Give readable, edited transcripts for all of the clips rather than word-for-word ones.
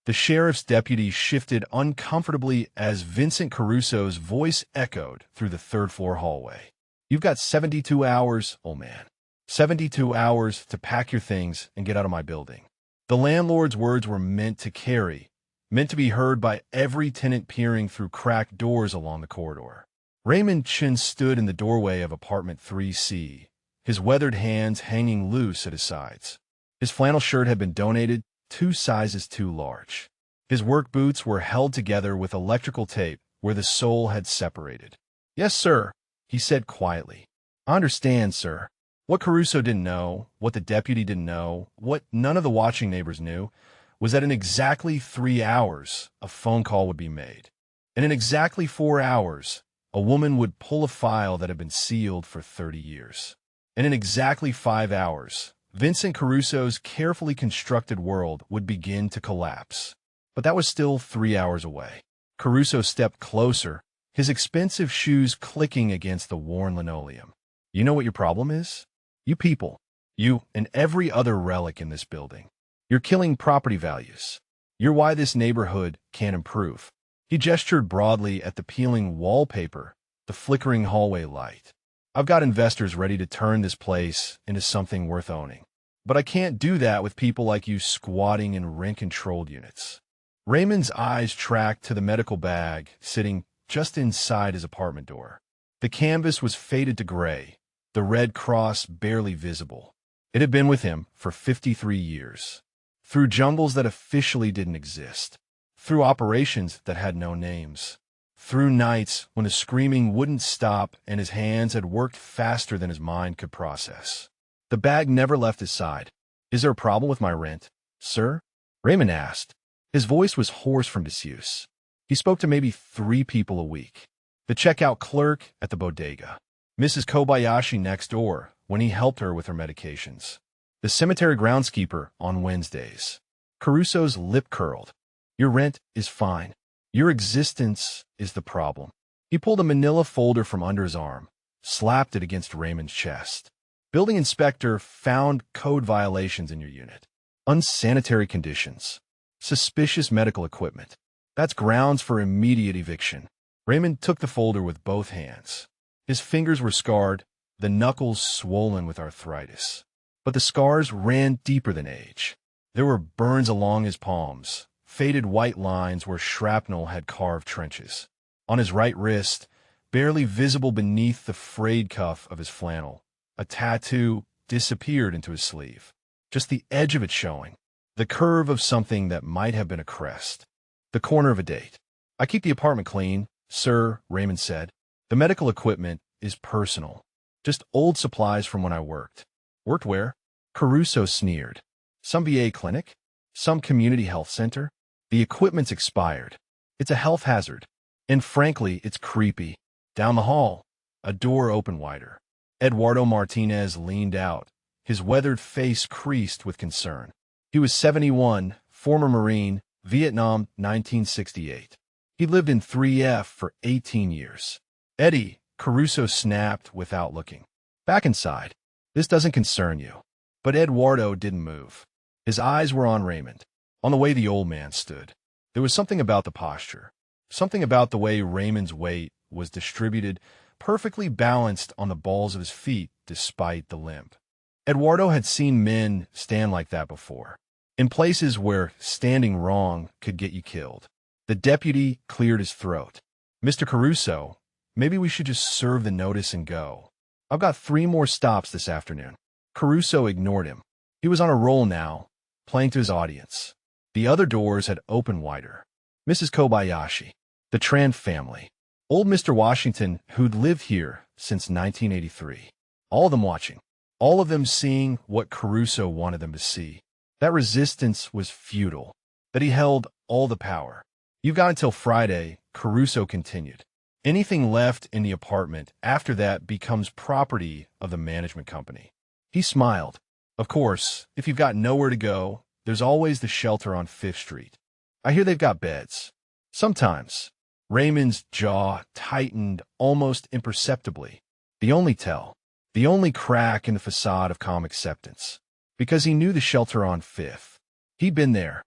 The sheriff's deputy shifted uncomfortably as Vincent Caruso's voice echoed through the third-floor hallway. "You've got 72 hours, old man. 72 hours to pack your things and get out of my building." The landlord's words were meant to carry, meant to be heard by every tenant peering through cracked doors along the corridor. Raymond Chin stood in the doorway of apartment 3C, his weathered hands hanging loose at his sides. His flannel shirt had been donated 2 sizes too large. His work boots were held together with electrical tape where the sole had separated. "Yes, sir," he said quietly. "I understand, sir." What Caruso didn't know, what the deputy didn't know, what none of the watching neighbors knew, was that in exactly 3 hours, a phone call would be made. And in exactly 4 hours, a woman would pull a file that had been sealed for 30 years. And in exactly 5 hours, Vincent Caruso's carefully constructed world would begin to collapse. But that was still 3 hours away. Caruso stepped closer, his expensive shoes clicking against the worn linoleum. "You know what your problem is? You people. You and every other relic in this building. You're killing property values. You're why this neighborhood can't improve." He gestured broadly at the peeling wallpaper, the flickering hallway light. "I've got investors ready to turn this place into something worth owning. But I can't do that with people like you squatting in rent-controlled units." Raymond's eyes tracked to the medical bag sitting just inside his apartment door. The canvas was faded to gray, the red cross barely visible. It had been with him for 53 years. Through jungles that officially didn't exist. Through operations that had no names. Through nights when the screaming wouldn't stop and his hands had worked faster than his mind could process. The bag never left his side. "Is there a problem with my rent, sir?" Raymond asked. His voice was hoarse from disuse. He spoke to maybe 3 people a week. The checkout clerk at the bodega. Mrs. Kobayashi next door when he helped her with her medications. The cemetery groundskeeper on Wednesdays. Caruso's lip curled. "Your rent is fine. Your existence is the problem." He pulled a manila folder from under his arm, slapped it against Raymond's chest. "Building inspector found code violations in your unit. Unsanitary conditions. Suspicious medical equipment. That's grounds for immediate eviction." Raymond took the folder with both hands. His fingers were scarred, the knuckles swollen with arthritis. But the scars ran deeper than age. There were burns along his palms, faded white lines where shrapnel had carved trenches. On his right wrist, barely visible beneath the frayed cuff of his flannel, a tattoo disappeared into his sleeve. Just the edge of it showing. The curve of something that might have been a crest. The corner of a date. "I keep the apartment clean, sir," Raymond said. "The medical equipment is personal. Just old supplies from when I worked." "Worked where?" Caruso sneered. "Some VA clinic? Some community health center? The equipment's expired. It's a health hazard. And frankly, it's creepy." Down the hall, a door opened wider. Eduardo Martinez leaned out, his weathered face creased with concern. He was 71, former Marine, Vietnam, 1968. He lived in 3F for 18 years. "Eddie," Caruso snapped without looking. "Back inside. This doesn't concern you." But Eduardo didn't move. His eyes were on Raymond, on the way the old man stood. There was something about the posture, something about the way Raymond's weight was distributed, perfectly balanced on the balls of his feet despite the limp. Eduardo had seen men stand like that before, in places where standing wrong could get you killed. The deputy cleared his throat. "Mr. Caruso, maybe we should just serve the notice and go. I've got 3 more stops this afternoon." Caruso ignored him. He was on a roll now, playing to his audience. The other doors had opened wider. Mrs. Kobayashi, the Tran family, old Mr. Washington who'd lived here since 1983. All of them watching. All of them seeing what Caruso wanted them to see. That resistance was futile. That he held all the power. "You've got until Friday," Caruso continued. "Anything left in the apartment after that becomes property of the management company." He smiled. "Of course, if you've got nowhere to go, there's always the shelter on 5th Street. I hear they've got beds." "Sometimes." Raymond's jaw tightened almost imperceptibly. The only tell. The only crack in the facade of calm acceptance. Because he knew the shelter on 5th. He'd been there.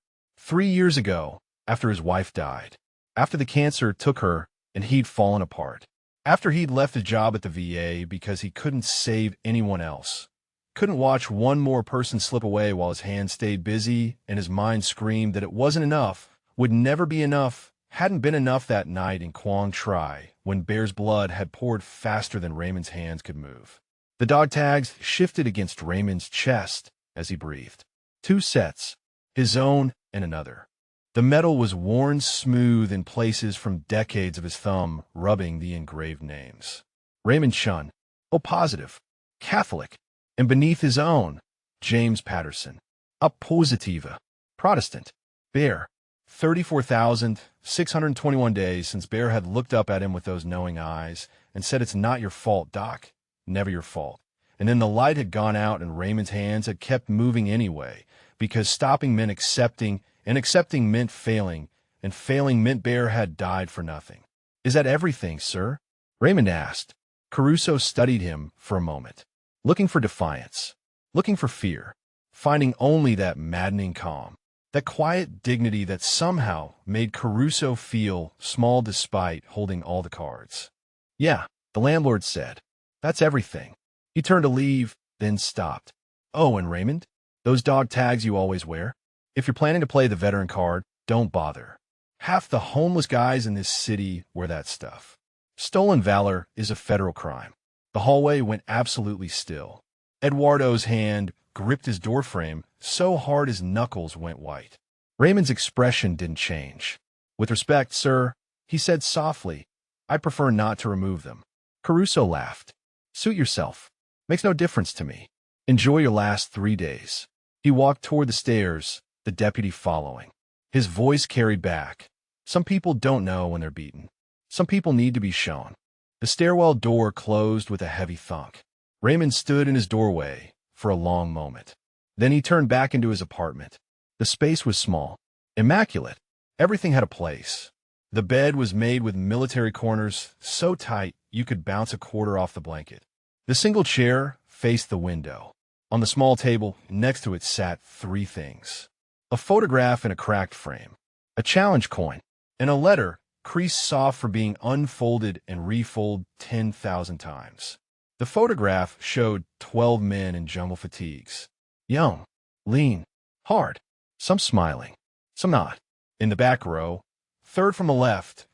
3 years ago, after his wife died. After the cancer took her and he'd fallen apart. After he'd left his job at the VA because he couldn't save anyone else. Couldn't watch one more person slip away while his hands stayed busy and his mind screamed that it wasn't enough, would never be enough, hadn't been enough that night in Quang Tri when Bear's blood had poured faster than Raymond's hands could move. The dog tags shifted against Raymond's chest as he breathed. 2 sets, his own and another. The metal was worn smooth in places from decades of his thumb rubbing the engraved names. Raymond Chun, O positive, Catholic, and beneath his own, James Patterson, A positiva, Protestant. Bear, 34,621 days since Bear had looked up at him with those knowing eyes and said, "It's not your fault, Doc, never your fault." And then the light had gone out and Raymond's hands had kept moving anyway, because stopping meant accepting, and accepting meant failing, and failing meant Bear had died for nothing. "Is that everything, sir?" Raymond asked. Caruso studied him for a moment, looking for defiance, looking for fear, finding only that maddening calm, that quiet dignity that somehow made Caruso feel small despite holding all the cards. "Yeah," the landlord said. "That's everything." He turned to leave, then stopped. "Oh, and Raymond, those dog tags you always wear? If you're planning to play the veteran card, don't bother. Half the homeless guys in this city wear that stuff. Stolen valor is a federal crime." The hallway went absolutely still. Eduardo's hand gripped his doorframe so hard his knuckles went white. Raymond's expression didn't change. "With respect, sir," he said softly, "I prefer not to remove them." Caruso laughed. "Suit yourself. Makes no difference to me. Enjoy your last 3 days." He walked toward the stairs, the deputy following. His voice carried back. "Some people don't know when they're beaten. Some people need to be shown." The stairwell door closed with a heavy thunk. Raymond stood in his doorway for a long moment. Then he turned back into his apartment. The space was small, immaculate. Everything had a place. The bed was made with military corners so tight you could bounce a quarter off the blanket. The single chair faced the window. On the small table next to it sat 3 things. A photograph in a cracked frame, a challenge coin, and a letter creased soft for being unfolded and refolded 10,000 times. The photograph showed 12 men in jungle fatigues. Young, lean, hard, some smiling, some not. In the back row, third from the left,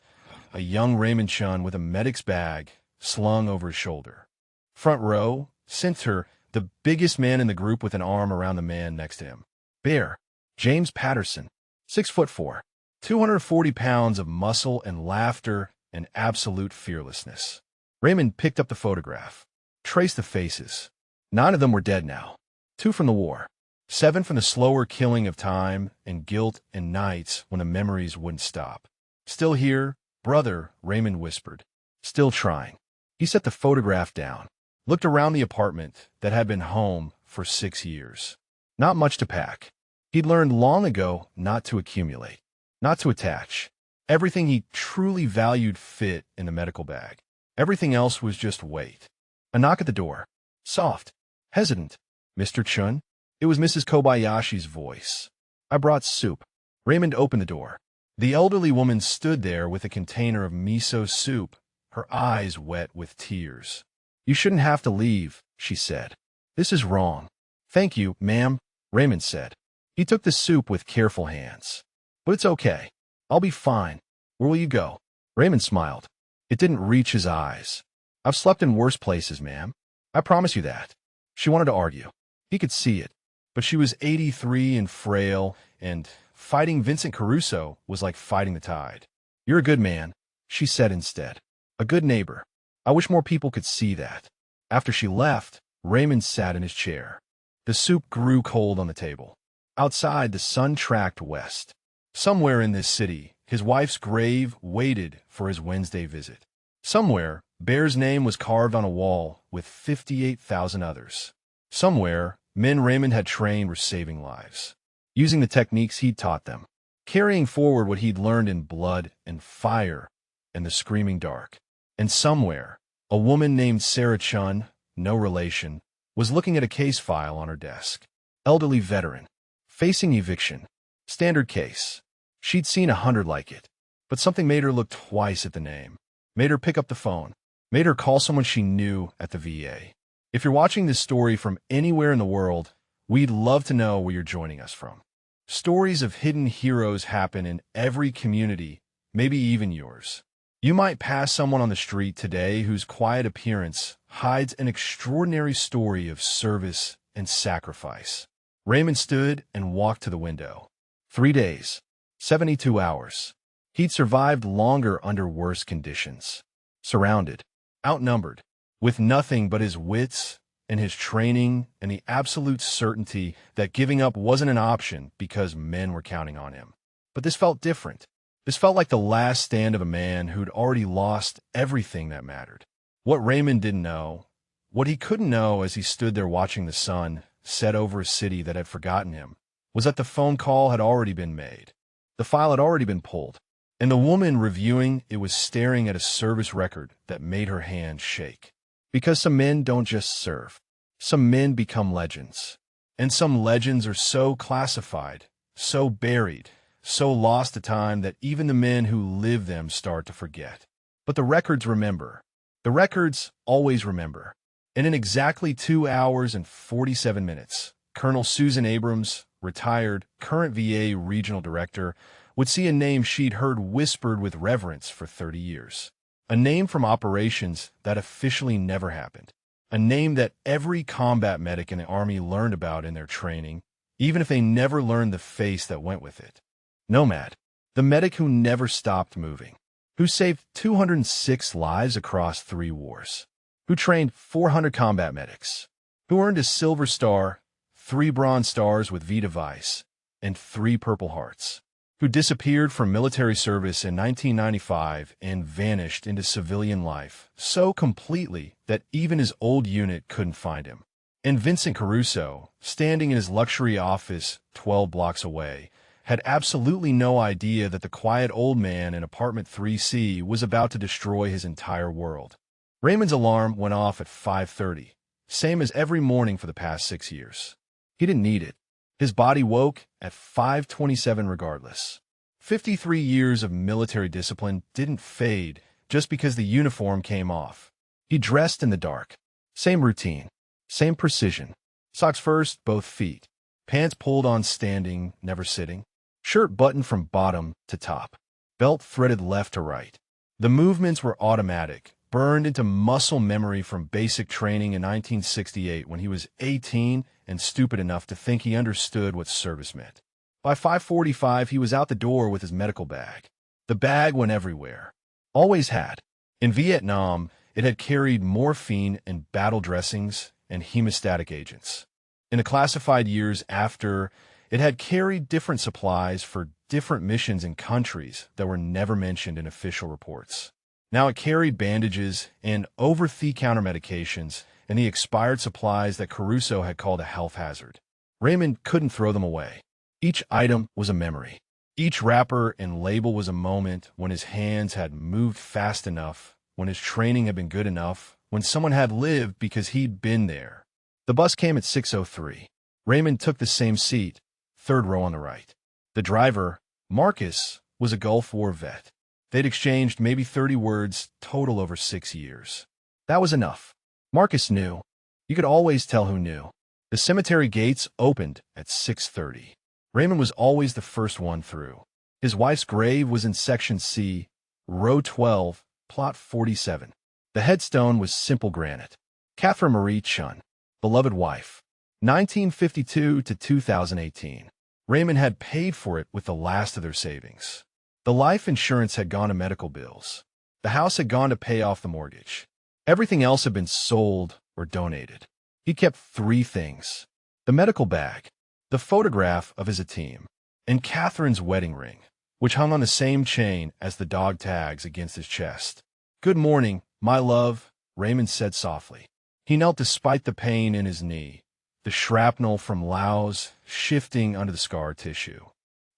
a young Raymond Chun with a medic's bag slung over his shoulder. Front row, center, the biggest man in the group with an arm around the man next to him. Bear, James Patterson, 6'4", 240 pounds of muscle and laughter and absolute fearlessness. Raymond picked up the photograph, traced the faces. 9 of them were dead now. 2 from the war. 7 from the slower killing of time and guilt and nights when the memories wouldn't stop. "Still here, brother," Raymond whispered. "Still trying." He set the photograph down, looked around the apartment that had been home for 6 years. Not much to pack. He'd learned long ago not to accumulate, not to attach. Everything he truly valued fit in the medical bag. Everything else was just weight. A knock at the door. Soft, hesitant. "Mr. Chun?" It was Mrs. Kobayashi's voice. "I brought soup." Raymond opened the door. The elderly woman stood there with a container of miso soup, her eyes wet with tears. "You shouldn't have to leave," she said. "This is wrong." "Thank you, ma'am," Raymond said. He took the soup with careful hands. "But it's okay. I'll be fine. Where will you go?" Raymond smiled. It didn't reach his eyes. "I've slept in worse places, ma'am. I promise you that." She wanted to argue. He could see it. But she was 83 and frail, and fighting Vincent Caruso was like fighting the tide. "You're a good man," she said instead. "A good neighbor. I wish more people could see that." After she left, Raymond sat in his chair. The soup grew cold on the table. Outside, the sun tracked west. Somewhere in this city, his wife's grave waited for his Wednesday visit. Somewhere, Bear's name was carved on a wall with 58,000 others. Somewhere, men Raymond had trained were saving lives, using the techniques he'd taught them, carrying forward what he'd learned in blood and fire and the screaming dark. And somewhere, a woman named Sarah Chun, no relation, was looking at a case file on her desk. Elderly veteran, facing eviction, Standard case. She'd seen 100 like it, but something made her look twice at the name, made her pick up the phone, made her call someone she knew at the VA. If you're watching this story from anywhere in the world, we'd love to know where you're joining us from. Stories of hidden heroes happen in every community, maybe even yours. You might pass someone on the street today whose quiet appearance hides an extraordinary story of service and sacrifice. Raymond stood and walked to the window. 3 days, 72 hours. He'd survived longer under worse conditions. Surrounded, outnumbered, with nothing but his wits and his training and the absolute certainty that giving up wasn't an option because men were counting on him. But this felt different. This felt like the last stand of a man who'd already lost everything that mattered. What Raymond didn't know, what he couldn't know as he stood there watching the sun set over a city that had forgotten him, was that the phone call had already been made. The file had already been pulled, and the woman reviewing it was staring at a service record that made her hands shake. Because some men don't just serve. Some men become legends. And some legends are so classified, so buried, so lost to time that even the men who live them start to forget. But the records remember. The records always remember. And in exactly 2 hours and 47 minutes, Colonel Susan Abrams, retired, current VA regional director, would see a name she'd heard whispered with reverence for 30 years. A name from operations that officially never happened. A name that every combat medic in the Army learned about in their training, even if they never learned the face that went with it. Nomad, the medic who never stopped moving, who saved 206 lives across 3 wars, who trained 400 combat medics, who earned a Silver Star, 3 Bronze Stars with V device, and 3 Purple Hearts, who disappeared from military service in 1995 and vanished into civilian life so completely that even his old unit couldn't find him. And Vincent Caruso, standing in his luxury office 12 blocks away, had absolutely no idea that the quiet old man in apartment 3C was about to destroy his entire world. Raymond's alarm went off at 5:30, same as every morning for the past 6 years. He didn't need it. His body woke at 5:27 regardless. 53 years of military discipline didn't fade just because the uniform came off. He dressed in the dark. Same routine. Same precision. Socks first, both feet. Pants pulled on standing, never sitting. Shirt buttoned from bottom to top. Belt threaded left to right. The movements were automatic, burned into muscle memory from basic training in 1968 when he was 18 and stupid enough to think he understood what service meant. By 5:45, he was out the door with his medical bag. The bag went everywhere. Always had. In Vietnam, it had carried morphine and battle dressings and hemostatic agents. In the classified years after, it had carried different supplies for different missions in countries that were never mentioned in official reports. Now it carried bandages and over-the-counter medications and the expired supplies that Caruso had called a health hazard. Raymond couldn't throw them away. Each item was a memory. Each wrapper and label was a moment when his hands had moved fast enough, when his training had been good enough, when someone had lived because he'd been there. The bus came at 6:03. Raymond took the same seat, 3rd row on the right. The driver, Marcus, was a Gulf War vet. They'd exchanged maybe 30 words total over 6 years. That was enough. Marcus knew. You could always tell who knew. The cemetery gates opened at 6:30. Raymond was always the first one through. His wife's grave was in Section C, Row 12, Plot 47. The headstone was simple granite. Catherine Marie Chun, beloved wife. 1952 to 2018. Raymond had paid for it with the last of their savings. The life insurance had gone to medical bills. The house had gone to pay off the mortgage. Everything else had been sold or donated. He kept 3 things: the medical bag, the photograph of his team, and Catherine's wedding ring, which hung on the same chain as the dog tags against his chest. "Good morning, my love," Raymond said softly. He knelt despite the pain in his knee, the shrapnel from Laos shifting under the scar tissue.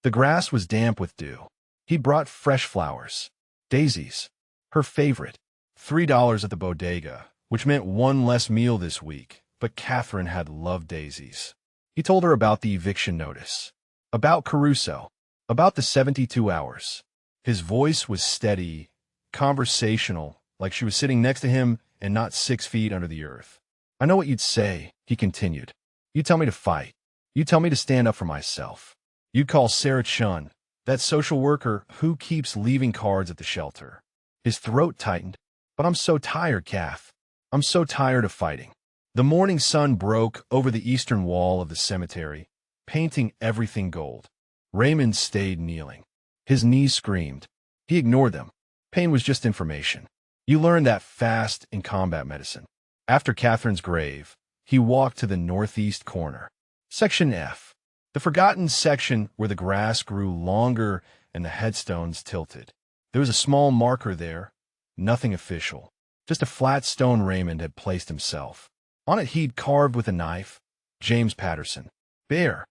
The grass was damp with dew. He brought fresh flowers, daisies, her favorite, $3 at the bodega, which meant 1 less meal this week, but Catherine had loved daisies. He told her about the eviction notice. About Caruso. About the 72 hours. His voice was steady, conversational, like she was sitting next to him and not 6 feet under the earth. I know what you'd say, he continued. You tell me to fight. You tell me to stand up for myself. You'd call Sarah Chun, that social worker who keeps leaving cards at the shelter. His throat tightened. But I'm so tired, Kath. I'm so tired of fighting. The morning sun broke over the eastern wall of the cemetery, painting everything gold. Raymond stayed kneeling. His knees screamed. He ignored them. Pain was just information. You learn that fast in combat medicine. After Catherine's grave, he walked to the northeast corner. Section F. The forgotten section where the grass grew longer and the headstones tilted. There was a small marker there, nothing official. Just a flat stone Raymond had placed himself. On it he'd carved with a knife, James Patterson. Bear.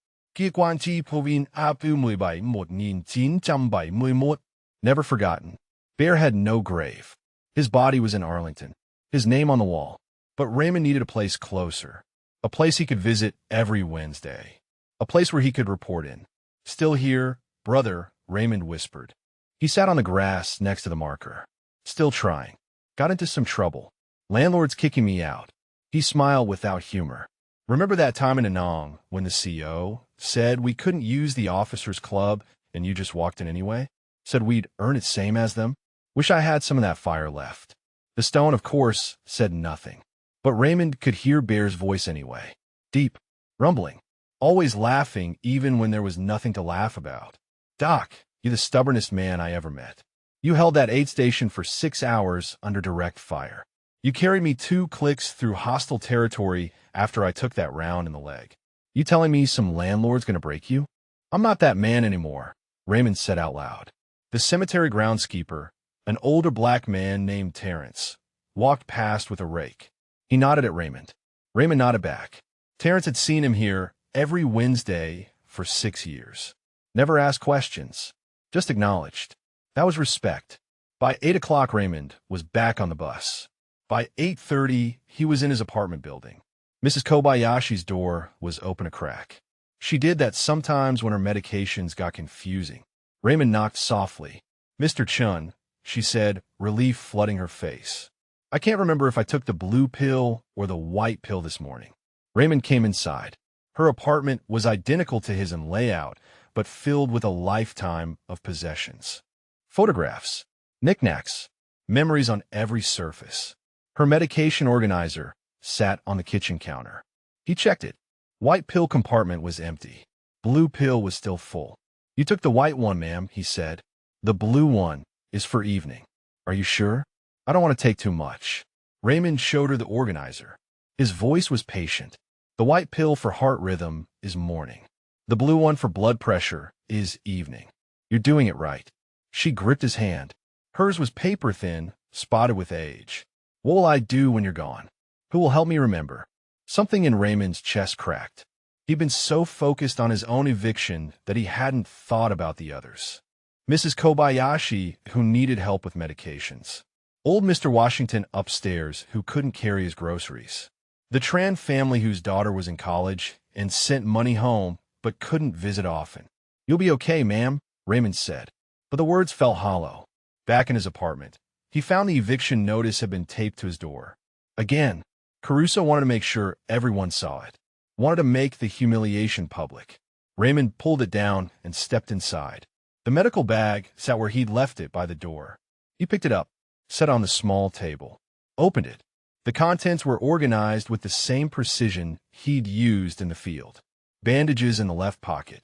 Never forgotten. Bear had no grave. His body was in Arlington, his name on the wall. But Raymond needed a place closer, a place he could visit every Wednesday, a place where he could report in. Still here, brother, Raymond whispered. He sat on the grass next to the marker. Still trying. Got into some trouble. Landlord's kicking me out. He smiled without humor. Remember that time in Anong when the CO said we couldn't use the officers' club and you just walked in anyway? Said we'd earn it same as them? Wish I had some of that fire left. The stone, of course, said nothing. But Raymond could hear Bear's voice anyway. Deep, rumbling, always laughing even when there was nothing to laugh about. Doc, you're the stubbornest man I ever met. You held that aid station for 6 hours under direct fire. You carried me 2 clicks through hostile territory after I took that round in the leg. You telling me some landlord's gonna break you? I'm not that man anymore, Raymond said out loud. The cemetery groundskeeper, an older black man named Terrence, walked past with a rake. He nodded at Raymond. Raymond nodded back. Terrence had seen him here every Wednesday for 6 years. Never asked questions, just acknowledged. That was respect. By 8 o'clock, Raymond was back on the bus. By 8:30, he was in his apartment building. Mrs. Kobayashi's door was open a crack. She did that sometimes when her medications got confusing. Raymond knocked softly. Mr. Chun, she said, relief flooding her face. I can't remember if I took the blue pill or the white pill this morning. Raymond came inside. Her apartment was identical to his in layout, but filled with a lifetime of possessions. Photographs, knickknacks, memories on every surface. Her medication organizer sat on the kitchen counter. He checked it. White pill compartment was empty. Blue pill was still full. You took the white one, ma'am, he said. The blue one is for evening. Are you sure? I don't want to take too much. Raymond showed her the organizer. His voice was patient. The white pill for heart rhythm is morning. The blue one for blood pressure is evening. You're doing it right. She gripped his hand. Hers was paper thin, spotted with age. What will I do when you're gone? Who will help me remember? Something in Raymond's chest cracked. He'd been so focused on his own eviction that he hadn't thought about the others. Mrs. Kobayashi, who needed help with medications. Old Mr. Washington upstairs, who couldn't carry his groceries. The Tran family whose daughter was in college and sent money home but couldn't visit often. You'll be okay, ma'am, Raymond said. But the words fell hollow. Back in his apartment, he found the eviction notice had been taped to his door. Again, Caruso wanted to make sure everyone saw it. Wanted to make the humiliation public. Raymond pulled it down and stepped inside. The medical bag sat where he'd left it by the door. He picked it up, set on the small table, opened it. The contents were organized with the same precision he'd used in the field. Bandages in the left pocket,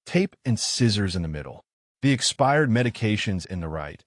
tape and scissors in the middle, the expired medications in the right,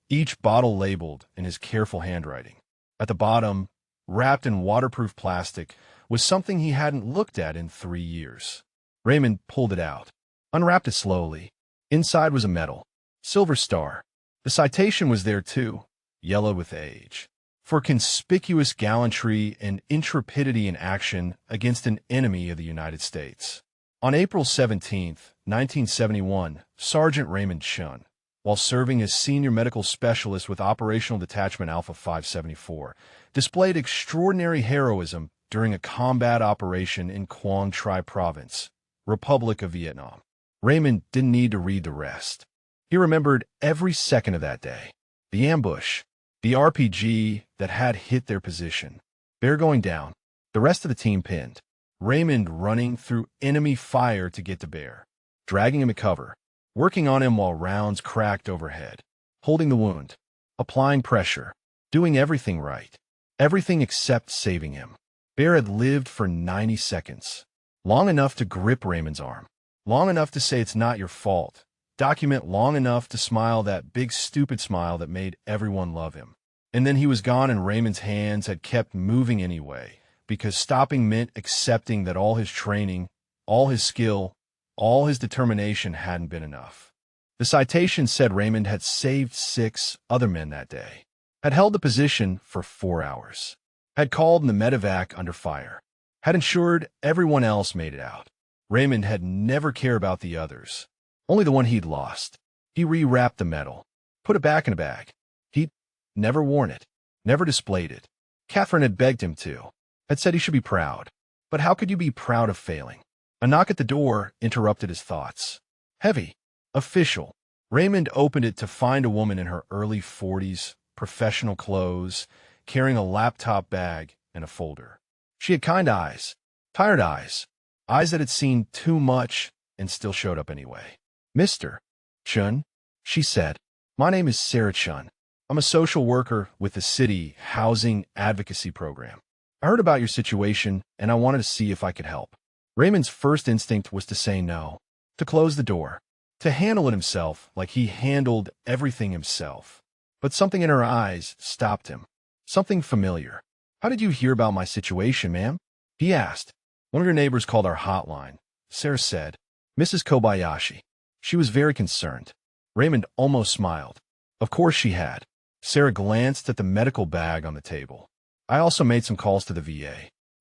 each bottle labeled in his careful handwriting. At the bottom, wrapped in waterproof plastic, was something he hadn't looked at in 3 years. Raymond pulled it out, unwrapped it slowly. Inside was a medal, silver star. The citation was there too, yellowed with age. For conspicuous gallantry and intrepidity in action against an enemy of the United States. On April 17, 1971, Sergeant Raymond Chun, while serving as senior medical specialist with Operational Detachment Alpha 574, displayed extraordinary heroism during a combat operation in Quang Tri Province, Republic of Vietnam. Raymond didn't need to read the rest. He remembered every second of that day. The ambush, the RPG that had hit their position, Bear going down, the rest of the team pinned, Raymond running through enemy fire to get to Bear, dragging him to cover, working on him while rounds cracked overhead, holding the wound, applying pressure, doing everything right, everything except saving him. Bear had lived for 90 seconds, long enough to grip Raymond's arm, long enough to say it's not your fault, document long enough to smile that big stupid smile that made everyone love him. And then he was gone and Raymond's hands had kept moving anyway, because stopping meant accepting that all his training, all his skill, all his determination hadn't been enough. The citation said Raymond had saved 6 other men that day, had held the position for 4 hours, had called in the medevac under fire, had ensured everyone else made it out. Raymond had never cared about the others, only the one he'd lost. He rewrapped the medal, put it back in a bag. He'd never worn it, never displayed it. Catherine had begged him to, had said he should be proud. But how could you be proud of failing? A knock at the door interrupted his thoughts. Heavy, official. Raymond opened it to find a woman in her early 40s, professional clothes, carrying a laptop bag and a folder. She had kind eyes, tired eyes, eyes that had seen too much and still showed up anyway. Mr. Chun, she said, my name is Sarah Chun. I'm a social worker with the city housing advocacy program. I heard about your situation and I wanted to see if I could help. Raymond's first instinct was to say no, to close the door, to handle it himself like he handled everything himself. But something in her eyes stopped him. Something familiar. How did you hear about my situation, ma'am? He asked. One of your neighbors called our hotline, Sarah said. Mrs. Kobayashi. She was very concerned. Raymond almost smiled. Of course she had. Sarah glanced at the medical bag on the table. I also made some calls to the VA.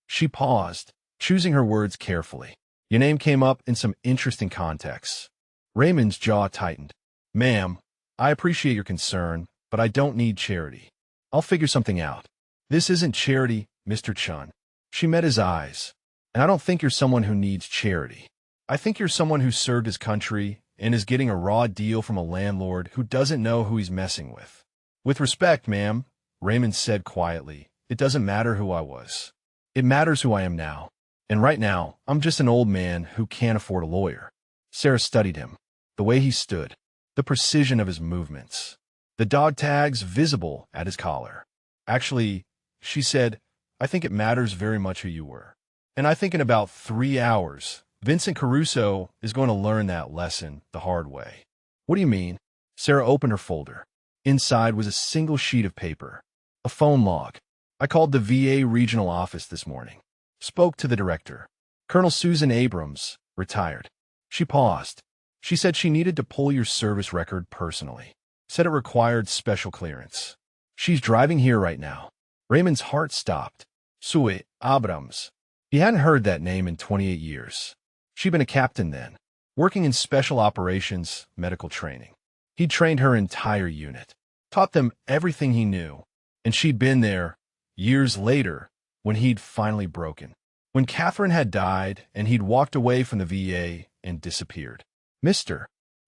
She paused, choosing her words carefully. Your name came up in some interesting contexts. Raymond's jaw tightened. Ma'am, I appreciate your concern, but I don't need charity. I'll figure something out. This isn't charity, Mr. Chun. She met his eyes. And I don't think you're someone who needs charity. I think you're someone who served his country and is getting a raw deal from a landlord who doesn't know who he's messing with. With respect, ma'am, Raymond said quietly, it doesn't matter who I was. It matters who I am now. And right now, I'm just an old man who can't afford a lawyer. Sarah studied him, the way he stood, the precision of his movements, the dog tags visible at his collar. Actually, she said, I think it matters very much who you were. And I think in about 3 hours, Vincent Caruso is going to learn that lesson the hard way. What do you mean? Sarah opened her folder. Inside was a single sheet of paper, a phone log. I called the VA regional office this morning. Spoke to the director, Colonel Susan Abrams, retired. She paused. She said she needed to pull your service record personally. Said it required special clearance. She's driving here right now. Raymond's heart stopped. Sue Abrams. He hadn't heard that name in 28 years. She'd been a captain then, working in special operations, medical training. He'd trained her entire unit, taught them everything he knew, and she'd been there years later when he'd finally broken. When Catherine had died and he'd walked away from the VA and disappeared. Mr.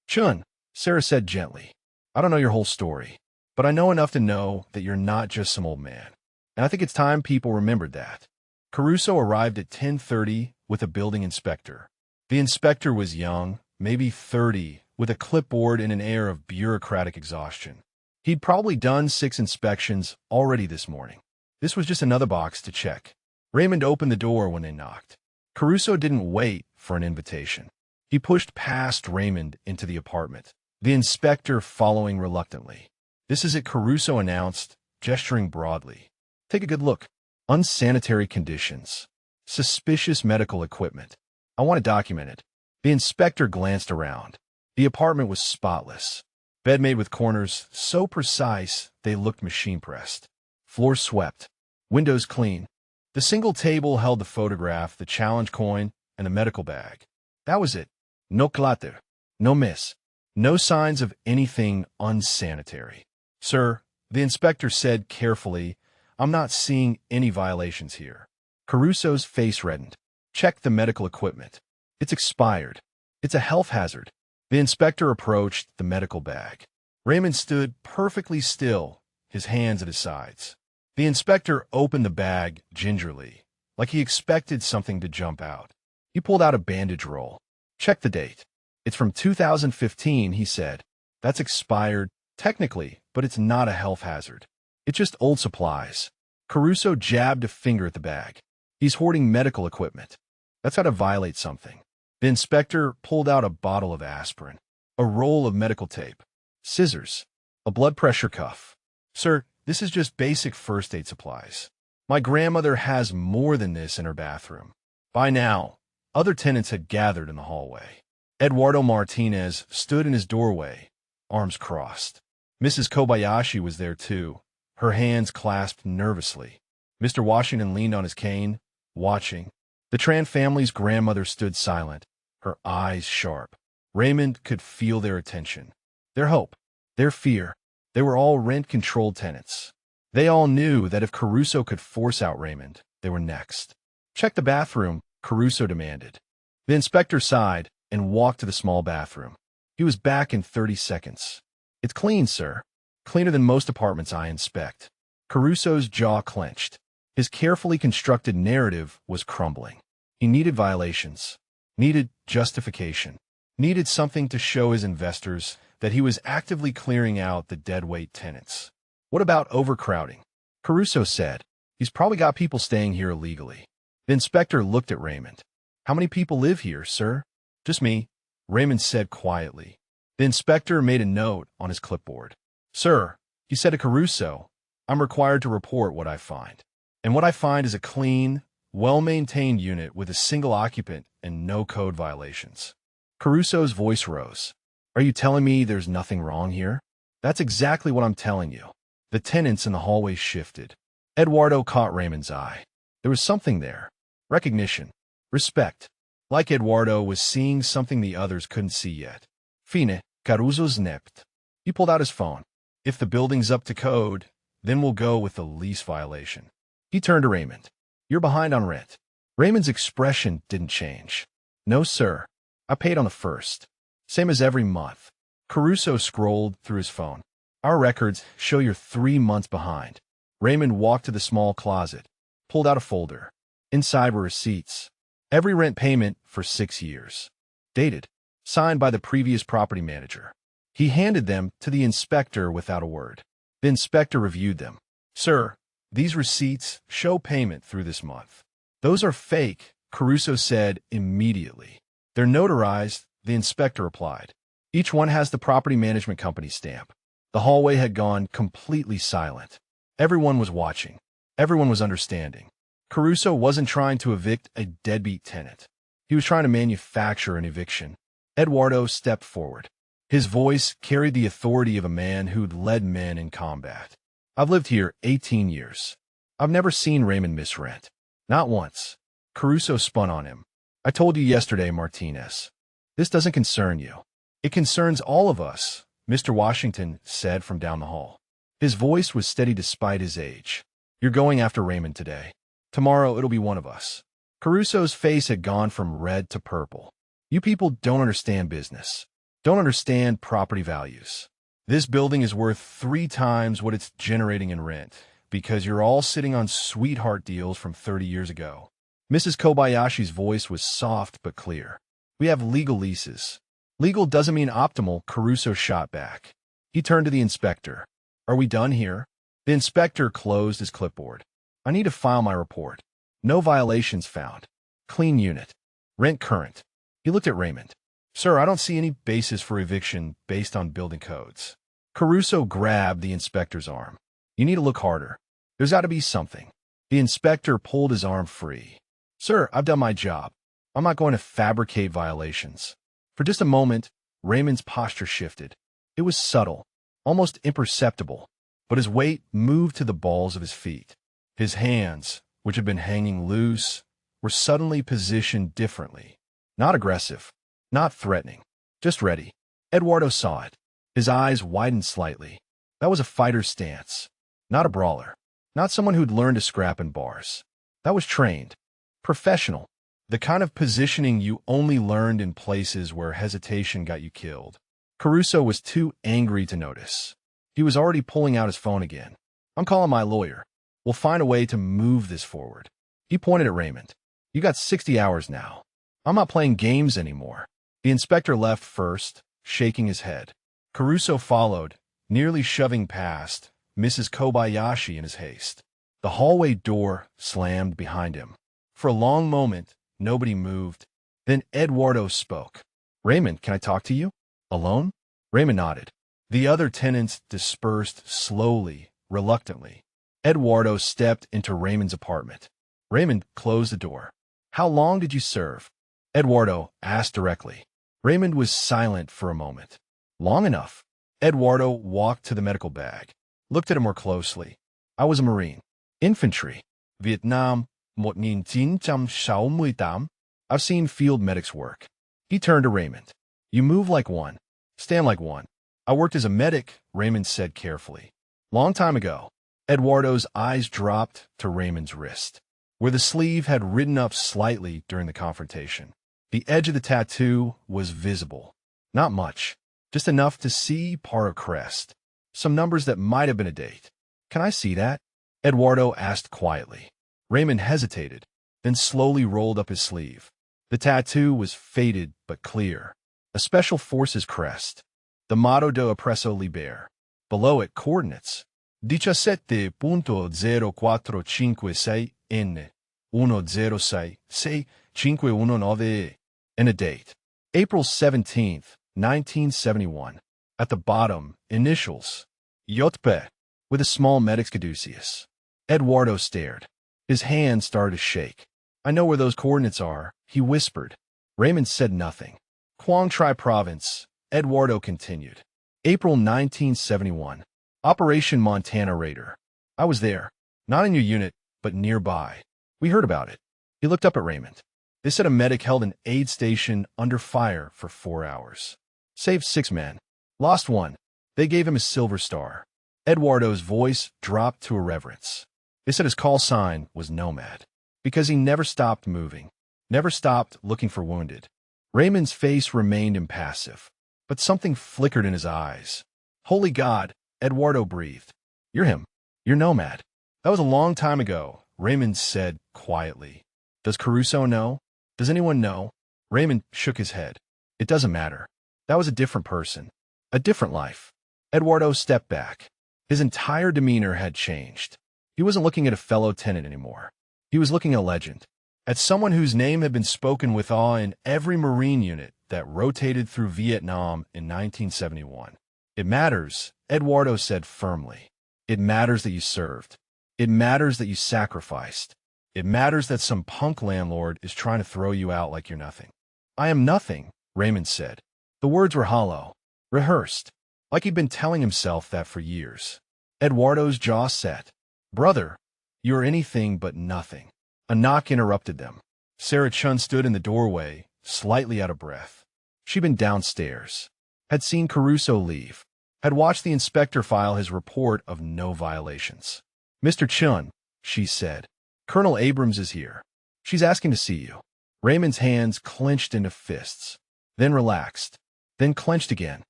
Chun, Sarah said gently, I don't know your whole story, but I know enough to know that you're not just some old man. And I think it's time people remembered that. Caruso arrived at 10:30 with a building inspector. The inspector was young, maybe 30, with a clipboard and an air of bureaucratic exhaustion. He'd probably done 6 inspections already this morning. This was just another box to check. Raymond opened the door when they knocked. Caruso didn't wait for an invitation. He pushed past Raymond into the apartment, the inspector following reluctantly. This is it, Caruso announced, gesturing broadly. Take a good look. Unsanitary conditions. Suspicious medical equipment. I want to document it. The inspector glanced around. The apartment was spotless. Bed made with corners so precise they looked machine-pressed. Floor swept. Windows clean. The single table held the photograph, the challenge coin, and the medical bag. That was it. No clutter. No miss. No signs of anything unsanitary. Sir, the inspector said carefully, I'm not seeing any violations here. Caruso's face reddened. Check the medical equipment. It's expired. It's a health hazard. The inspector approached the medical bag. Raymond stood perfectly still, his hands at his sides. The inspector opened the bag gingerly, like he expected something to jump out. He pulled out a bandage roll. Check the date. It's from 2015, he said. That's expired, technically, but it's not a health hazard. It's just old supplies. Caruso jabbed a finger at the bag. He's hoarding medical equipment. That's how to violate something. The inspector pulled out a bottle of aspirin, a roll of medical tape, scissors, a blood pressure cuff. Sir, this is just basic first aid supplies. My grandmother has more than this in her bathroom. By now, other tenants had gathered in the hallway. Eduardo Martinez stood in his doorway, arms crossed. Mrs. Kobayashi was there too, her hands clasped nervously. Mr. Washington leaned on his cane, watching. The Tran family's grandmother stood silent, her eyes sharp. Raymond could feel their attention, their hope, their fear. They were all rent-controlled tenants. They all knew that if Caruso could force out Raymond, they were next. Check the bathroom, Caruso demanded. The inspector sighed and walked to the small bathroom. He was back in 30 seconds. It's clean, sir. Cleaner than most apartments I inspect. Caruso's jaw clenched. His carefully constructed narrative was crumbling. He needed violations, needed justification, needed something to show his investors that he was actively clearing out the deadweight tenants. What about overcrowding? Caruso said. He's probably got people staying here illegally. The inspector looked at Raymond. How many people live here, sir? Just me, Raymond said quietly. The inspector made a note on his clipboard. Sir, he said to Caruso, I'm required to report what I find. And what I find is a clean, well-maintained unit with a single occupant and no code violations. Caruso's voice rose. Are you telling me there's nothing wrong here? That's exactly what I'm telling you. The tenants in the hallway shifted. Eduardo caught Raymond's eye. There was something there. Recognition. Respect. Like Eduardo was seeing something the others couldn't see yet. Fine, Caruso's nept. He pulled out his phone. If the building's up to code, then we'll go with the lease violation. He turned to Raymond. You're behind on rent. Raymond's expression didn't change. No, sir. I paid on the 1st. Same as every month. Caruso scrolled through his phone. Our records show you're 3 months behind. Raymond walked to the small closet, pulled out a folder. Inside were receipts. Every rent payment for 6 years. Dated. Signed by the previous property manager. He handed them to the inspector without a word. The inspector reviewed them. Sir, these receipts show payment through this month. Those are fake, Caruso said immediately. They're notarized, the inspector replied. Each one has the property management company stamp. The hallway had gone completely silent. Everyone was watching. Everyone was understanding. Caruso wasn't trying to evict a deadbeat tenant. He was trying to manufacture an eviction. Eduardo stepped forward. His voice carried the authority of a man who'd led men in combat. I've lived here 18 years. I've never seen Raymond miss rent. Not once. Caruso spun on him. I told you yesterday, Martinez. This doesn't concern you. It concerns all of us, Mr. Washington said from down the hall. His voice was steady despite his age. You're going after Raymond today. Tomorrow it'll be one of us. Caruso's face had gone from red to purple. You people don't understand business. Don't understand property values. This building is worth 3 times what it's generating in rent because you're all sitting on sweetheart deals from 30 years ago. Mrs. Kobayashi's voice was soft but clear. We have legal leases. Legal doesn't mean optimal, Caruso shot back. He turned to the inspector. Are we done here? The inspector closed his clipboard. I need to file my report. No violations found. Clean unit. Rent current. He looked at Raymond. Sir, I don't see any basis for eviction based on building codes. Caruso grabbed the inspector's arm. You need to look harder. There's got to be something. The inspector pulled his arm free. Sir, I've done my job. I'm not going to fabricate violations. For just a moment, Raymond's posture shifted. It was subtle, almost imperceptible, but his weight moved to the balls of his feet. His hands, which had been hanging loose, were suddenly positioned differently. Not aggressive, not threatening, just ready. Eduardo saw it. His eyes widened slightly. That was a fighter's stance, not a brawler, not someone who'd learned to scrap in bars. That was trained, professional. The kind of positioning you only learned in places where hesitation got you killed. Caruso was too angry to notice. He was already pulling out his phone again. I'm calling my lawyer. We'll find a way to move this forward. He pointed at Raymond. You got 60 hours now. I'm not playing games anymore. The inspector left first, shaking his head. Caruso followed, nearly shoving past Mrs. Kobayashi in his haste. The hallway door slammed behind him. For a long moment, nobody moved. Then Eduardo spoke. Raymond, can I talk to you? Alone? Raymond nodded. The other tenants dispersed slowly, reluctantly. Eduardo stepped into Raymond's apartment. Raymond closed the door. How long did you serve? Eduardo asked directly. Raymond was silent for a moment. Long enough. Eduardo walked to the medical bag, looked at him more closely. I was a Marine. Infantry. Vietnam. 1968. I've seen field medics work. He turned to Raymond. You move like one. Stand like one. I worked as a medic, Raymond said carefully. Long time ago. Eduardo's eyes dropped to Raymond's wrist, where the sleeve had ridden up slightly during the confrontation. The edge of the tattoo was visible. Not much, just enough to see part of crest. Some numbers that might have been a date. Can I see that? Eduardo asked quietly. Raymond hesitated, then slowly rolled up his sleeve. The tattoo was faded but clear. A Special Forces crest. The motto de Oppresso Liber. Below it, coordinates. 17.0456 N 1066519 and a date. April 17th, 1971. At the bottom, initials. Yotpe, with a small medic's caduceus. Eduardo stared. His hand started to shake. I know where those coordinates are, he whispered. Raymond said nothing. Quang Tri Province, Eduardo continued. April 1971. Operation Montana Raider. I was there. Not in your unit, but nearby. We heard about it. He looked up at Raymond. They said a medic held an aid station under fire for 4 hours. Saved 6 men. Lost 1. They gave him a silver star. Eduardo's voice dropped to irreverence. They said his call sign was Nomad, because he never stopped moving, never stopped looking for wounded. Raymond's face remained impassive, but something flickered in his eyes. Holy God, Eduardo breathed. You're him. You're Nomad. That was a long time ago, Raymond said quietly. Does Caruso know? Does anyone know? Raymond shook his head. It doesn't matter. That was a different person. A different life. Eduardo stepped back. His entire demeanor had changed. He wasn't looking at a fellow tenant anymore. He was looking at a legend. At someone whose name had been spoken with awe in every Marine unit that rotated through Vietnam in 1971. It matters, Eduardo said firmly. It matters that you served. It matters that you sacrificed. It matters that some punk landlord is trying to throw you out like you're nothing. I am nothing, Raymond said. The words were hollow, rehearsed, like he'd been telling himself that for years. Eduardo's jaw set. Brother, you're anything but nothing. A knock interrupted them. Sarah Chun stood in the doorway, slightly out of breath. She'd been downstairs, had seen Caruso leave, had watched the inspector file his report of no violations. Mr. Chun, she said, Colonel Abrams is here. She's asking to see you. Raymond's hands clenched into fists, then relaxed, then clenched again.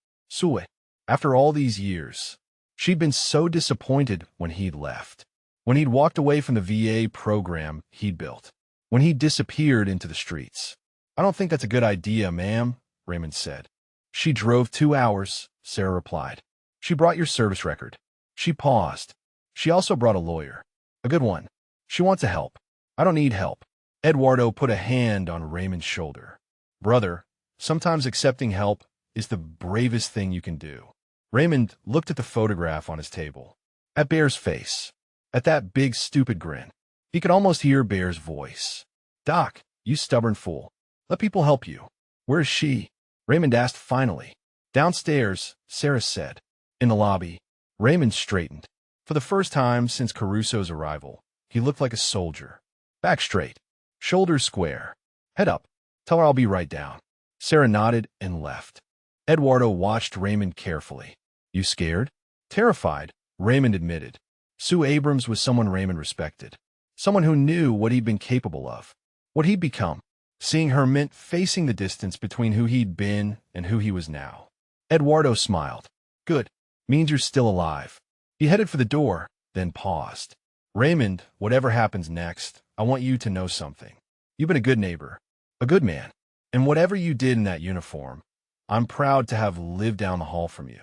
Sue, after all these years, she'd been so disappointed when he'd left. When he'd walked away from the VA program he'd built. When he disappeared into the streets. I don't think that's a good idea, ma'am, Raymond said. She drove 2 hours, Sarah replied. She brought your service record. She paused. She also brought a lawyer. A good one. She wants to help. I don't need help. Eduardo put a hand on Raymond's shoulder. Brother, sometimes accepting help is the bravest thing you can do. Raymond looked at the photograph on his table. At Bear's face. At that big, stupid grin. He could almost hear Bear's voice. Doc, you stubborn fool. Let people help you. Where is she? Raymond asked finally. Downstairs, Sarah said. In the lobby. Raymond straightened. For the first time since Caruso's arrival, he looked like a soldier. Back straight. Shoulders square. Head up. Tell her I'll be right down. Sarah nodded and left. Eduardo watched Raymond carefully. You scared? Terrified, Raymond admitted. Sue Abrams was someone Raymond respected. Someone who knew what he'd been capable of. What he'd become. Seeing her meant facing the distance between who he'd been and who he was now. Eduardo smiled. Good. Means you're still alive. He headed for the door, then paused. Raymond, whatever happens next, I want you to know something. You've been a good neighbor, a good man, and whatever you did in that uniform, I'm proud to have lived down the hall from you.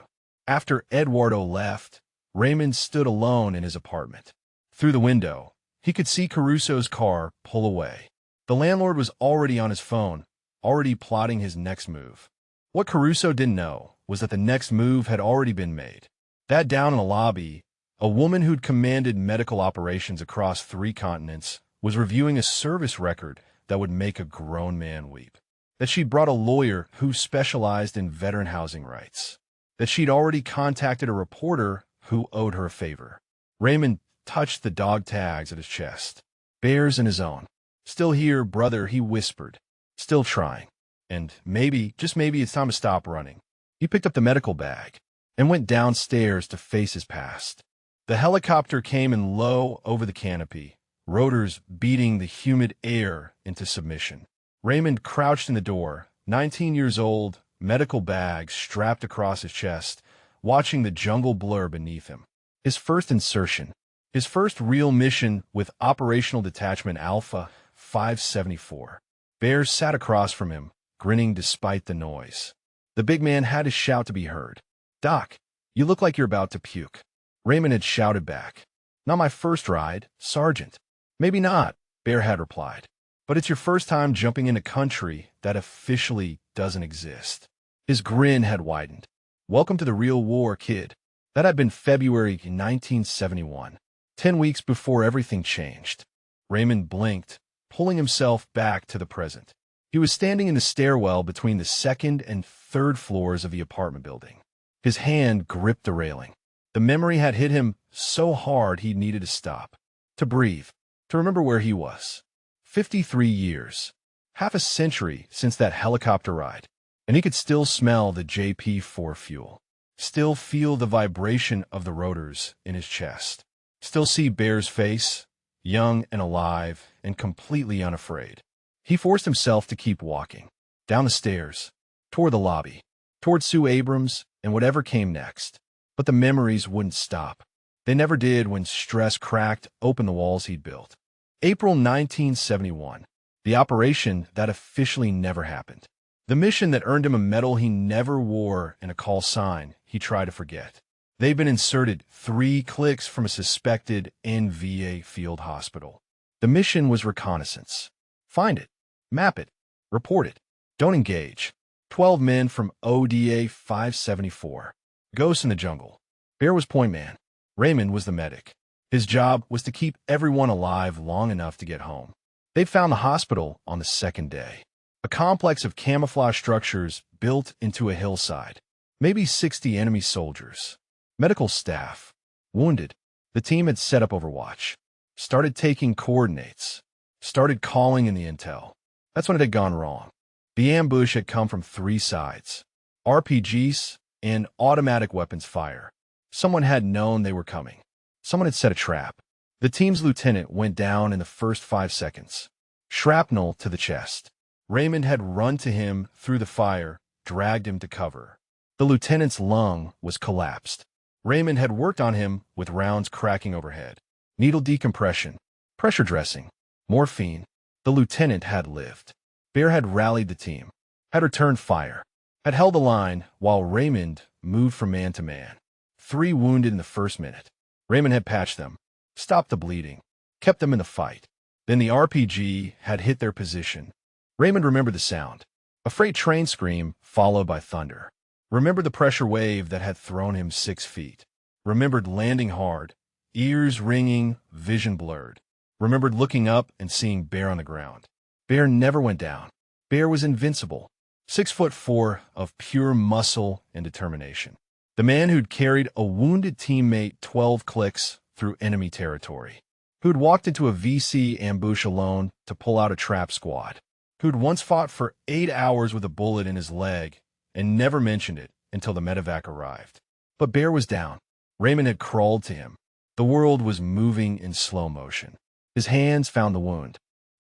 After Eduardo left, Raymond stood alone in his apartment. Through the window, he could see Caruso's car pull away. The landlord was already on his phone, already plotting his next move. What Caruso didn't know was that the next move had already been made. That down in the lobby, a woman who'd commanded medical operations across 3 continents was reviewing a service record that would make a grown man weep. That she'd brought a lawyer who specialized in veteran housing rights. That she'd already contacted a reporter who owed her a favor. Raymond touched the dog tags at his chest. Bears in his own. Still here, brother, he whispered. Still trying. And maybe, just maybe, it's time to stop running. He picked up the medical bag and went downstairs to face his past. The helicopter came in low over the canopy, rotors beating the humid air into submission. Raymond crouched in the door, 19 years old, medical bag strapped across his chest, watching the jungle blur beneath him. His first insertion, his first real mission with Operational Detachment Alpha 574. Bears sat across from him, grinning despite the noise. The big man had to shout to be heard. Doc, you look like you're about to puke. Raymond had shouted back. Not my first ride, Sergeant. Maybe not, Bear had replied. But it's your first time jumping in a country that officially doesn't exist. His grin had widened. Welcome to the real war, kid. That had been February 1971, 10 weeks before everything changed. Raymond blinked, pulling himself back to the present. He was standing in the stairwell between the 2nd and 3rd floors of the apartment building. His hand gripped the railing. The memory had hit him so hard he needed to stop, to breathe, to remember where he was. 53 years, half a century since that helicopter ride, and he could still smell the JP4 fuel, still feel the vibration of the rotors in his chest, still see Bear's face, young and alive and completely unafraid. He forced himself to keep walking, down the stairs, toward the lobby, toward Sue Abrams and whatever came next. But the memories wouldn't stop. They never did when stress cracked open the walls he'd built. April 1971, the operation that officially never happened. The mission that earned him a medal he never wore and a call sign he tried to forget. They'd been inserted 3 clicks from a suspected NVA field hospital. The mission was reconnaissance. Find it, map it, report it. Don't engage. 12 men from ODA 574. Ghosts in the jungle. Bear was point man. Raymond was the medic. His job was to keep everyone alive long enough to get home. They found the hospital on the 2nd day. A complex of camouflage structures built into a hillside. Maybe 60 enemy soldiers. Medical staff. Wounded. The team had set up Overwatch. Started taking coordinates. Started calling in the intel. That's when it had gone wrong. The ambush had come from 3 sides. RPGs and automatic weapons fire. Someone had known they were coming. Someone had set a trap. The team's lieutenant went down in the first 5 seconds. Shrapnel to the chest. Raymond had run to him through the fire, dragged him to cover. The lieutenant's lung was collapsed. Raymond had worked on him with rounds cracking overhead. Needle decompression, pressure dressing, morphine. The lieutenant had lived. Bear had rallied the team, had returned fire, had held the line while Raymond moved from man to man. 3 wounded in the first minute. Raymond had patched them, stopped the bleeding, kept them in the fight. Then the RPG had hit their position. Raymond remembered the sound. A freight train scream followed by thunder. Remembered the pressure wave that had thrown him 6 feet. Remembered landing hard, ears ringing, vision blurred. Remembered looking up and seeing Bear on the ground. Bear never went down. Bear was invincible. 6'4" of pure muscle and determination. The man who'd carried a wounded teammate 12 clicks through enemy territory. Who'd walked into a VC ambush alone to pull out a trap squad. Who'd once fought for 8 hours with a bullet in his leg and never mentioned it until the medevac arrived. But Bear was down. Raymond had crawled to him. The world was moving in slow motion. His hands found the wound.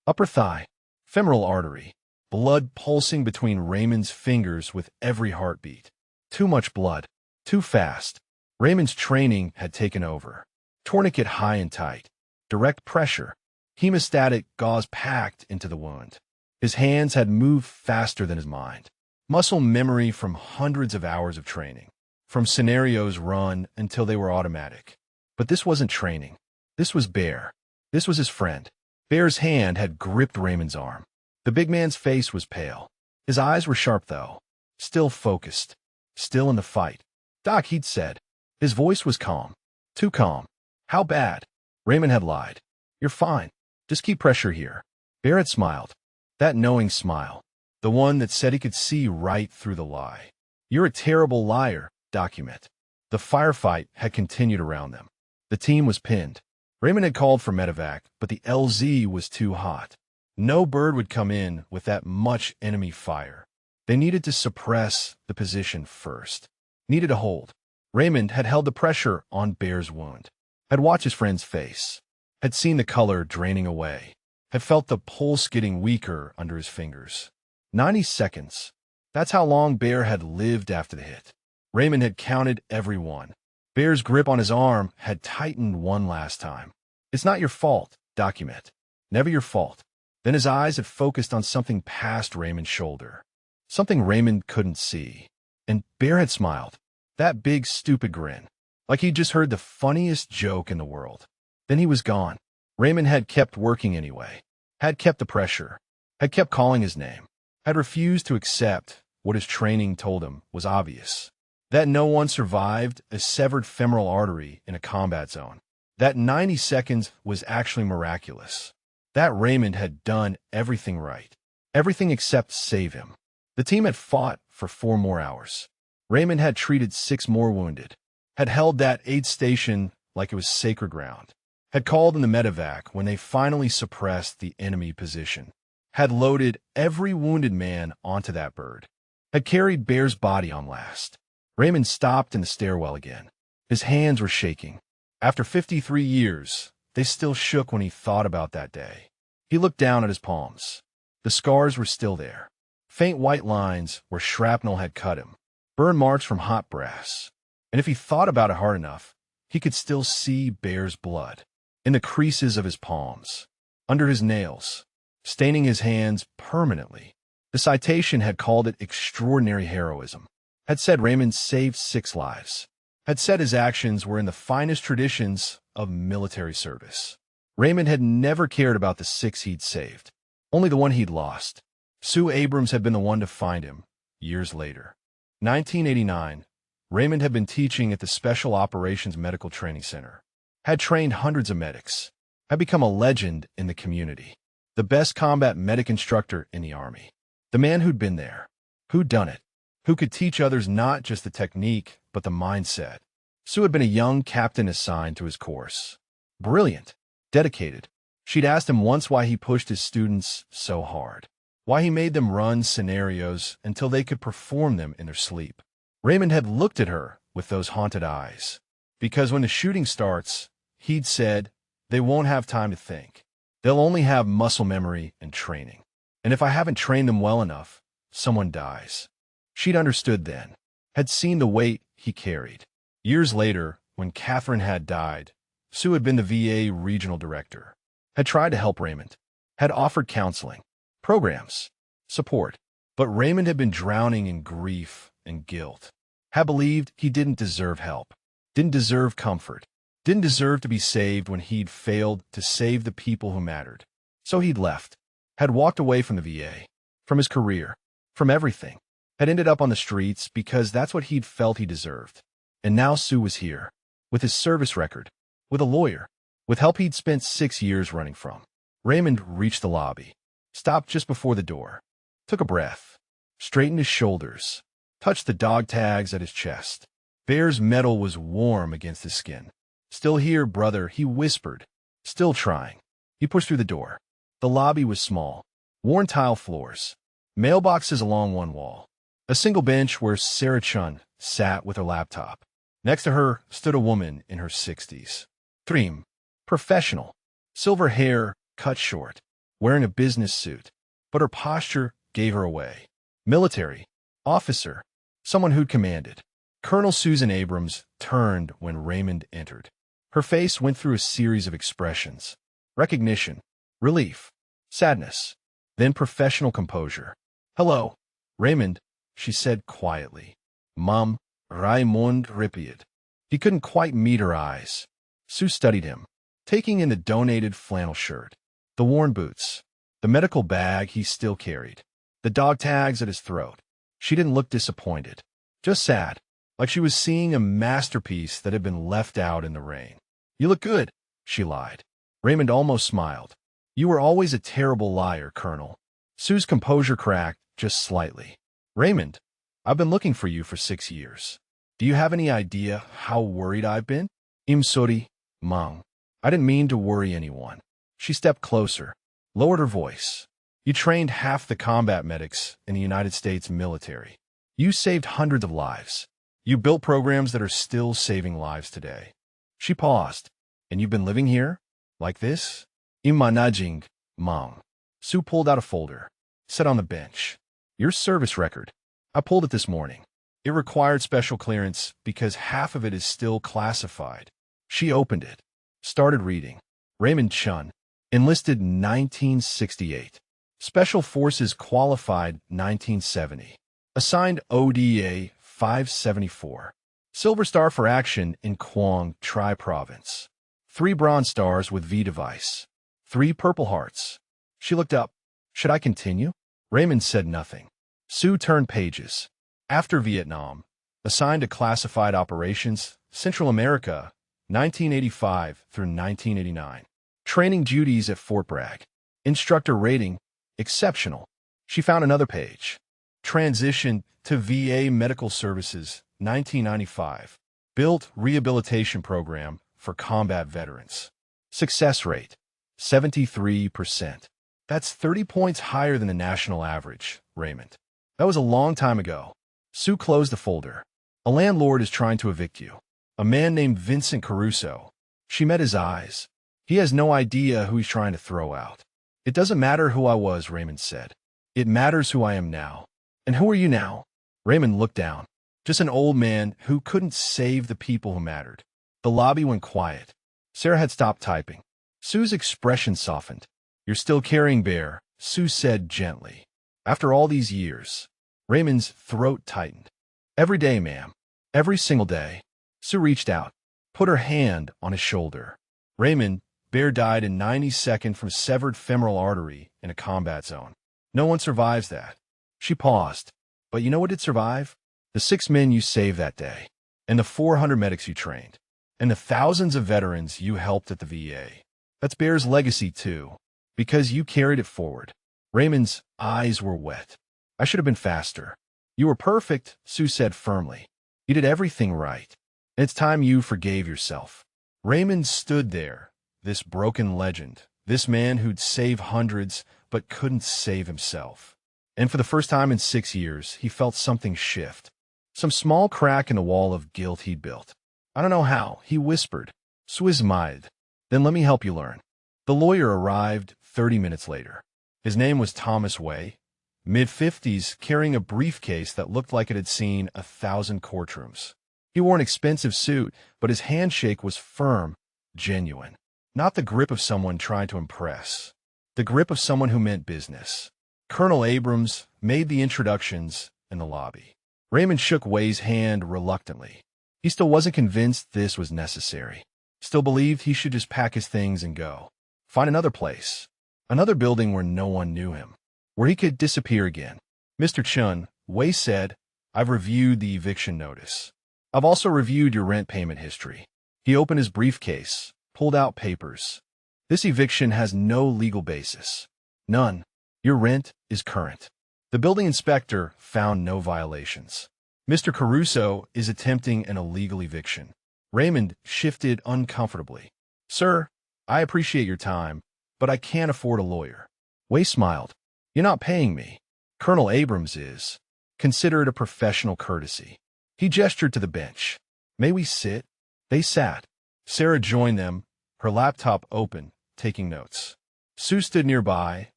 Upper thigh, femoral artery. blood pulsing between Raymond's fingers with every heartbeat. Too much blood. Too fast. Raymond's training had taken over. Tourniquet high and tight. Direct pressure. Hemostatic gauze packed into the wound. His hands had moved faster than his mind. Muscle memory from hundreds of hours of training. From scenarios run until they were automatic. But this wasn't training. This was Bear. This was his friend. Bear's hand had gripped Raymond's arm. The big man's face was pale. His eyes were sharp, though. Still focused. Still in the fight. "Doc," he'd said. His voice was calm. Too calm. "How bad?" Raymond had lied. "You're fine. Just keep pressure here." Bear had smiled. That knowing smile. The one that said he could see right through the lie. "You're a terrible liar, document." The firefight had continued around them. The team was pinned. Raymond had called for medevac, but the LZ was too hot. No bird would come in with that much enemy fire. They needed to suppress the position first. Needed a hold. Raymond had held the pressure on Bear's wound. Had watched his friend's face. Had seen the color draining away. Had felt the pulse getting weaker under his fingers. 90 seconds. That's how long Bear had lived after the hit. Raymond had counted every one. Bear's grip on his arm had tightened one last time. "It's not your fault, document. Never your fault." Then his eyes had focused on something past Raymond's shoulder. Something Raymond couldn't see. And Bear had smiled. That big, stupid grin. Like he'd just heard the funniest joke in the world. Then he was gone. Raymond had kept working anyway. Had kept the pressure. Had kept calling his name. Had refused to accept what his training told him was obvious. That no one survived a severed femoral artery in a combat zone. That 90 seconds was actually miraculous. That Raymond had done everything right. Everything except save him. The team had fought for 4 more hours. Raymond had treated 6 more wounded. Had held that aid station like it was sacred ground. Had called in the medevac when they finally suppressed the enemy position. Had loaded every wounded man onto that bird. Had carried Bear's body on last. Raymond stopped in the stairwell again. His hands were shaking. After 53 years, they still shook when he thought about that day. He looked down at his palms. The scars were still there. Faint white lines where shrapnel had cut him. Burn marks from hot brass. And if he thought about it hard enough, he could still see Bear's blood. In the creases of his palms. Under his nails. Staining his hands permanently. The citation had called it extraordinary heroism. Had said Raymond saved 6 lives. Had said his actions were in the finest traditions of military service. Raymond had never cared about the 6 he'd saved. Only the one he'd lost. Sue Abrams had been the one to find him, years later. 1989, Raymond had been teaching at the Special Operations Medical Training Center. Had trained hundreds of medics. Had become a legend in the community. The best combat medic instructor in the Army. The man who'd been there. Who'd done it. Who could teach others not just the technique, but the mindset. Sue had been a young captain assigned to his course. Brilliant. Dedicated. She'd asked him once why he pushed his students so hard. Why he made them run scenarios until they could perform them in their sleep. Raymond had looked at her with those haunted eyes. Because when the shooting starts, he'd said, they won't have time to think. They'll only have muscle memory and training. And if I haven't trained them well enough, someone dies. She'd understood then. Had seen the weight he carried. Years later, when Catherine had died, Sue had been the VA regional director. Had tried to help Raymond. Had offered counseling. Programs. Support. But Raymond had been drowning in grief and guilt. Had believed he didn't deserve help. Didn't deserve comfort. Didn't deserve to be saved when he'd failed to save the people who mattered. So he'd left. Had walked away from the VA. From his career. From everything. Had ended up on the streets because that's what he'd felt he deserved. And now Sue was here. With his service record. With a lawyer. With help he'd spent 6 years running from. Raymond reached the lobby. Stopped just before the door. Took a breath. Straightened his shoulders. Touched the dog tags at his chest. Bear's metal was warm against his skin. Still here, brother, he whispered. Still trying. He pushed through the door. The lobby was small. Worn tile floors. Mailboxes along one wall. A single bench where Sarah Chun sat with her laptop. Next to her stood a woman in her 60s. Trim. Professional. Silver hair, cut short. Wearing a business suit. But her posture gave her away. Military. Officer. Someone who'd commanded. Colonel Susan Abrams turned when Raymond entered. Her face went through a series of expressions. Recognition. Relief. Sadness. Then professional composure. "Hello, Raymond," she said quietly. "Mom, Raymond repeated. He couldn't quite meet her eyes. Sue studied him, taking in the donated flannel shirt, the worn boots, the medical bag he still carried, the dog tags at his throat. She didn't look disappointed, just sad, like she was seeing a masterpiece that had been left out in the rain. "You look good," she lied. Raymond almost smiled. "You were always a terrible liar, Colonel." Sue's composure cracked just slightly. "Raymond, I've been looking for you for 6 years. Do you have any idea how worried I've been?" "I'm sorry, Mom. I didn't mean to worry anyone." She stepped closer, lowered her voice. "You trained half the combat medics in the United States military. You saved hundreds of lives. You built programs that are still saving lives today." She paused. "And you've been living here? Like this?" "I'm managing, Mom." Sue pulled out a folder, set on the bench. "Your service record. I pulled it this morning. It required special clearance because half of it is still classified." She opened it, started reading. Raymond Chun, enlisted 1968. Special Forces qualified 1970. Assigned ODA 574. Silver Star for action in Quang Tri Province. 3 Bronze Stars with V device. 3 Purple Hearts. She looked up. "Should I continue?" Raymond said nothing. Sue turned pages. After Vietnam. Assigned to Classified Operations, Central America, 1985 through 1989. Training duties at Fort Bragg. Instructor rating, exceptional. She found another page. Transition to VA Medical Services, 1995. Built Rehabilitation Program for Combat Veterans. Success rate, 73%. That's 30 points higher than the national average, Raymond. That was a long time ago. Sue closed the folder. "A landlord is trying to evict you. A man named Vincent Caruso." She met his eyes. "He has no idea who he's trying to throw out." "It doesn't matter who I was," Raymond said. "It matters who I am now." "And who are you now?" Raymond looked down. "Just an old man who couldn't save the people who mattered." The lobby went quiet. Sarah had stopped typing. Sue's expression softened. "You're still carrying Bear," Sue said gently. "After all these years." Raymond's throat tightened. "Every day, ma'am. Every single day." Sue reached out, put her hand on his shoulder. "Raymond, Bear died in 90 seconds from severed femoral artery in a combat zone. No one survives that." She paused. "But you know what did survive? The 6 men you saved that day, and the 400 medics you trained, and the thousands of veterans you helped at the VA. That's Bear's legacy, too, because you carried it forward." Raymond's eyes were wet. "I should have been faster." "You were perfect," Sue said firmly. "You did everything right. And it's time you forgave yourself." Raymond stood there, this broken legend, this man who'd saved hundreds but couldn't save himself. And for the first time in 6 years, he felt something shift. Some small crack in the wall of guilt he'd built. "I don't know how," he whispered. Sue smiled. "Then let me help you learn." The lawyer arrived 30 minutes later. His name was Thomas Way, mid-50s, carrying a briefcase that looked like it had seen 1,000 courtrooms. He wore an expensive suit, but his handshake was firm, genuine. Not the grip of someone trying to impress. The grip of someone who meant business. Colonel Abrams made the introductions in the lobby. Raymond shook Way's hand reluctantly. He still wasn't convinced this was necessary. Still believed he should just pack his things and go. Find another place. Another building where no one knew him. Where he could disappear again. "Mr. Chun," Way said, "I've reviewed the eviction notice. I've also reviewed your rent payment history." He opened his briefcase, pulled out papers. "This eviction has no legal basis. None. Your rent is current." The building inspector found no violations. "Mr. Caruso is attempting an illegal eviction." Raymond shifted uncomfortably. "Sir, I appreciate your time, but I can't afford a lawyer." Way smiled. "You're not paying me. Colonel Abrams is. Consider it a professional courtesy." He gestured to the bench. "May we sit?" They sat. Sarah joined them, her laptop open, taking notes. Sue stood nearby,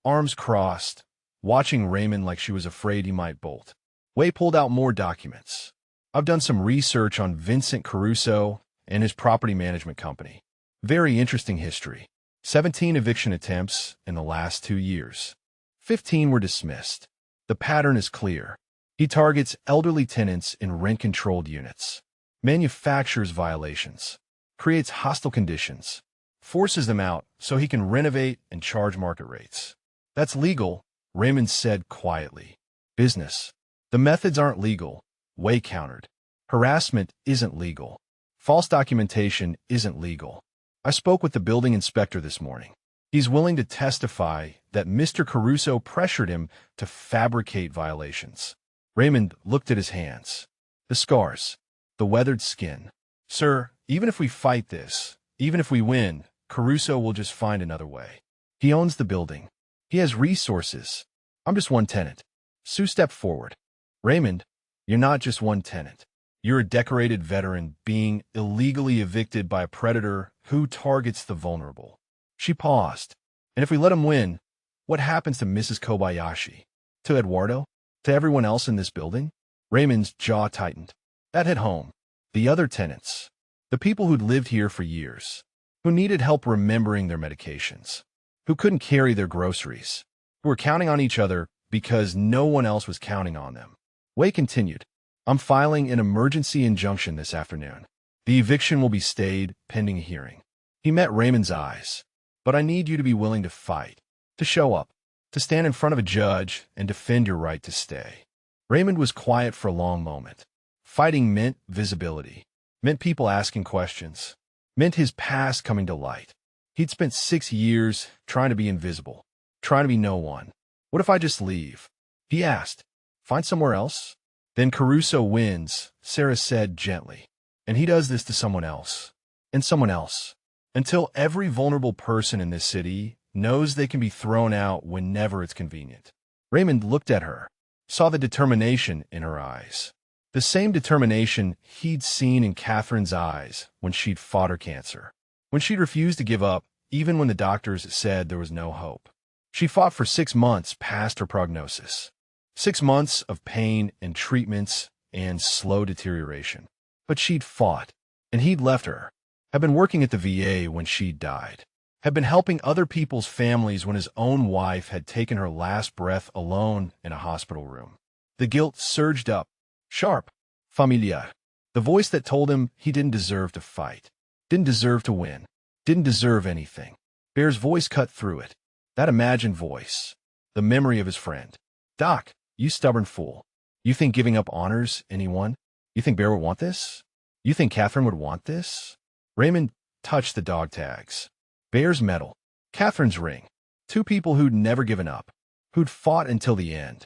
arms crossed, watching Raymond like she was afraid he might bolt. Wei pulled out more documents. I've done some research on Vincent Caruso and his property management company. Very interesting history. 17 eviction attempts in the last 2 years. 15 were dismissed. The pattern is clear. He targets elderly tenants in rent-controlled units, manufactures violations, creates hostile conditions, forces them out so he can renovate and charge market rates. That's legal, Raymond said quietly. Business. The methods aren't legal, Wei countered. Harassment isn't legal. False documentation isn't legal. I spoke with the building inspector this morning. He's willing to testify that Mr. Caruso pressured him to fabricate violations. Raymond looked at his hands. The scars. The weathered skin. Sir, even if we fight this, even if we win, Caruso will just find another way. He owns the building. He has resources. I'm just one tenant. Sue stepped forward. Raymond, you're not just one tenant. You're a decorated veteran being illegally evicted by a predator who targets the vulnerable. She paused. And if we let him win, what happens to Mrs. Kobayashi? To Eduardo? To everyone else in this building? Raymond's jaw tightened. That hit home. The other tenants. The people who'd lived here for years. Who needed help remembering their medications. Who couldn't carry their groceries. Who were counting on each other because no one else was counting on them. Wei continued. I'm filing an emergency injunction this afternoon. The eviction will be stayed pending a hearing. He met Raymond's eyes. But I need you to be willing to fight, to show up, to stand in front of a judge and defend your right to stay. Raymond was quiet for a long moment. Fighting meant visibility, meant people asking questions, meant his past coming to light. He'd spent 6 years trying to be invisible, trying to be no one. What if I just leave? He asked. Find somewhere else? Then Caruso wins, Sarah said gently. And he does this to someone else. And someone else. Until every vulnerable person in this city knows they can be thrown out whenever it's convenient. Raymond looked at her, saw the determination in her eyes. The same determination he'd seen in Catherine's eyes when she'd fought her cancer. When she'd refused to give up, even when the doctors said there was no hope. She fought for 6 months past her prognosis. 6 months of pain and treatments and slow deterioration. But she'd fought, and he'd left her. Had been working at the VA when she'd died. Had been helping other people's families when his own wife had taken her last breath alone in a hospital room. The guilt surged up, sharp, familiar. The voice that told him he didn't deserve to fight, didn't deserve to win, didn't deserve anything. Bear's voice cut through it. That imagined voice. The memory of his friend. Doc, you stubborn fool. You think giving up honors anyone? You think Bear would want this? You think Catherine would want this? Raymond touched the dog tags. Bear's medal. Catherine's ring. 2 people who'd never given up. Who'd fought until the end.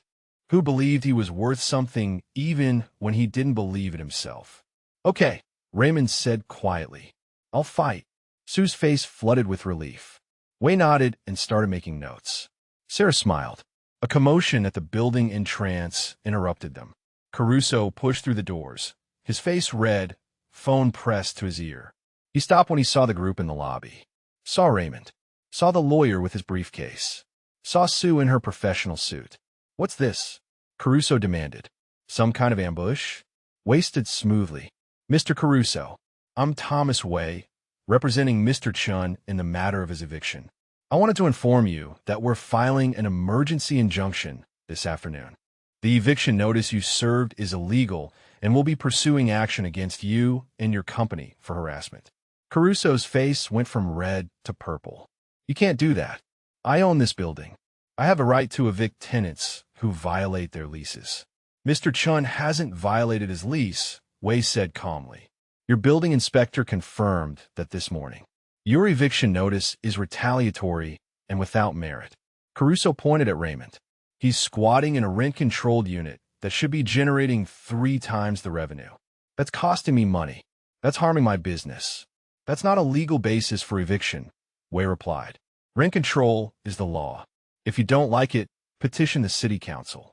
Who believed he was worth something even when he didn't believe it himself. Okay, Raymond said quietly. I'll fight. Sue's face flooded with relief. Wei nodded and started making notes. Sarah smiled. A commotion at the building entrance interrupted them. Caruso pushed through the doors, his face red, phone pressed to his ear. He stopped when he saw the group in the lobby. Saw Raymond. Saw the lawyer with his briefcase. Saw Sue in her professional suit. What's this? Caruso demanded. Some kind of ambush? Wei stood smoothly. Mr. Caruso, I'm Thomas Wei, representing Mr. Chun in the matter of his eviction. I wanted to inform you that we're filing an emergency injunction this afternoon. The eviction notice you served is illegal, and we'll be pursuing action against you and your company for harassment. Caruso's face went from red to purple. You can't do that. I own this building. I have a right to evict tenants who violate their leases. Mr. Chun hasn't violated his lease, Wei said calmly. Your building inspector confirmed that this morning. Your eviction notice is retaliatory and without merit. Caruso pointed at Raymond. He's squatting in a rent-controlled unit that should be generating 3 times the revenue. That's costing me money. That's harming my business. That's not a legal basis for eviction, Wei replied. Rent control is the law. If you don't like it, petition the city council.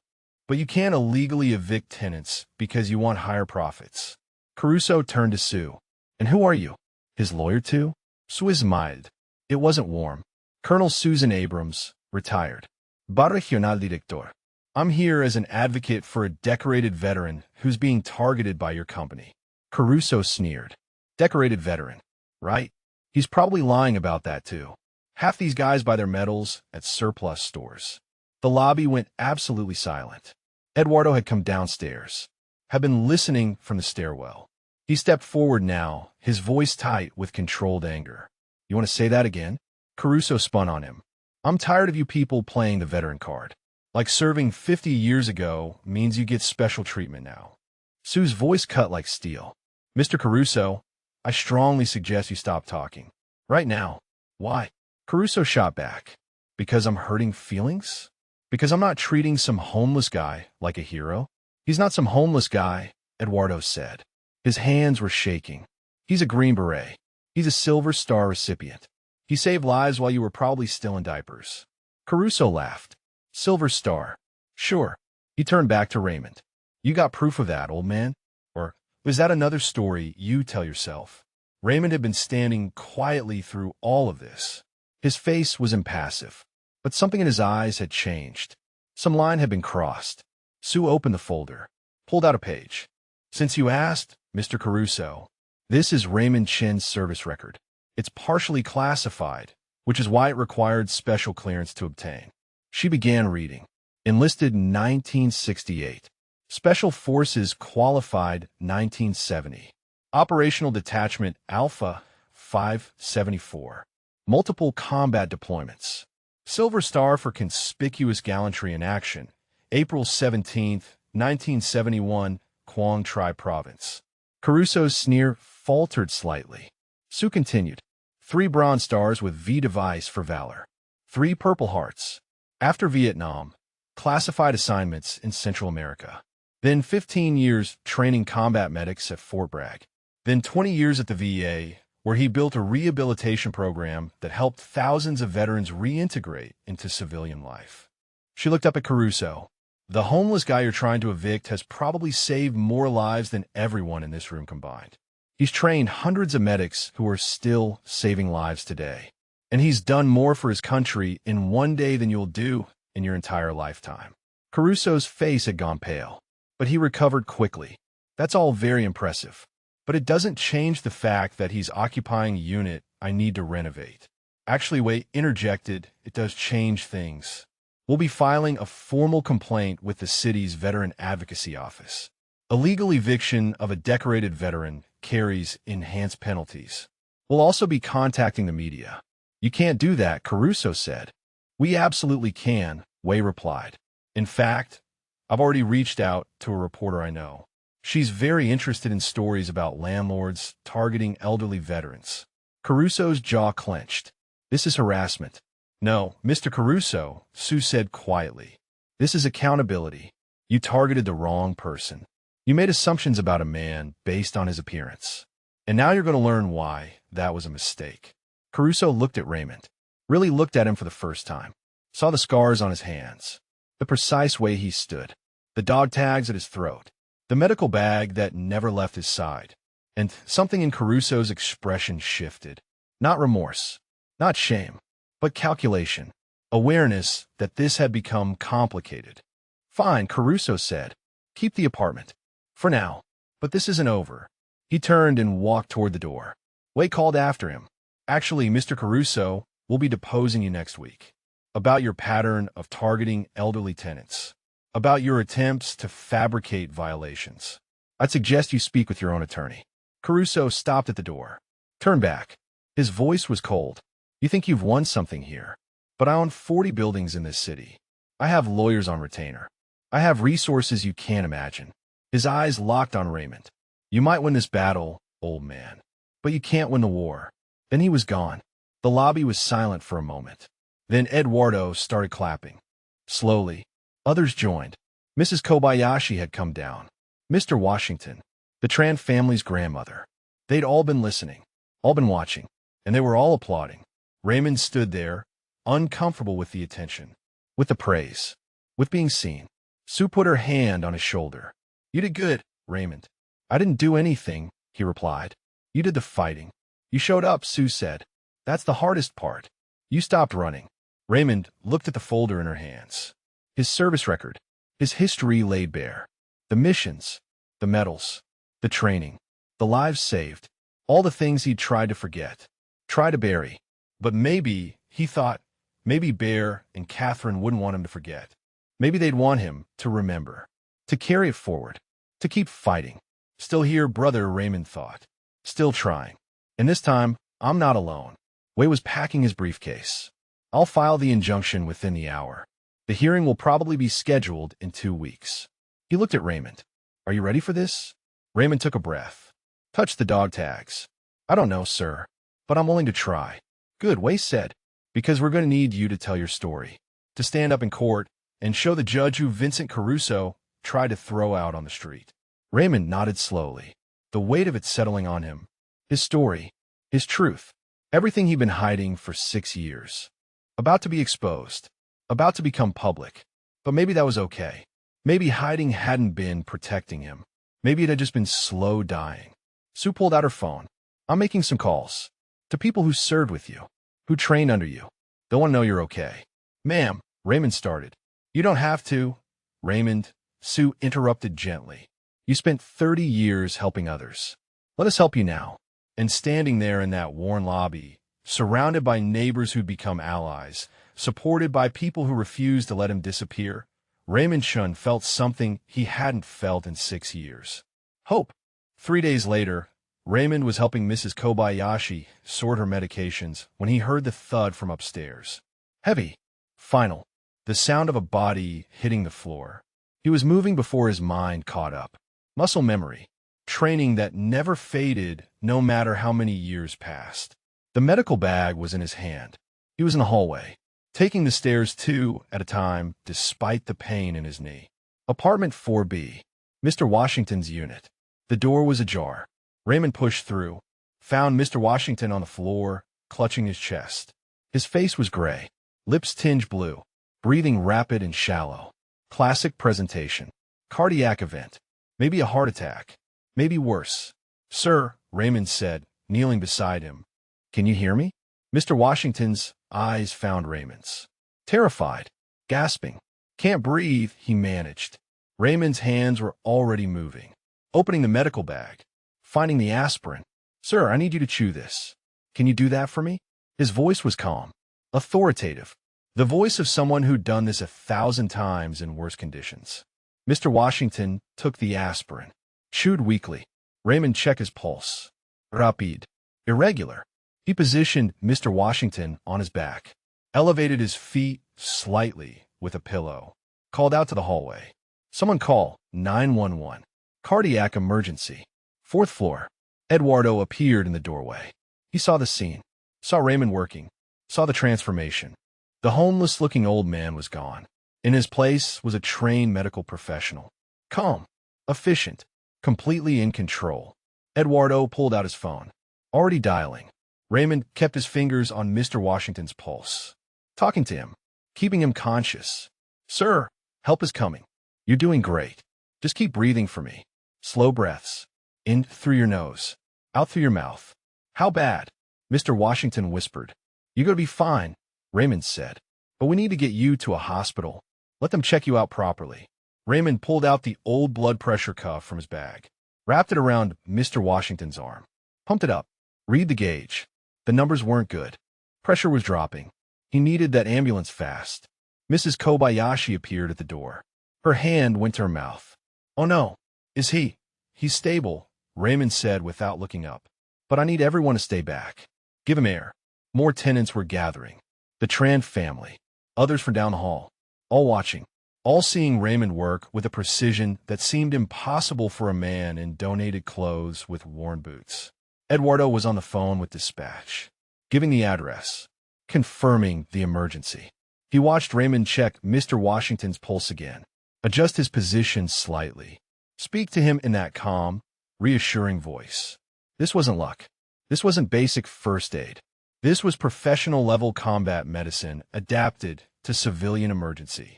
But you can't illegally evict tenants because you want higher profits. Caruso turned to Sue. And who are you? His lawyer too? Sue smiled. It wasn't warm. Colonel Susan Abrams, retired. Bar Regional Director. I'm here as an advocate for a decorated veteran who's being targeted by your company. Caruso sneered. Decorated veteran, right? He's probably lying about that too. Half these guys buy their medals at surplus stores. The lobby went absolutely silent. Eduardo had come downstairs, had been listening from the stairwell. He stepped forward now, his voice tight with controlled anger. You want to say that again? Caruso spun on him. I'm tired of you people playing the veteran card. Like serving 50 years ago means you get special treatment now. Sue's voice cut like steel. Mr. Caruso, I strongly suggest you stop talking. Right now. Why? Caruso shot back. Because I'm hurting feelings? Because I'm not treating some homeless guy like a hero? He's not some homeless guy, Eduardo said. His hands were shaking. He's a Green Beret. He's a Silver Star recipient. He saved lives while you were probably still in diapers. Caruso laughed. Silver Star. Sure. He turned back to Raymond. You got proof of that, old man? Or was that another story you tell yourself? Raymond had been standing quietly through all of this. His face was impassive, but something in his eyes had changed. Some line had been crossed. Sue opened the folder, pulled out a page. Since you asked, Mr. Caruso, this is Raymond Chin's service record. It's partially classified, which is why it required special clearance to obtain. She began reading. Enlisted 1968. Special Forces qualified 1970. Operational Detachment Alpha 574. Multiple combat deployments. Silver Star for conspicuous gallantry in action. April 17, 1971, Quang Tri Province. Caruso's sneer faltered slightly. Sue continued. 3 Bronze Stars with V device for valor. 3 Purple Hearts. After Vietnam, classified assignments in Central America. Then 15 years training combat medics at Fort Bragg. Then 20 years at the VA, where he built a rehabilitation program that helped thousands of veterans reintegrate into civilian life. She looked up at Caruso. The homeless guy you're trying to evict has probably saved more lives than everyone in this room combined. He's trained hundreds of medics who are still saving lives today. And he's done more for his country in one day than you'll do in your entire lifetime. Caruso's face had gone pale, but he recovered quickly. That's all very impressive. But it doesn't change the fact that he's occupying a unit I need to renovate. Actually, Wei interjected, it does change things. We'll be filing a formal complaint with the city's Veteran Advocacy Office. Illegal eviction of a decorated veteran carries enhanced penalties. We'll also be contacting the media. You can't do that, Caruso said. We absolutely can, Wei replied. In fact, I've already reached out to a reporter I know. She's very interested in stories about landlords targeting elderly veterans. Caruso's jaw clenched. This is harassment. No, Mr. Caruso, Sue said quietly. This is accountability. You targeted the wrong person. You made assumptions about a man based on his appearance. And now you're going to learn why that was a mistake. Caruso looked at Raymond. Really looked at him for the first time. Saw the scars on his hands. The precise way he stood. The dog tags at his throat. The medical bag that never left his side. And something in Caruso's expression shifted. Not remorse. Not shame. But calculation. Awareness that this had become complicated. Fine, Caruso said. Keep the apartment. For now. But this isn't over. He turned and walked toward the door. Wei called after him. Actually, Mr. Caruso, we'll be deposing you next week. About your pattern of targeting elderly tenants. About your attempts to fabricate violations. I'd suggest you speak with your own attorney. Caruso stopped at the door. Turn back. His voice was cold. You think you've won something here. But I own 40 buildings in this city. I have lawyers on retainer. I have resources you can't imagine. His eyes locked on Raymond. You might win this battle, old man. But you can't win the war. Then he was gone. The lobby was silent for a moment. Then Eduardo started clapping. Slowly. Others joined. Mrs. Kobayashi had come down. Mr. Washington. The Tran family's grandmother. They'd all been listening. All been watching. And they were all applauding. Raymond stood there, uncomfortable with the attention. With the praise. With being seen. Sue put her hand on his shoulder. You did good, Raymond. I didn't do anything, he replied. You did the fighting. You showed up, Sue said. That's the hardest part. You stopped running. Raymond looked at the folder in her hands. His service record, his history laid bare. The missions, the medals, the training, the lives saved, all the things he'd tried to forget, tried to bury. But maybe, he thought, maybe Bear and Catherine wouldn't want him to forget. Maybe they'd want him to remember, to carry it forward, to keep fighting. Still here, brother, Raymond thought. Still trying. And this time, I'm not alone. Wei was packing his briefcase. I'll file the injunction within the hour. The hearing will probably be scheduled in 2 weeks. He looked at Raymond. Are you ready for this? Raymond took a breath. Touched the dog tags. I don't know, sir, but I'm willing to try. Good, Wei said, because we're going to need you to tell your story, to stand up in court and show the judge who Vincent Caruso tried to throw out on the street. Raymond nodded slowly, the weight of it settling on him. His story, his truth, everything he'd been hiding for 6 years. About to be exposed, about to become public. But maybe that was okay. Maybe hiding hadn't been protecting him. Maybe it had just been slow dying. Sue pulled out her phone. I'm making some calls. To people who served with you, who trained under you. They want to know you're okay. Ma'am, Raymond started. You don't have to. Raymond, Sue interrupted gently. You spent 30 years helping others. Let us help you now. And standing there in that worn lobby, surrounded by neighbors who'd become allies, supported by people who refused to let him disappear, Raymond Shun felt something he hadn't felt in 6 years. Hope. 3 days later, Raymond was helping Mrs. Kobayashi sort her medications when he heard the thud from upstairs. Heavy. Final. The sound of a body hitting the floor. He was moving before his mind caught up. Muscle memory. Training that never faded no matter how many years passed. The medical bag was in his hand. He was in the hallway, taking the stairs 2 at a time despite the pain in his knee. Apartment 4B. Mr. Washington's unit. The door was ajar. Raymond pushed through, found Mr. Washington on the floor, clutching his chest. His face was gray, lips tinged blue, breathing rapid and shallow. Classic presentation. Cardiac event. Maybe a heart attack. Maybe worse. Sir, Raymond said, kneeling beside him. Can you hear me? Mr. Washington's eyes found Raymond's. Terrified, gasping. Can't breathe, he managed. Raymond's hands were already moving. Opening the medical bag. Finding the aspirin. Sir, I need you to chew this. Can you do that for me? His voice was calm, authoritative. The voice of someone who'd done this 1,000 times in worse conditions. Mr. Washington took the aspirin. Chewed weakly. Raymond checked his pulse. Rapid. Irregular. He positioned Mr. Washington on his back. Elevated his feet slightly with a pillow. Called out to the hallway. Someone call 911. Cardiac emergency. 4th floor. Eduardo appeared in the doorway. He saw the scene. Saw Raymond working. Saw the transformation. The homeless-looking old man was gone. In his place was a trained medical professional. Calm. Efficient. Completely in control. Eduardo pulled out his phone. Already dialing. Raymond kept his fingers on Mr. Washington's pulse. Talking to him. Keeping him conscious. Sir, help is coming. You're doing great. Just keep breathing for me. Slow breaths. In through your nose. Out through your mouth. How bad? Mr. Washington whispered. You're going to be fine, Raymond said. But we need to get you to a hospital. Let them check you out properly. Raymond pulled out the old blood pressure cuff from his bag. Wrapped it around Mr. Washington's arm. Pumped it up. Read the gauge. The numbers weren't good. Pressure was dropping. He needed that ambulance fast. Mrs. Kobayashi appeared at the door. Her hand went to her mouth. Oh no. Is he? He's stable, Raymond said without looking up. But I need everyone to stay back. Give him air. More tenants were gathering. The Tran family. Others from down the hall. All watching. All seeing Raymond work with a precision that seemed impossible for a man in donated clothes with worn boots. Eduardo was on the phone with dispatch, giving the address, confirming the emergency. He watched Raymond check Mr. Washington's pulse again, adjust his position slightly, speak to him in that calm, reassuring voice. This wasn't luck. This wasn't basic first aid. This was professional-level combat medicine adapted to civilian emergency.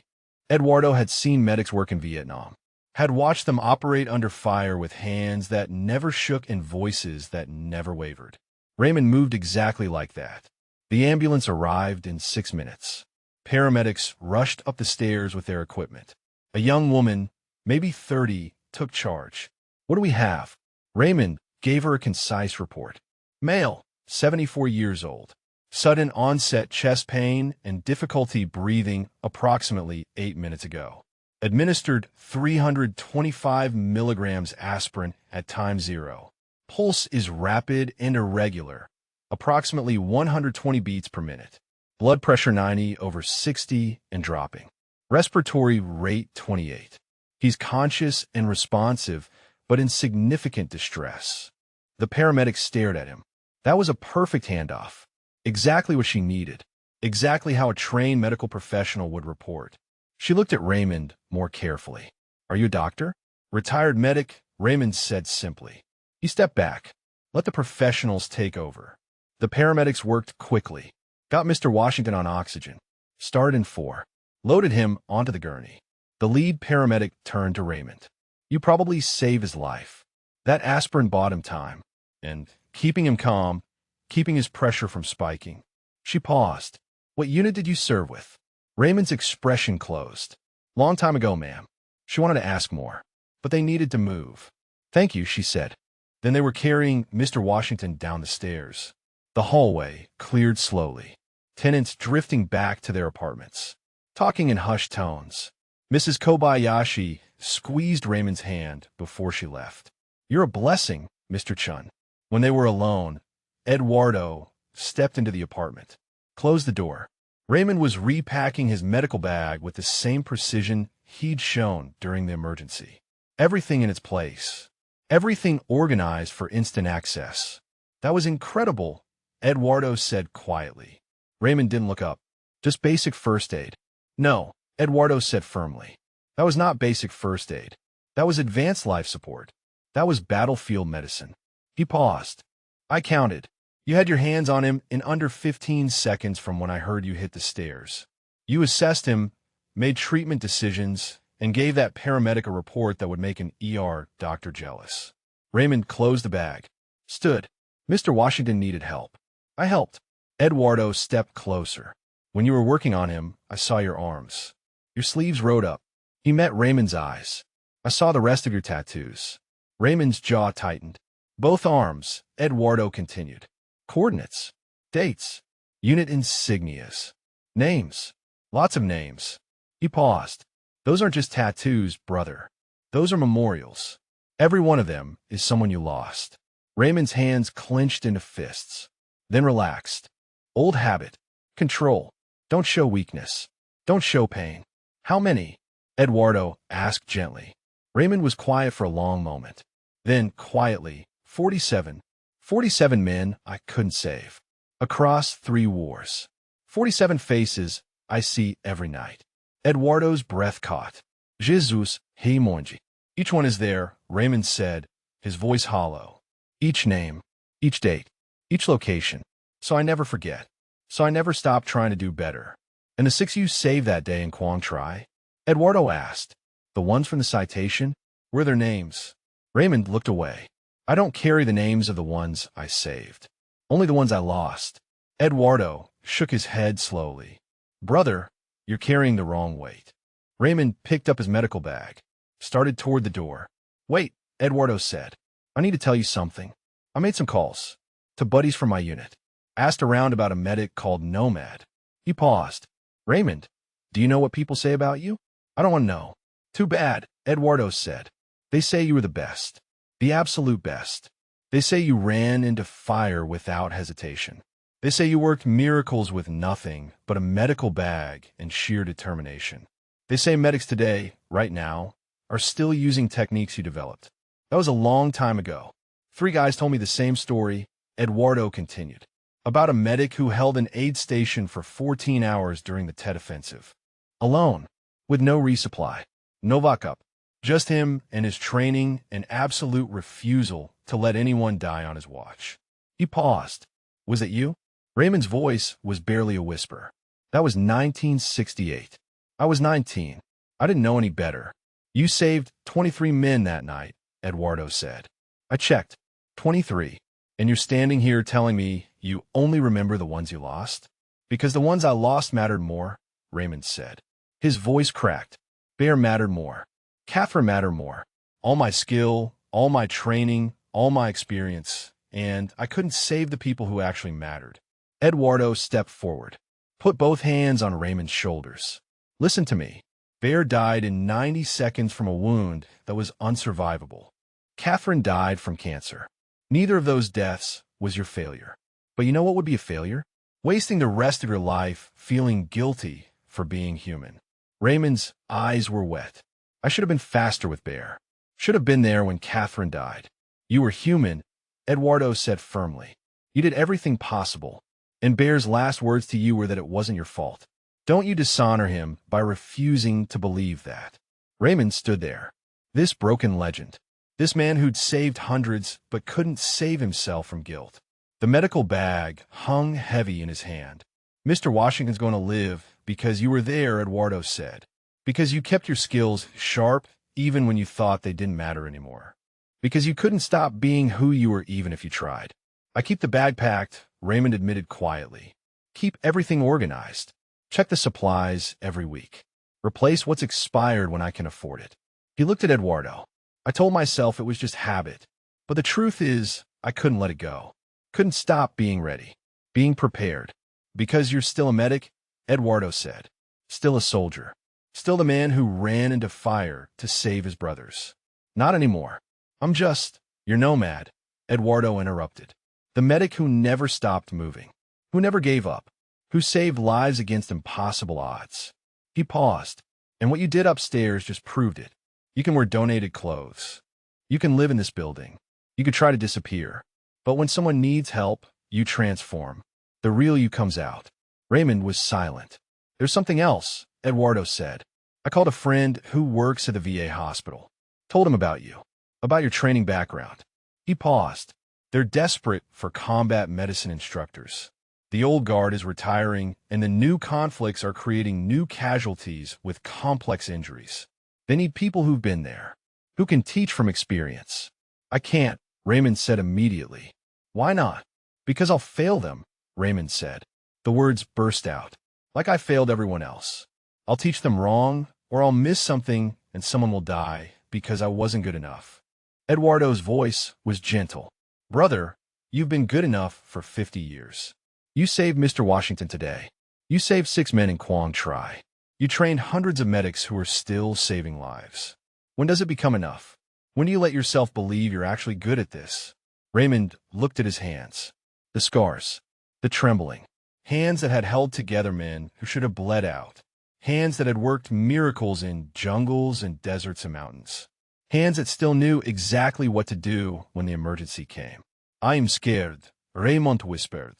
Eduardo had seen medics work in Vietnam, had watched them operate under fire with hands that never shook and voices that never wavered. Raymond moved exactly like that. The ambulance arrived in 6 minutes. Paramedics rushed up the stairs with their equipment. A young woman, maybe 30, took charge. What do we have? Raymond gave her a concise report. Male, 74 years old. Sudden onset chest pain and difficulty breathing approximately 8 minutes ago. Administered 325 milligrams aspirin at time 0. Pulse is rapid and irregular, approximately 120 beats per minute. Blood pressure 90/60 and dropping. Respiratory rate 28. He's conscious and responsive, but in significant distress. The paramedic stared at him. That was a perfect handoff. Exactly what she needed. Exactly how a trained medical professional would report. She looked at Raymond more carefully. Are you a doctor? Retired medic, Raymond said simply. He stepped back. Let the professionals take over. The paramedics worked quickly. Got Mr. Washington on oxygen. Started in 4. Loaded him onto the gurney. The lead paramedic turned to Raymond. You probably saved his life. That aspirin bought him time. And keeping him calm, keeping his pressure from spiking. She paused. What unit did you serve with? Raymond's expression closed. Long time ago, ma'am. She wanted to ask more, but they needed to move. Thank you, she said. Then they were carrying Mr. Washington down the stairs. The hallway cleared slowly. Tenants drifting back to their apartments, talking in hushed tones. Mrs. Kobayashi squeezed Raymond's hand before she left. You're a blessing, Mr. Chun. When they were alone, Eduardo stepped into the apartment, closed the door. Raymond was repacking his medical bag with the same precision he'd shown during the emergency. Everything in its place. Everything organized for instant access. That was incredible, Eduardo said quietly. Raymond didn't look up. Just basic first aid. No, Eduardo said firmly. That was not basic first aid. That was advanced life support. That was battlefield medicine. He paused. I counted. You had your hands on him in under 15 seconds from when I heard you hit the stairs. You assessed him, made treatment decisions, and gave that paramedic a report that would make an ER doctor jealous. Raymond closed the bag. Stood. Mr. Washington needed help. I helped. Eduardo stepped closer. When you were working on him, I saw your arms. Your sleeves rode up. He met Raymond's eyes. I saw the rest of your tattoos. Raymond's jaw tightened. Both arms, Eduardo continued. Coordinates. Dates. Unit insignias. Names. Lots of names. He paused. Those aren't just tattoos, brother. Those are memorials. Every one of them is someone you lost. Raymond's hands clenched into fists, then relaxed. Old habit. Control. Don't show weakness. Don't show pain. How many? Eduardo asked gently. Raymond was quiet for a long moment. Then, quietly, 47. 47 men I couldn't save. Across 3 wars. 47 faces I see every night. Eduardo's breath caught. Jesus, Heimonji. Each one is there, Raymond said, his voice hollow. Each name, each date, each location. So I never forget. So I never stop trying to do better. And the 6 you saved that day in Quang Tri? Eduardo asked. The ones from the citation? Were their names? Raymond looked away. I don't carry the names of the ones I saved. Only the ones I lost. Eduardo shook his head slowly. Brother, you're carrying the wrong weight. Raymond picked up his medical bag, started toward the door. Wait, Eduardo said. I need to tell you something. I made some calls to buddies from my unit. Asked around about a medic called Nomad. He paused. Raymond, do you know what people say about you? I don't want to know. Too bad, Eduardo said. They say you were the best. The absolute best. They say you ran into fire without hesitation. They say you worked miracles with nothing but a medical bag and sheer determination. They say medics today, right now, are still using techniques you developed. That was a long time ago. 3 guys told me the same story, Eduardo continued, about a medic who held an aid station for 14 hours during the Tet Offensive. Alone, with no resupply, no backup, just him and his training and absolute refusal to let anyone die on his watch. He paused. Was it you? Raymond's voice was barely a whisper. That was 1968. I was 19. I didn't know any better. You saved 23 men that night, Eduardo said. I checked. 23. And you're standing here telling me you only remember the ones you lost? Because the ones I lost mattered more. Raymond said. His voice cracked. Bear mattered more. Catherine mattered more. All my skill, all my training, all my experience, and I couldn't save the people who actually mattered. Eduardo stepped forward, put both hands on Raymond's shoulders. Listen to me. Bear died in 90 seconds from a wound that was unsurvivable. Catherine died from cancer. Neither of those deaths was your failure. But you know what would be a failure? Wasting the rest of your life feeling guilty for being human. Raymond's eyes were wet. I should have been faster with Bear. Should have been there when Catherine died. You were human, Eduardo said firmly. You did everything possible. And Bear's last words to you were that it wasn't your fault. Don't you dishonor him by refusing to believe that. Raymond stood there. This broken legend. This man who'd saved hundreds but couldn't save himself from guilt. The medical bag hung heavy in his hand. Mr. Washington's going to live because you were there, Eduardo said. Because you kept your skills sharp even when you thought they didn't matter anymore. Because you couldn't stop being who you were even if you tried. I keep the bag packed, Raymond admitted quietly. Keep everything organized. Check the supplies every week. Replace what's expired when I can afford it. He looked at Eduardo. I told myself it was just habit. But the truth is, I couldn't let it go. Couldn't stop being ready. Being prepared. Because you're still a medic, Eduardo said. Still a soldier. Still the man who ran into fire to save his brothers. Not anymore. You're nomad, Eduardo interrupted. The medic who never stopped moving. Who never gave up. Who saved lives against impossible odds. He paused. And what you did upstairs just proved it. You can wear donated clothes. You can live in this building. You could try to disappear. But when someone needs help, you transform. The real you comes out. Raymond was silent. There's something else, Eduardo said. I called a friend who works at the VA hospital. Told him about you. About your training background. He paused. They're desperate for combat medicine instructors. The old guard is retiring, and the new conflicts are creating new casualties with complex injuries. They need people who've been there, who can teach from experience. I can't, Raymond said immediately. Why not? Because I'll fail them, Raymond said. The words burst out. Like I failed everyone else. I'll teach them wrong, or I'll miss something and someone will die because I wasn't good enough. Eduardo's voice was gentle. Brother, you've been good enough for 50 years. You saved Mr. Washington today. You saved 6 men in Quang Tri. You trained hundreds of medics who are still saving lives. When does it become enough? When do you let yourself believe you're actually good at this? Raymond looked at his hands. The scars. The trembling. Hands that had held together men who should have bled out. Hands that had worked miracles in jungles and deserts and mountains. Hands that still knew exactly what to do when the emergency came. I'm scared, Raymond whispered.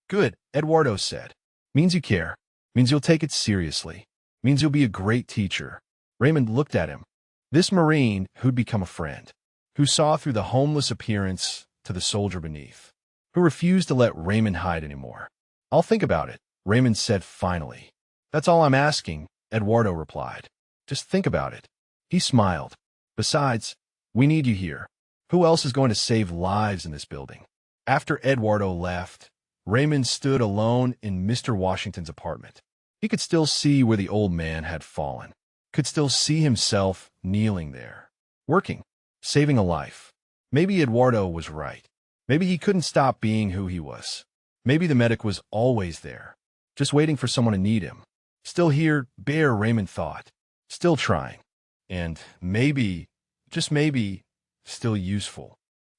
Good, Eduardo said. Means you care. Means you'll take it seriously. Means you'll be a great teacher. Raymond looked at him. This Marine who'd become a friend. Who saw through the homeless appearance to the soldier beneath. Who refused to let Raymond hide anymore. I'll think about it, Raymond said finally. That's all I'm asking, Eduardo replied. Just think about it. He smiled. Besides, we need you here. Who else is going to save lives in this building? After Eduardo left, Raymond stood alone in Mr. Washington's apartment. He could still see where the old man had fallen. Could still see himself kneeling there. Working. Saving a life. Maybe Eduardo was right. Maybe he couldn't stop being who he was. Maybe the medic was always there. Just waiting for someone to need him. Still here, Bear, Raymond thought. Still trying. And maybe, just maybe, still useful.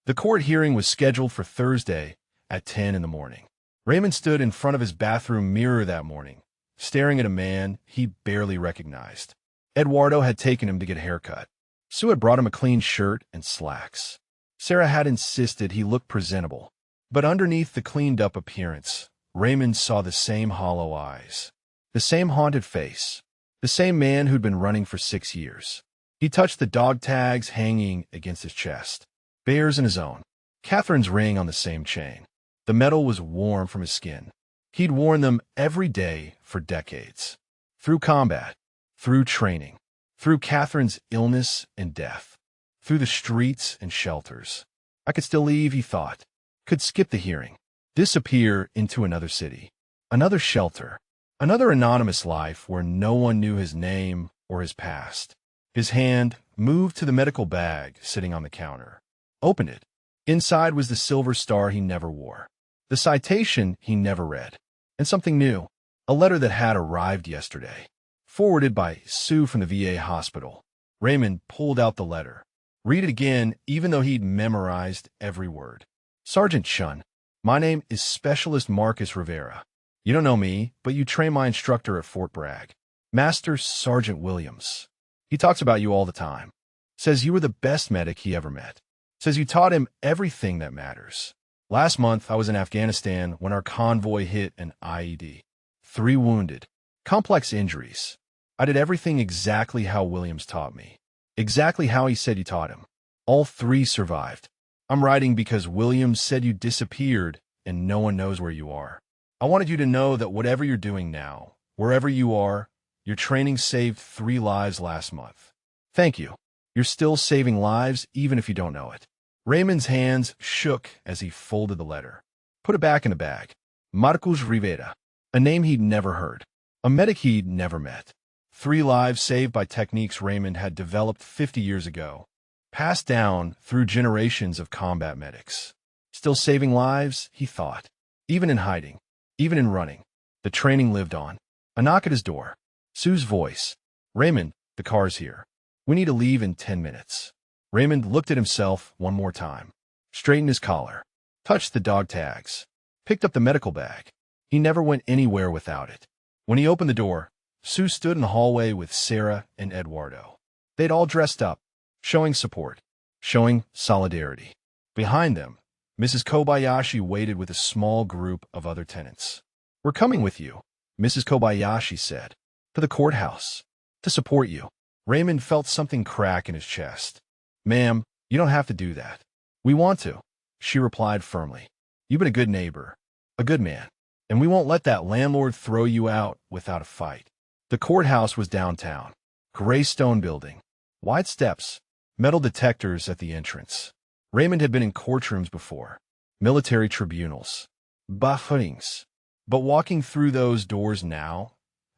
The court hearing was scheduled for Thursday at 10 in the morning. Raymond stood in front of his bathroom mirror that morning, staring at a man he barely recognized. Eduardo had taken him to get a haircut. Sue had brought him a clean shirt and slacks. Sarah had insisted he look presentable. But underneath the cleaned-up appearance, Raymond saw the same hollow eyes. The same haunted face. The same man who'd been running for 6 years. He touched the dog tags hanging against his chest. Bear's and his own. Catherine's ring on the same chain. The metal was warm from his skin. He'd worn them every day for decades. Through combat. Through training. Through Catherine's illness and death. Through the streets and shelters. I could still leave, he thought. Could skip the hearing. Disappear into another city. Another shelter. Another anonymous life where no one knew his name or his past. His hand moved to the medical bag sitting on the counter. Opened it. Inside was the silver star he never wore, the citation he never read, and something new, a letter that had arrived yesterday, forwarded by Sue from the VA hospital. Raymond pulled out the letter. Read it again, even though he'd memorized every word. Sergeant Chun, my name is Specialist Marcus Rivera. You don't know me, but you train my instructor at Fort Bragg, Master Sergeant Williams. He talks about you all the time. Says you were the best medic he ever met. Says you taught him everything that matters. Last month, I was in Afghanistan when our convoy hit an IED. 3 wounded. Complex injuries. I did everything exactly how Williams taught me. Exactly how he said you taught him. All 3 survived. I'm writing because Williams said you disappeared and no one knows where you are. I wanted you to know that whatever you're doing now, wherever you are, your training saved 3 lives last month. Thank you. You're still saving lives even if you don't know it. Raymond's hands shook as he folded the letter. Put it back in the bag. Marcus Rivera, a name he'd never heard, a medic he'd never met. 3 lives saved by techniques Raymond had developed 50 years ago, passed down through generations of combat medics. Still saving lives, he thought. Even in hiding, even in running, the training lived on. A knock at his door. Sue's voice. Raymond, the car's here. We need to leave in 10 minutes. Raymond looked at himself one more time, straightened his collar, touched the dog tags, picked up the medical bag. He never went anywhere without it. When he opened the door, Sue stood in the hallway with Sarah and Eduardo. They'd all dressed up, showing support, showing solidarity. Behind them, Mrs. Kobayashi waited with a small group of other tenants. We're coming with you, Mrs. Kobayashi said. To the courthouse. To support you. Raymond felt something crack in his chest. Ma'am, you don't have to do that. We want to, she replied firmly. You've been a good neighbor, a good man, and we won't let that landlord throw you out without a fight. The courthouse was downtown. Gray stone building. Wide steps. Metal detectors at the entrance. Raymond had been in courtrooms before. Military tribunals. Buffetings. But walking through those doors now,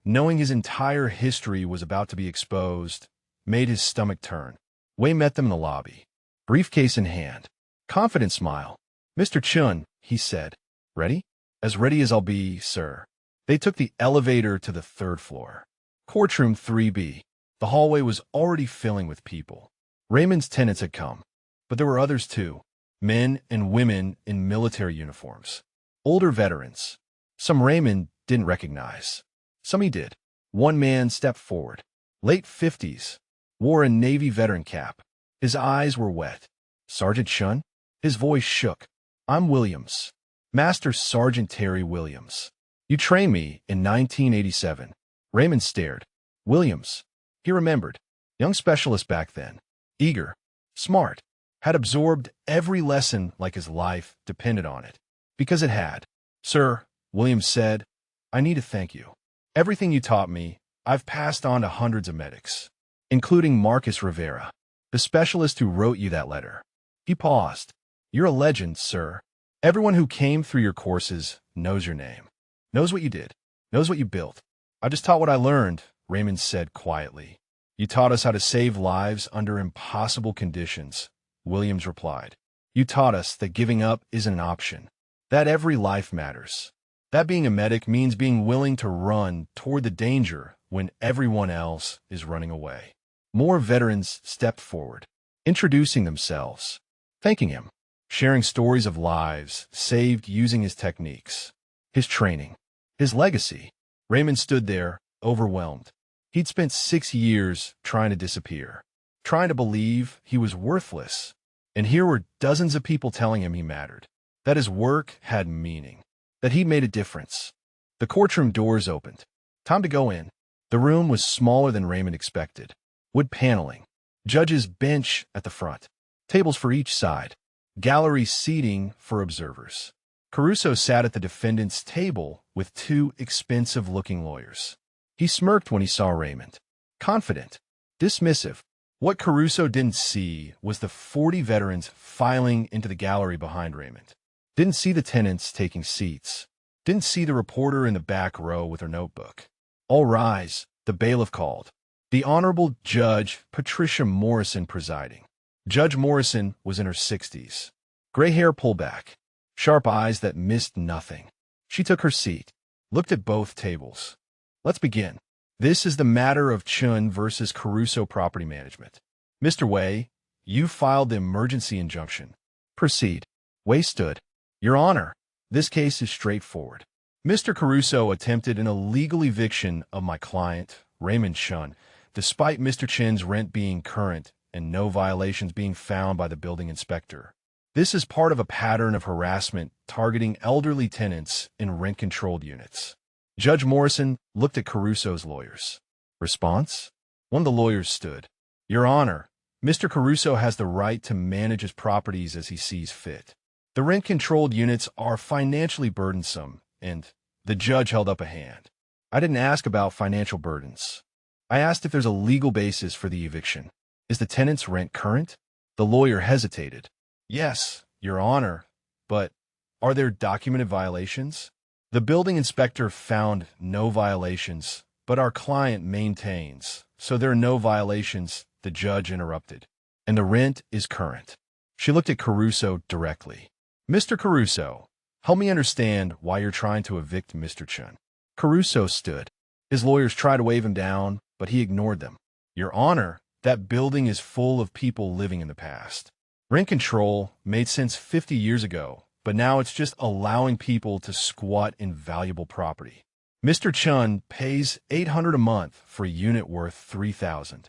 knowing his entire history was about to be exposed, made his stomach turn. Wei met them in the lobby, briefcase in hand. Confident smile. Mr. Chun, he said. Ready? As ready as I'll be, sir. They took the elevator to the 3rd floor. Courtroom 3B. The hallway was already filling with people. Raymond's tenants had come, but there were others too. Men and women in military uniforms. Older veterans. Some Raymond didn't recognize. Some he did. One man stepped forward. Late 50s. Wore a Navy veteran cap. His eyes were wet. Sergeant Chun? His voice shook. I'm Williams. Master Sergeant Terry Williams. You trained me in 1987. Raymond stared. Williams. He remembered. Young specialist back then. Eager. Smart. Had absorbed every lesson like his life depended on it. Because it had. Sir, Williams said, I need to thank you. Everything you taught me, I've passed on to hundreds of medics, including Marcus Rivera, the specialist who wrote you that letter. He paused. You're a legend, sir. Everyone who came through your courses knows your name, knows what you did, knows what you built. I just taught what I learned, Raymond said quietly. You taught us how to save lives under impossible conditions, Williams replied. You taught us that giving up isn't an option, that every life matters. That being a medic means being willing to run toward the danger when everyone else is running away. More veterans stepped forward, introducing themselves, thanking him, sharing stories of lives saved using his techniques, his training, his legacy. Raymond stood there, overwhelmed. He'd spent 6 years trying to disappear, trying to believe he was worthless. And here were dozens of people telling him he mattered, that his work had meaning, that he'd made a difference. The courtroom doors opened. Time to go in. The room was smaller than Raymond expected. Wood paneling. Judge's bench at the front. Tables for each side. Gallery seating for observers. Caruso sat at the defendant's table with 2 expensive-looking lawyers. He smirked when he saw Raymond. Confident. Dismissive. What Caruso didn't see was the 40 veterans filing into the gallery behind Raymond. Didn't see the tenants taking seats. Didn't see the reporter in the back row with her notebook. All rise, the bailiff called. The Honorable Judge Patricia Morrison presiding. Judge Morrison was in her 60s. Gray hair pulled back, sharp eyes that missed nothing. She took her seat, looked at both tables. Let's begin. This is the matter of Chun versus Caruso Property Management. Mr. Wei, you filed the emergency injunction. Proceed. Wei stood. Your Honor, this case is straightforward. Mr. Caruso attempted an illegal eviction of my client, Raymond Chun, despite Mr. Chin's rent being current and no violations being found by the building inspector. This is part of a pattern of harassment targeting elderly tenants in rent-controlled units. Judge Morrison looked at Caruso's lawyers. Response? One of the lawyers stood. Your Honor, Mr. Caruso has the right to manage his properties as he sees fit. The rent-controlled units are financially burdensome, and the judge held up a hand. I didn't ask about financial burdens. I asked if there's a legal basis for the eviction. Is the tenant's rent current? The lawyer hesitated. Yes, Your Honor, but are there documented violations? The building inspector found no violations, but our client maintains, so there are no violations, the judge interrupted. And the rent is current. She looked at Caruso directly. Mr. Caruso, help me understand why you're trying to evict Mr. Chun. Caruso stood. His lawyers tried to wave him down, but he ignored them. Your Honor, that building is full of people living in the past. Rent control made sense 50 years ago, but now it's just allowing people to squat in valuable property. Mr. Chun pays $800 a month for a unit worth $3,000.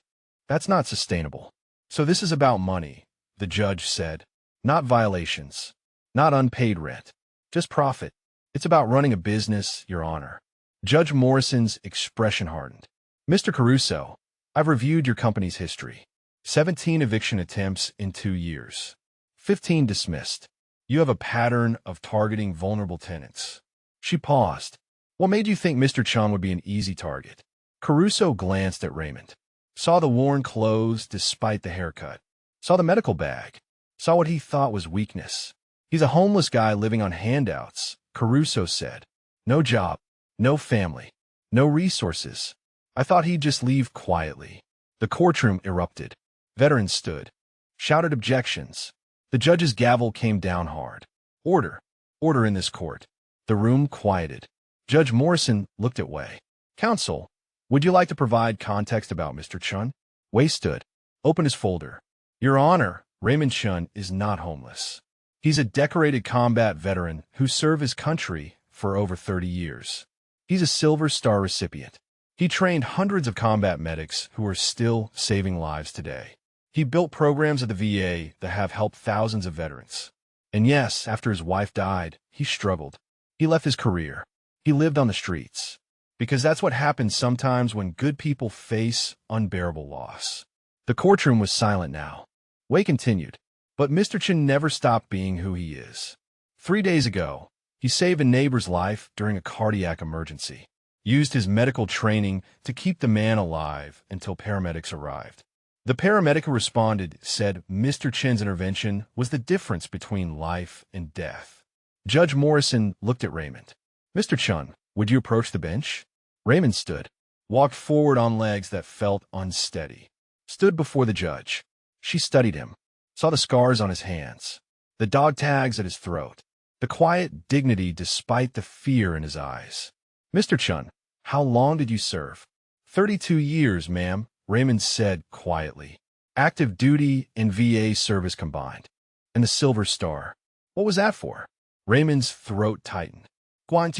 That's not sustainable. So this is about money, the judge said. Not violations. Not unpaid rent. Just profit. It's about running a business, Your Honor. Judge Morrison's expression hardened. Mr. Caruso, I've reviewed your company's history. 17 eviction attempts in 2 years. 15 dismissed. You have a pattern of targeting vulnerable tenants. She paused. What made you think Mr. Chun would be an easy target? Caruso glanced at Raymond. Saw the worn clothes despite the haircut. Saw the medical bag. Saw what he thought was weakness. He's a homeless guy living on handouts, Caruso said. No job. No family. No resources. I thought he'd just leave quietly. The courtroom erupted. Veterans stood. Shouted objections. The judge's gavel came down hard. Order. Order in this court. The room quieted. Judge Morrison looked at Wei. Counsel, would you like to provide context about Mr. Chun? Wei stood. Opened his folder. Your Honor, Raymond Chun is not homeless. He's a decorated combat veteran who served his country for over 30 years. He's a Silver Star recipient. He trained hundreds of combat medics who are still saving lives today. He built programs at the VA that have helped thousands of veterans. And yes, after his wife died, he struggled. He left his career. He lived on the streets. Because that's what happens sometimes when good people face unbearable loss. The courtroom was silent now. Wei continued. But Mr. Chin never stopped being who he is. 3 days ago, he saved a neighbor's life during a cardiac emergency. Used his medical training to keep the man alive until paramedics arrived. The paramedic who responded said Mr. Chin's intervention was the difference between life and death. Judge Morrison looked at Raymond. Mr. Chun, would you approach the bench? Raymond stood, walked forward on legs that felt unsteady. Stood before the judge. She studied him, saw the scars on his hands, the dog tags at his throat, the quiet dignity despite the fear in his eyes. Mr. Chun, how long did you serve? 32 years, ma'am, Raymond said quietly. Active duty and VA service combined. And the Silver Star. What was that for? Raymond's throat tightened. I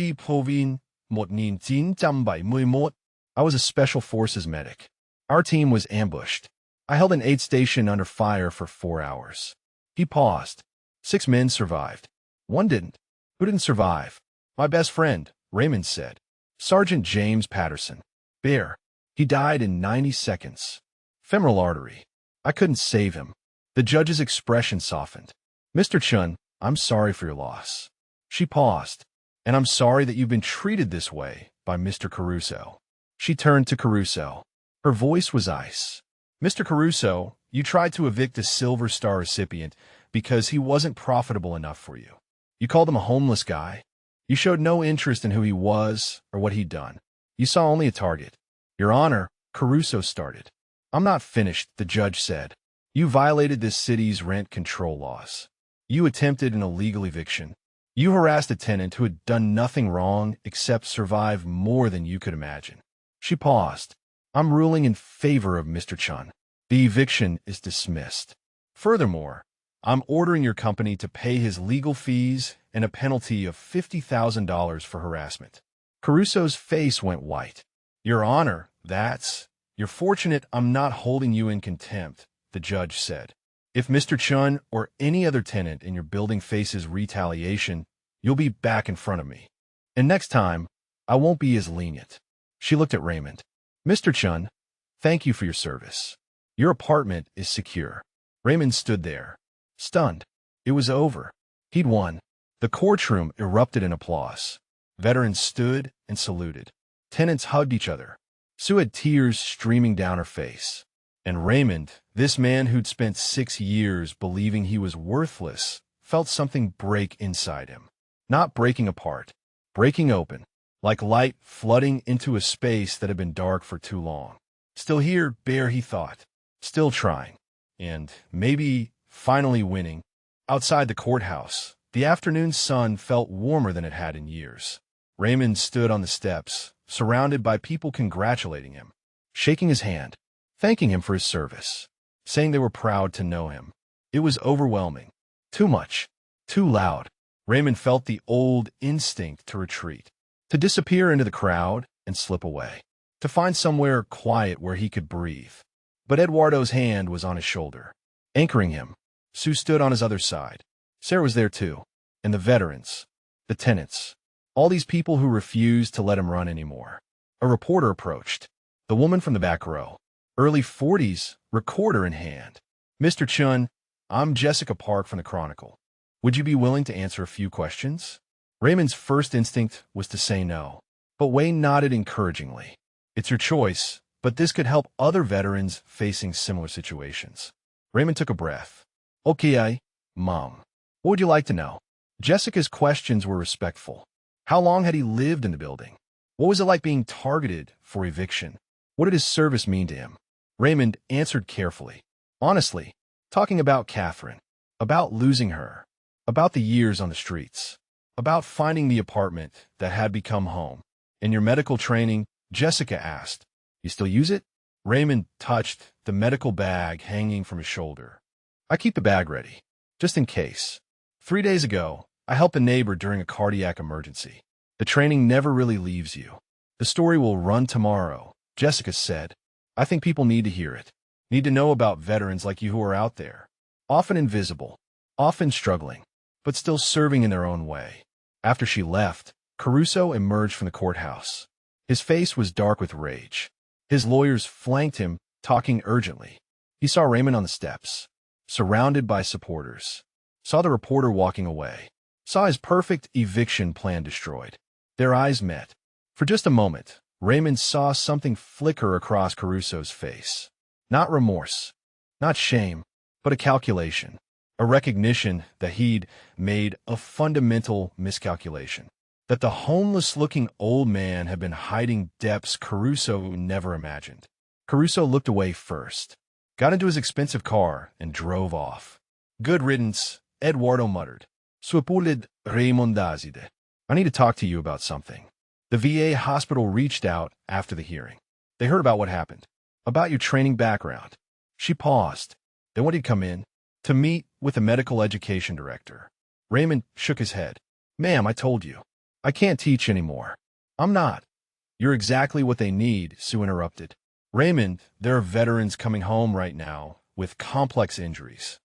was a Special Forces medic. Our team was ambushed. I held an aid station under fire for 4 hours. He paused. 6 men survived. 1 didn't. Who didn't survive? My best friend, Raymond said. Sergeant James Patterson. Bear. He died in 90 seconds. Femoral artery. I couldn't save him. The judge's expression softened. Mr. Chun, I'm sorry for your loss. She paused. And I'm sorry that you've been treated this way by Mr. Caruso. She turned to Caruso. Her voice was ice. Mr. Caruso, you tried to evict a Silver Star recipient because he wasn't profitable enough for you. You called him a homeless guy. You showed no interest in who he was or what he'd done. You saw only a target. Your Honor, Caruso started. I'm not finished, the judge said. You violated this city's rent control laws. You attempted an illegal eviction. You harassed a tenant who had done nothing wrong except survive more than you could imagine. She paused. I'm ruling in favor of Mr. Chun. The eviction is dismissed. Furthermore, I'm ordering your company to pay his legal fees and a penalty of $50,000 for harassment. Caruso's face went white. Your Honor, you're fortunate I'm not holding you in contempt, the judge said. If Mr. Chun or any other tenant in your building faces retaliation, you'll be back in front of me. And next time, I won't be as lenient. She looked at Raymond. Mr. Chun, thank you for your service. Your apartment is secure. Raymond stood there, stunned. It was over. He'd won. The courtroom erupted in applause. Veterans stood and saluted. Tenants hugged each other. Sue had tears streaming down her face. And Raymond, this man who'd spent 6 years believing he was worthless, felt something break inside him. Not breaking apart, breaking open, like light flooding into a space that had been dark for too long. Still here, bare, he thought. Still trying. And maybe finally winning. Outside the courthouse, the afternoon sun felt warmer than it had in years. Raymond stood on the steps, surrounded by people congratulating him, shaking his hand, thanking him for his service, saying they were proud to know him. It was overwhelming. Too much. Too loud. Raymond felt the old instinct to retreat, to disappear into the crowd and slip away, to find somewhere quiet where he could breathe. But Eduardo's hand was on his shoulder, anchoring him. Sue stood on his other side. Sarah was there too, and the veterans, the tenants, all these people who refused to let him run anymore. A reporter approached, the woman from the back row, early 40s, recorder in hand. Mr. Chun, I'm Jessica Park from the Chronicle. Would you be willing to answer a few questions? Raymond's first instinct was to say no, but Wayne nodded encouragingly. It's your choice, but this could help other veterans facing similar situations. Raymond took a breath. Okay, Mom. What would you like to know? Jessica's questions were respectful. How long had he lived in the building? What was it like being targeted for eviction? What did his service mean to him? Raymond answered carefully. Honestly, talking about Catherine, about losing her, about the years on the streets, about finding the apartment that had become home. In your medical training, Jessica asked, you still use it? Raymond touched the medical bag hanging from his shoulder. I keep the bag ready, just in case. 3 days ago, I helped a neighbor during a cardiac emergency. The training never really leaves you. The story will run tomorrow, Jessica said. I think people need to hear it, need to know about veterans like you who are out there, often invisible, often struggling, but still serving in their own way. After she left, Caruso emerged from the courthouse. His face was dark with rage. His lawyers flanked him, talking urgently. He saw Raymond on the steps, surrounded by supporters. Saw the reporter walking away. Saw his perfect eviction plan destroyed. Their eyes met. For just a moment, Raymond saw something flicker across Caruso's face. Not remorse, not shame, but a calculation. A recognition that he'd made a fundamental miscalculation. That the homeless-looking old man had been hiding depths Caruso never imagined. Caruso looked away first, got into his expensive car, and drove off. Good riddance, Eduardo muttered. Suepulid Raymondazide. I need to talk to you about something. The VA hospital reached out after the hearing. They heard about what happened, about your training background. She paused. They wanted to come in to meet with the medical education director. Raymond shook his head. Ma'am, I told you. I can't teach anymore. I'm not. You're exactly what they need, Sue interrupted. Raymond, there are veterans coming home right now with complex injuries.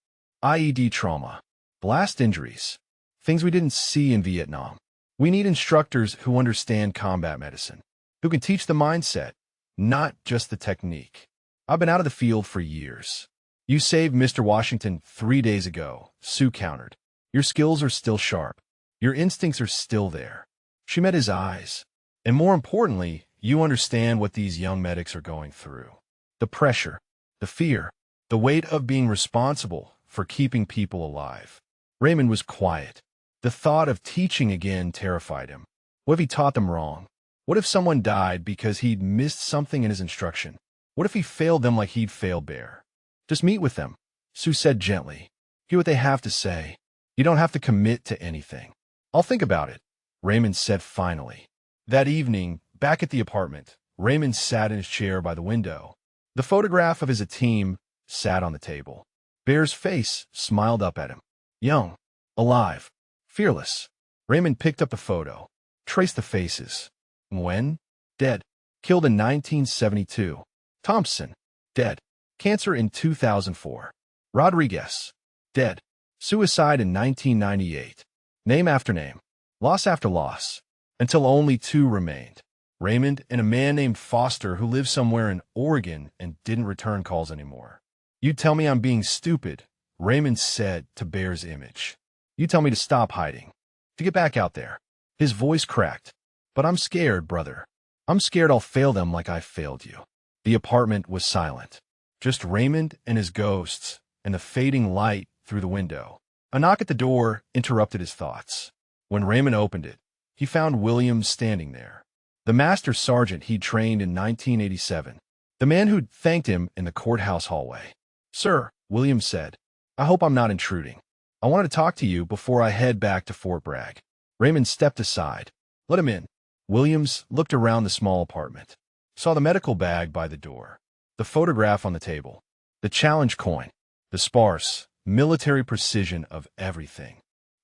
IED trauma, blast injuries, things we didn't see in Vietnam. We need instructors who understand combat medicine, who can teach the mindset, not just the technique. I've been out of the field for years. You saved Mr. Washington 3 days ago, Sue countered. Your skills are still sharp. Your instincts are still there. She met his eyes. And more importantly, you understand what these young medics are going through. The pressure, the fear, the weight of being responsible for keeping people alive. Raymond was quiet. The thought of teaching again terrified him. What if he taught them wrong? What if someone died because he'd missed something in his instruction? What if he failed them like he'd failed Bear? Just meet with them, Sue said gently. Hear what they have to say. You don't have to commit to anything. I'll think about it, Raymond said finally. That evening, back at the apartment, Raymond sat in his chair by the window. The photograph of his team sat on the table. Bear's face smiled up at him. Young, alive, fearless. Raymond picked up the photo, traced the faces. Nguyen, dead, killed in 1972. Thompson, dead, cancer in 2004. Rodriguez, dead, suicide in 1998. Name after name, loss after loss, until only two remained. Raymond and a man named Foster who lived somewhere in Oregon and didn't return calls anymore. You tell me I'm being stupid, Raymond said to Bear's image. You tell me to stop hiding, to get back out there. His voice cracked. But I'm scared, brother. I'm scared I'll fail them like I failed you. The apartment was silent. Just Raymond and his ghosts and the fading light through the window. A knock at the door interrupted his thoughts. When Raymond opened it, he found Williams standing there. The master sergeant he'd trained in 1987. The man who'd thanked him in the courthouse hallway. Sir, Williams said, I hope I'm not intruding. I wanted to talk to you before I head back to Fort Bragg. Raymond stepped aside. Let him in. Williams looked around the small apartment, saw the medical bag by the door, the photograph on the table, the challenge coin, the sparse, military precision of everything.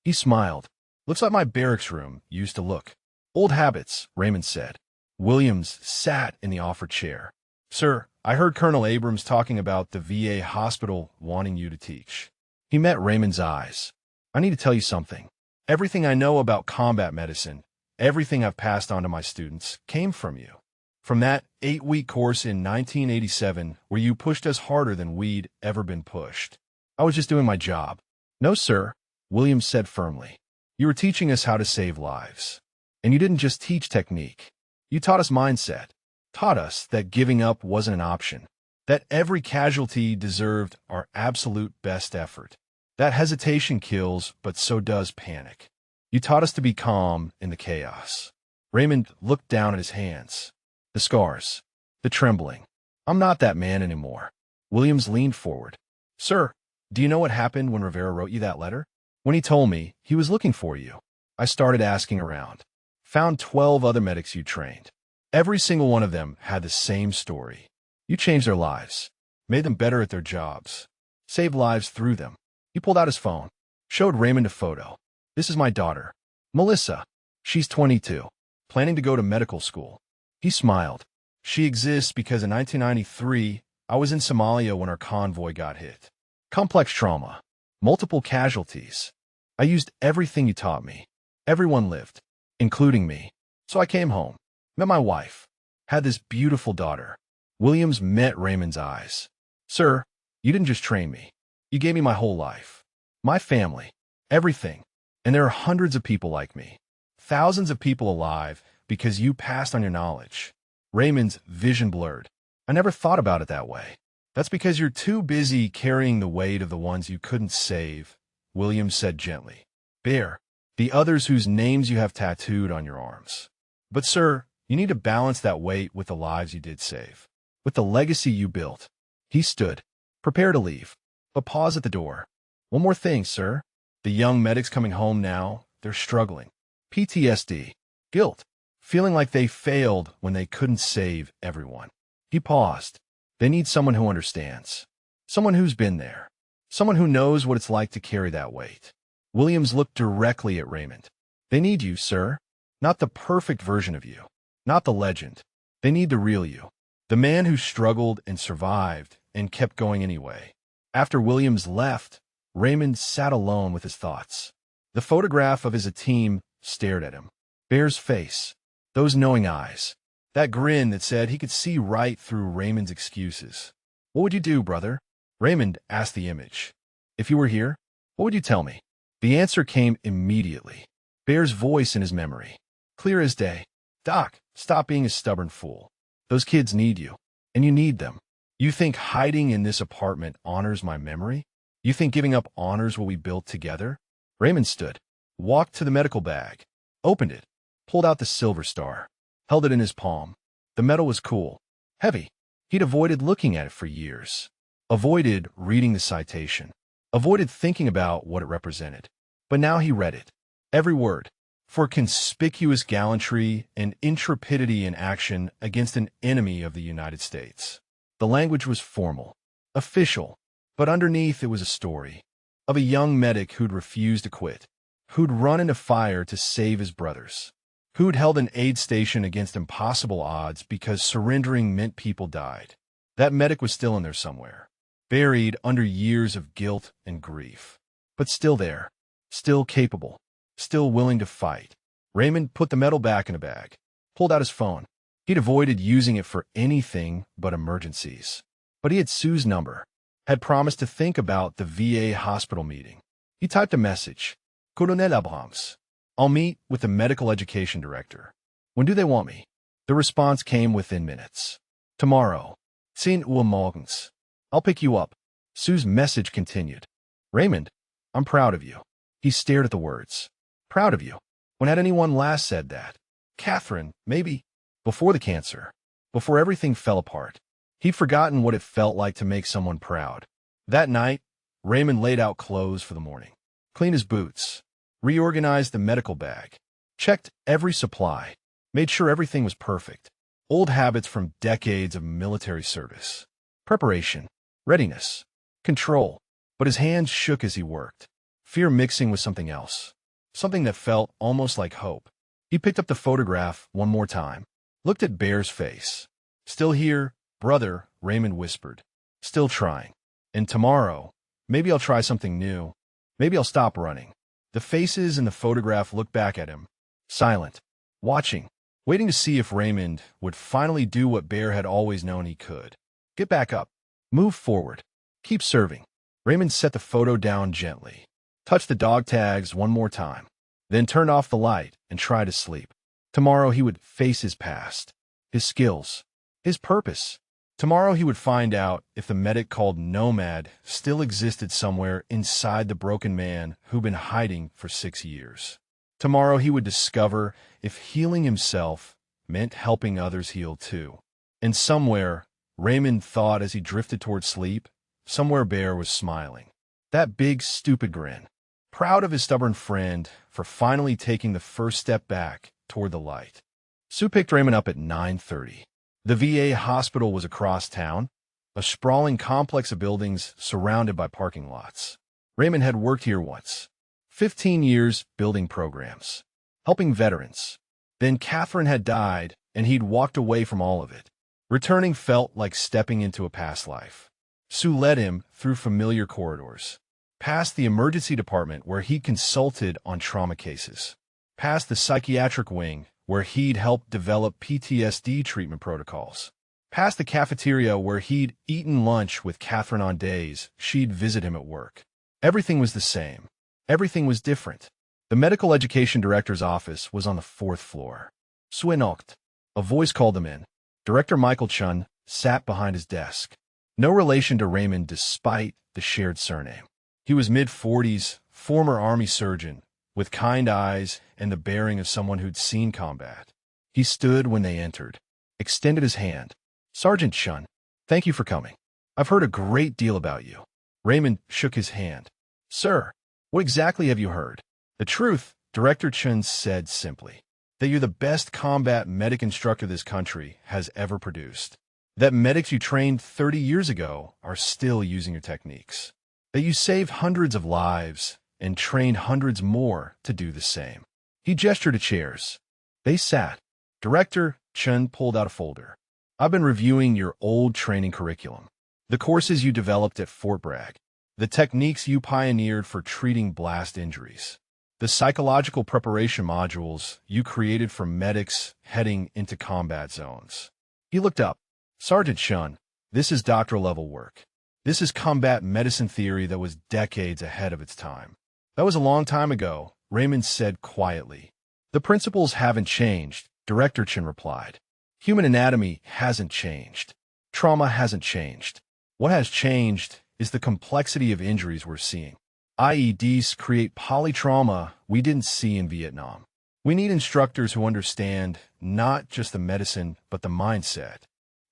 He smiled. Looks like my barracks room used to look. Old habits, Raymond said. Williams sat in the offered chair. Sir, I heard Colonel Abrams talking about the VA hospital wanting you to teach. He met Raymond's eyes. I need to tell you something. Everything I know about combat medicine, everything I've passed on to my students, came from you. From that 8-week course in 1987 where you pushed us harder than we'd ever been pushed. I was just doing my job. No, sir, Williams said firmly. You were teaching us how to save lives. And you didn't just teach technique. You taught us mindset. Taught us that giving up wasn't an option. That every casualty deserved our absolute best effort. That hesitation kills, but so does panic. You taught us to be calm in the chaos. Raymond looked down at his hands. The scars. The trembling. I'm not that man anymore. Williams leaned forward. Sir, do you know what happened when Rivera wrote you that letter? When he told me he was looking for you, I started asking around. Found 12 other medics you trained. Every single one of them had the same story. You changed their lives. Made them better at their jobs. Saved lives through them. He pulled out his phone. Showed Raymond a photo. This is my daughter, Melissa. She's 22. Planning to go to medical school. He smiled. She exists because in 1993, I was in Somalia when our convoy got hit. Complex trauma. Multiple casualties. I used everything you taught me. Everyone lived, including me. So I came home. Met my wife. Had this beautiful daughter. Williams met Raymond's eyes. Sir, you didn't just train me. You gave me my whole life. My family. Everything. And there are hundreds of people like me. Thousands of people alive because you passed on your knowledge. Raymond's vision blurred. I never thought about it that way. That's because you're too busy carrying the weight of the ones you couldn't save, Williams said gently. Bear, the others whose names you have tattooed on your arms. But sir, you need to balance that weight with the lives you did save. With the legacy you built. He stood, prepared to leave, but paused at the door. One more thing, sir. The young medics coming home now, they're struggling. PTSD, guilt, feeling like they failed when they couldn't save everyone. He paused. They need someone who understands. Someone who's been there. Someone who knows what it's like to carry that weight. Williams looked directly at Raymond. They need you, sir. Not the perfect version of you. Not the legend. They need the real you. The man who struggled and survived and kept going anyway. After Williams left, Raymond sat alone with his thoughts. The photograph of his team stared at him. Bear's face. Those knowing eyes. That grin that said he could see right through Raymond's excuses. What would you do, brother? Raymond asked the image. If you were here, what would you tell me? The answer came immediately. Bear's voice in his memory. Clear as day. Doc, stop being a stubborn fool. Those kids need you. And you need them. You think hiding in this apartment honors my memory? You think giving up honors what we built together? Raymond stood. walked to the medical bag, opened it, pulled out the silver star, held it in his palm. The metal was cool, heavy. He'd avoided looking at it for years, avoided reading the citation, avoided thinking about what it represented. But now he read it, every word, for conspicuous gallantry and intrepidity in action against an enemy of the United States. The language was formal, official, but underneath it was a story of a young medic who'd refused to quit, who'd run into fire to save his brothers, who'd held an aid station against impossible odds because surrendering meant people died. That medic was still in there somewhere, buried under years of guilt and grief, but still there, still capable, still willing to fight. Raymond put the medal back in a bag, pulled out his phone. He'd avoided using it for anything but emergencies. But he had Sue's number, had promised to think about the VA hospital meeting. He typed a message. Colonel Abrams, I'll meet with the medical education director. When do they want me? The response came within minutes. Tomorrow. 10 Uhr morgens. I'll pick you up. Sue's message continued. Raymond, I'm proud of you. He stared at the words. Proud of you. When had anyone last said that? Catherine, maybe. Before the cancer. Before everything fell apart. He'd forgotten what it felt like to make someone proud. That night, Raymond laid out clothes for the morning. Cleaned his boots. Reorganized the medical bag. Checked every supply. Made sure everything was perfect. Old habits from decades of military service. Preparation. Readiness. Control. But his hands shook as he worked. Fear mixing with something else. Something that felt almost like hope. He picked up the photograph one more time. Looked at Bear's face. Still here, brother, Raymond whispered. Still trying. And tomorrow, maybe I'll try something new. Maybe I'll stop running. The faces in the photograph looked back at him. Silent. Watching. Waiting to see if Raymond would finally do what Bear had always known he could. Get back up. Move forward. Keep serving. Raymond set the photo down gently. Touched the dog tags one more time. Then turned off the light and tried to sleep. Tomorrow he would face his past, his skills, his purpose. Tomorrow he would find out if the medic called Nomad still existed somewhere inside the broken man who'd been hiding for 6 years. Tomorrow he would discover if healing himself meant helping others heal too. And somewhere, Raymond thought as he drifted toward sleep, somewhere Bear was smiling. That big, stupid grin. Proud of his stubborn friend for finally taking the first step back toward the light. Sue picked Raymond up at 9:30. The VA hospital was across town, a sprawling complex of buildings surrounded by parking lots. Raymond had worked here once. 15 years building programs, helping veterans. Then Catherine had died, and he'd walked away from all of it. Returning felt like stepping into a past life. Sue led him through familiar corridors, past the emergency department where he consulted on trauma cases, past the psychiatric wing where he'd helped develop PTSD treatment protocols, past the cafeteria where he'd eaten lunch with Catherine on days she'd visit him at work. Everything was the same. Everything was different. The medical education director's office was on the 4th floor. Sue knocked. A voice called him in. Director Michael Chun sat behind his desk. No relation to Raymond despite the shared surname. He was mid-40s, former Army surgeon, with kind eyes and the bearing of someone who'd seen combat. He stood when they entered, extended his hand. Sergeant Chun, thank you for coming. I've heard a great deal about you. Raymond shook his hand. Sir, what exactly have you heard? The truth, Director Chun said simply. That you're the best combat medic instructor this country has ever produced. That medics you trained 30 years ago are still using your techniques. That you saved hundreds of lives and trained hundreds more to do the same. He gestured to chairs. They sat. Director Chun pulled out a folder. I've been reviewing your old training curriculum. The courses you developed at Fort Bragg. The techniques you pioneered for treating blast injuries. The psychological preparation modules you created for medics heading into combat zones. He looked up. Sergeant Chun, this is doctoral-level work. This is combat medicine theory that was decades ahead of its time. That was a long time ago, Raymond said quietly. The principles haven't changed, Director Chun replied. Human anatomy hasn't changed. Trauma hasn't changed. What has changed is the complexity of injuries we're seeing. IEDs create polytrauma we didn't see in Vietnam. We need instructors who understand not just the medicine, but the mindset,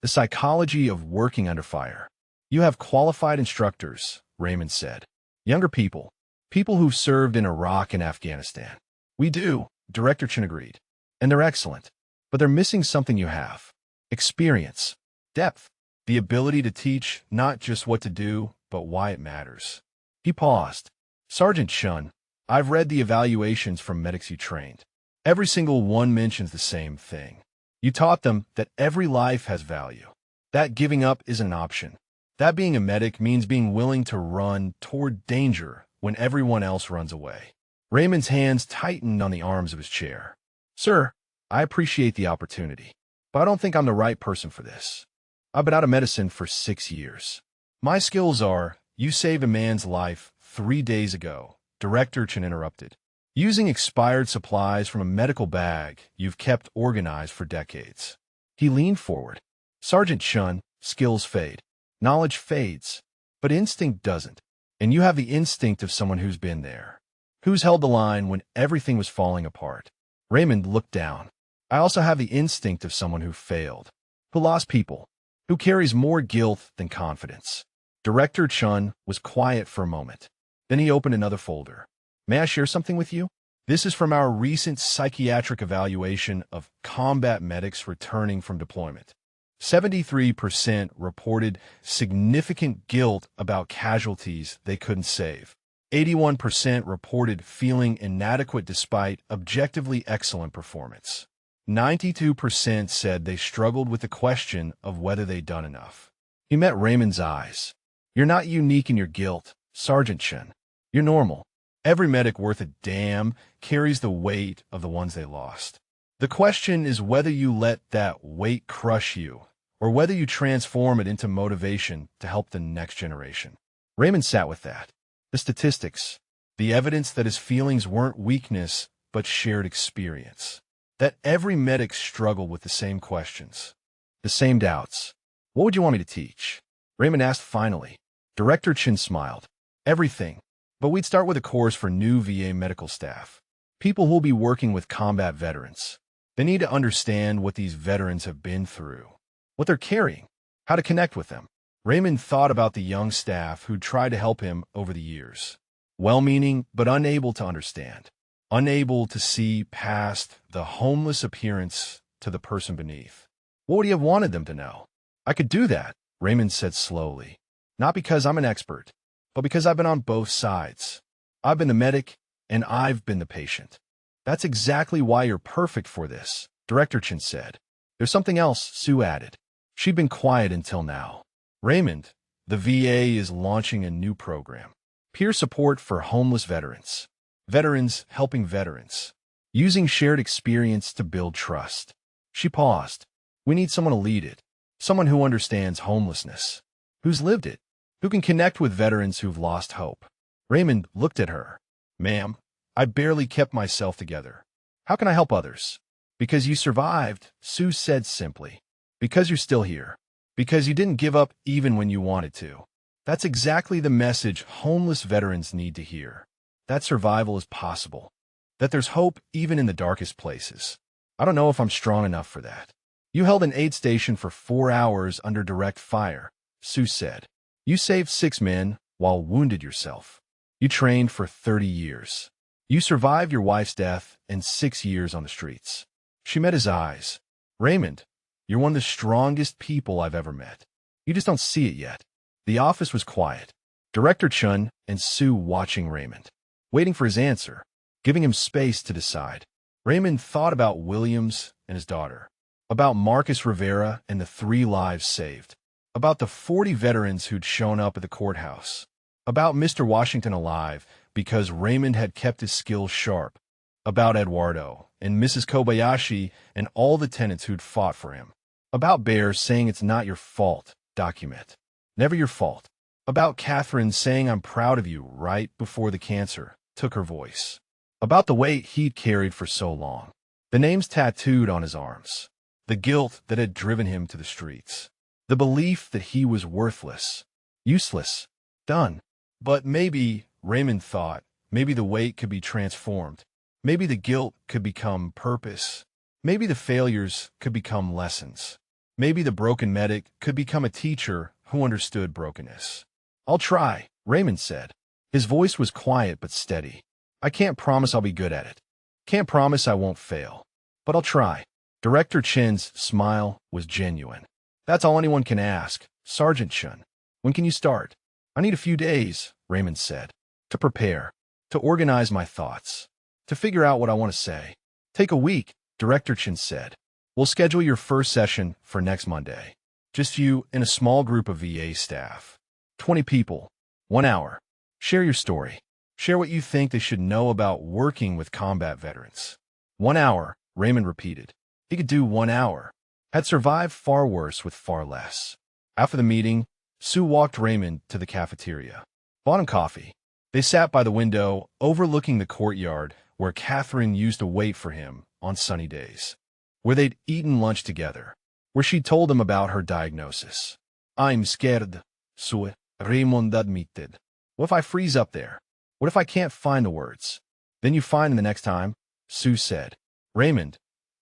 the psychology of working under fire. You have qualified instructors, Raymond said. Younger people, people who've served in Iraq and Afghanistan. We do, Director Chin agreed. And they're excellent. But they're missing something you have. Experience, depth, the ability to teach not just what to do, but why it matters. He paused. Sergeant Chun, I've read the evaluations from medics you trained. Every single one mentions the same thing. You taught them that every life has value. That giving up isn't an option. That being a medic means being willing to run toward danger when everyone else runs away. Raymond's hands tightened on the arms of his chair. Sir, I appreciate the opportunity, but I don't think I'm the right person for this. I've been out of medicine for 6 years. My skills are, you saved a man's life 3 days ago, Director Chen interrupted. Using expired supplies from a medical bag you've kept organized for decades. He leaned forward. Sergeant Chun, skills fade. Knowledge fades. But instinct doesn't. And you have the instinct of someone who's been there. Who's held the line when everything was falling apart. Raymond looked down. I also have the instinct of someone who failed. Who lost people. Who carries more guilt than confidence. Director Chun was quiet for a moment. Then he opened another folder. May I share something with you? This is from our recent psychiatric evaluation of combat medics returning from deployment. 73% reported significant guilt about casualties they couldn't save. 81% reported feeling inadequate despite objectively excellent performance. 92% said they struggled with the question of whether they'd done enough. He met Raymond's eyes. You're not unique in your guilt, Sergeant Chen. You're normal. Every medic worth a damn carries the weight of the ones they lost. The question is whether you let that weight crush you, or whether you transform it into motivation to help the next generation. Raymond sat with that. The statistics, the evidence that his feelings weren't weakness, but shared experience. That every medic struggled with the same questions, the same doubts. What would you want me to teach? Raymond asked finally. Director Chin smiled. Everything. But we'd start with a course for new VA medical staff. People who'll be working with combat veterans. They need to understand what these veterans have been through, what they're carrying, how to connect with them. Raymond thought about the young staff who'd tried to help him over the years. Well-meaning, but unable to understand. Unable to see past the homeless appearance to the person beneath. What would he have wanted them to know? I could do that, Raymond said slowly. Not because I'm an expert, but because I've been on both sides. I've been the medic, and I've been the patient. That's exactly why you're perfect for this, Director Chin said. There's something else, Sue added. She'd been quiet until now. Raymond, the VA is launching a new program. Peer support for homeless veterans. Veterans helping veterans. Using shared experience to build trust. She paused. We need someone to lead it. Someone who understands homelessness. Who's lived it. Who can connect with veterans who've lost hope. Raymond looked at her. Ma'am, I barely kept myself together. How can I help others? Because you survived, Sue said simply. Because you're still here. Because you didn't give up even when you wanted to. That's exactly the message homeless veterans need to hear. That survival is possible. That there's hope even in the darkest places. I don't know if I'm strong enough for that. You held an aid station for 4 hours under direct fire, Sue said. You saved 6 men while wounded yourself. You trained for 30 years. You survived your wife's death and 6 years on the streets. She met his eyes. Raymond, you're one of the strongest people I've ever met. You just don't see it yet. The office was quiet. Director Chun and Sue watching Raymond, waiting for his answer, giving him space to decide. Raymond thought about Williams and his daughter, about Marcus Rivera and the 3 lives saved, about the 40 veterans who'd shown up at the courthouse, about Mr. Washington alive because Raymond had kept his skills sharp, about Eduardo and Mrs. Kobayashi and all the tenants who'd fought for him, about Bear saying it's not your fault, document, never your fault, about Catherine saying I'm proud of you right before the cancer took her voice, about the weight he'd carried for so long, the names tattooed on his arms, the guilt that had driven him to the streets. The belief that he was worthless, useless, done. But maybe, Raymond thought, maybe the weight could be transformed. Maybe the guilt could become purpose. Maybe the failures could become lessons. Maybe the broken medic could become a teacher who understood brokenness. I'll try, Raymond said. His voice was quiet but steady. I can't promise I'll be good at it. Can't promise I won't fail. But I'll try. Director Chen's smile was genuine. That's all anyone can ask, Sergeant Chen. When can you start? I need a few days, Raymond said, to prepare, to organize my thoughts, to figure out what I want to say. Take a week, Director Chen said. We'll schedule your first session for next Monday. Just you and a small group of VA staff. 20 people. 1 hour. Share your story. Share what you think they should know about working with combat veterans. 1 hour, Raymond repeated. He could do 1 hour. Had survived far worse with far less. After the meeting, Sue walked Raymond to the cafeteria. Bought him coffee. They sat by the window, overlooking the courtyard where Catherine used to wait for him on sunny days. Where they'd eaten lunch together. Where she told him about her diagnosis. I'm scared, Sue, Raymond admitted. What if I freeze up there? What if I can't find the words? Then you find them the next time, Sue said. Raymond,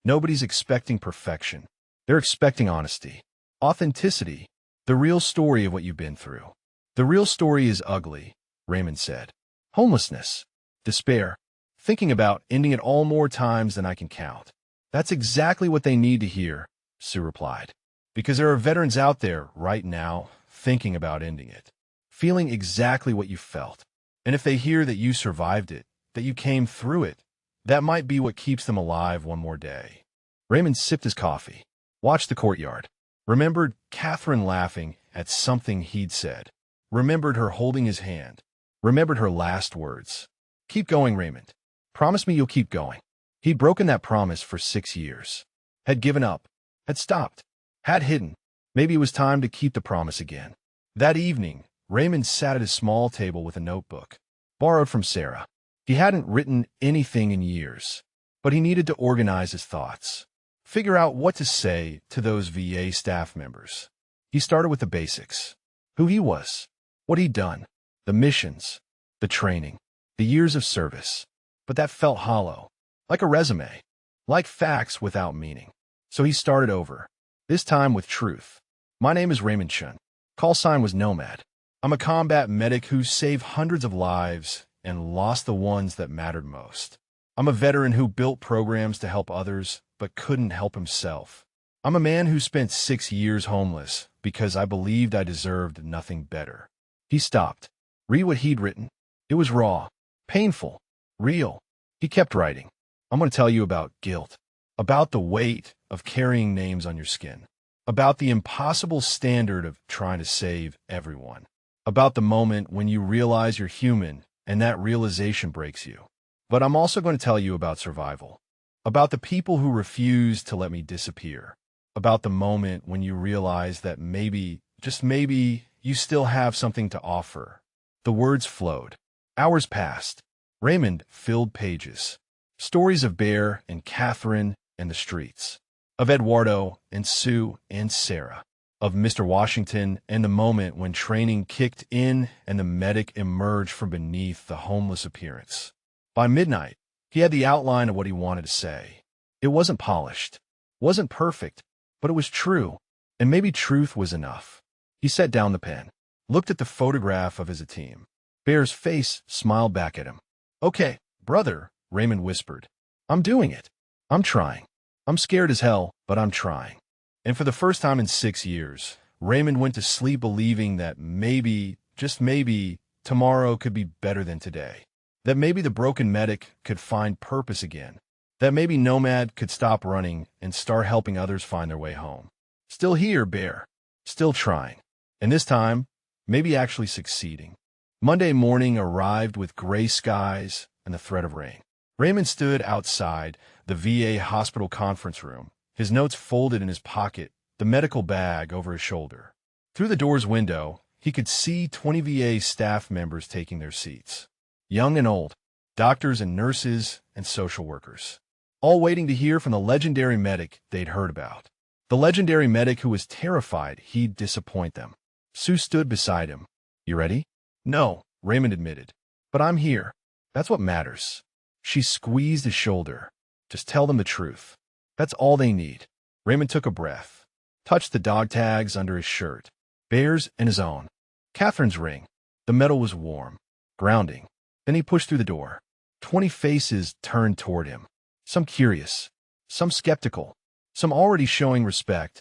nobody's expecting perfection. They're expecting honesty. Authenticity. The real story of what you've been through. The real story is ugly, Raymond said. Homelessness. Despair. Thinking about ending it all more times than I can count. That's exactly what they need to hear, Sue replied. Because there are veterans out there right now thinking about ending it. Feeling exactly what you felt. And if they hear that you survived it, that you came through it, that might be what keeps them alive one more day. Raymond sipped his coffee, watched the courtyard, remembered Catherine laughing at something he'd said, remembered her holding his hand, remembered her last words. Keep going, Raymond. Promise me you'll keep going. He'd broken that promise for 6 years. Had given up. Had stopped. Had hidden. Maybe it was time to keep the promise again. That evening, Raymond sat at his small table with a notebook, borrowed from Sarah. He hadn't written anything in years, but he needed to organize his thoughts, figure out what to say to those VA staff members. He started with the basics, who he was, what he'd done, the missions, the training, the years of service. But that felt hollow, like a resume, like facts without meaning. So he started over, this time with truth. My name is Raymond Chen. Call sign was Nomad. I'm a combat medic who saved hundreds of lives and lost the ones that mattered most. I'm a veteran who built programs to help others but couldn't help himself. I'm a man who spent 6 years homeless because I believed I deserved nothing better. He stopped. Read what he'd written. It was raw, painful, real. He kept writing. I'm going to tell you about guilt, about the weight of carrying names on your skin, about the impossible standard of trying to save everyone, about the moment when you realize you're human and that realization breaks you. But I'm also going to tell you about survival, about the people who refused to let me disappear, about the moment when you realize that maybe, just maybe, you still have something to offer. The words flowed. Hours passed. Raymond filled pages. Stories of Bear and Catherine and the streets, of Eduardo and Sue and Sarah, of Mr. Washington and the moment when training kicked in and the medic emerged from beneath the homeless appearance. By midnight, he had the outline of what he wanted to say. It wasn't polished, wasn't perfect, but it was true, and maybe truth was enough. He set down the pen, looked at the photograph of his team. Bear's face smiled back at him. Okay, brother, Raymond whispered. I'm doing it. I'm trying. I'm scared as hell, but I'm trying. And for the first time in 6 years, Raymond went to sleep believing that maybe, just maybe, tomorrow could be better than today. That maybe the broken medic could find purpose again. That maybe Nomad could stop running and start helping others find their way home. Still here, Bear. Still trying. And this time, maybe actually succeeding. Monday morning arrived with gray skies and the threat of rain. Raymond stood outside the VA hospital conference room, his notes folded in his pocket, the medical bag over his shoulder. Through the door's window, he could see 20 VA staff members taking their seats. Young and old, doctors and nurses and social workers, all waiting to hear from the legendary medic they'd heard about. The legendary medic who was terrified he'd disappoint them. Sue stood beside him. You ready? No, Raymond admitted. But I'm here. That's what matters. She squeezed his shoulder. Just tell them the truth. That's all they need. Raymond took a breath, touched the dog tags under his shirt, Bear's and his own. Catherine's ring. The metal was warm, grounding. Then he pushed through the door. 20 faces turned toward him. Some curious, some skeptical, some already showing respect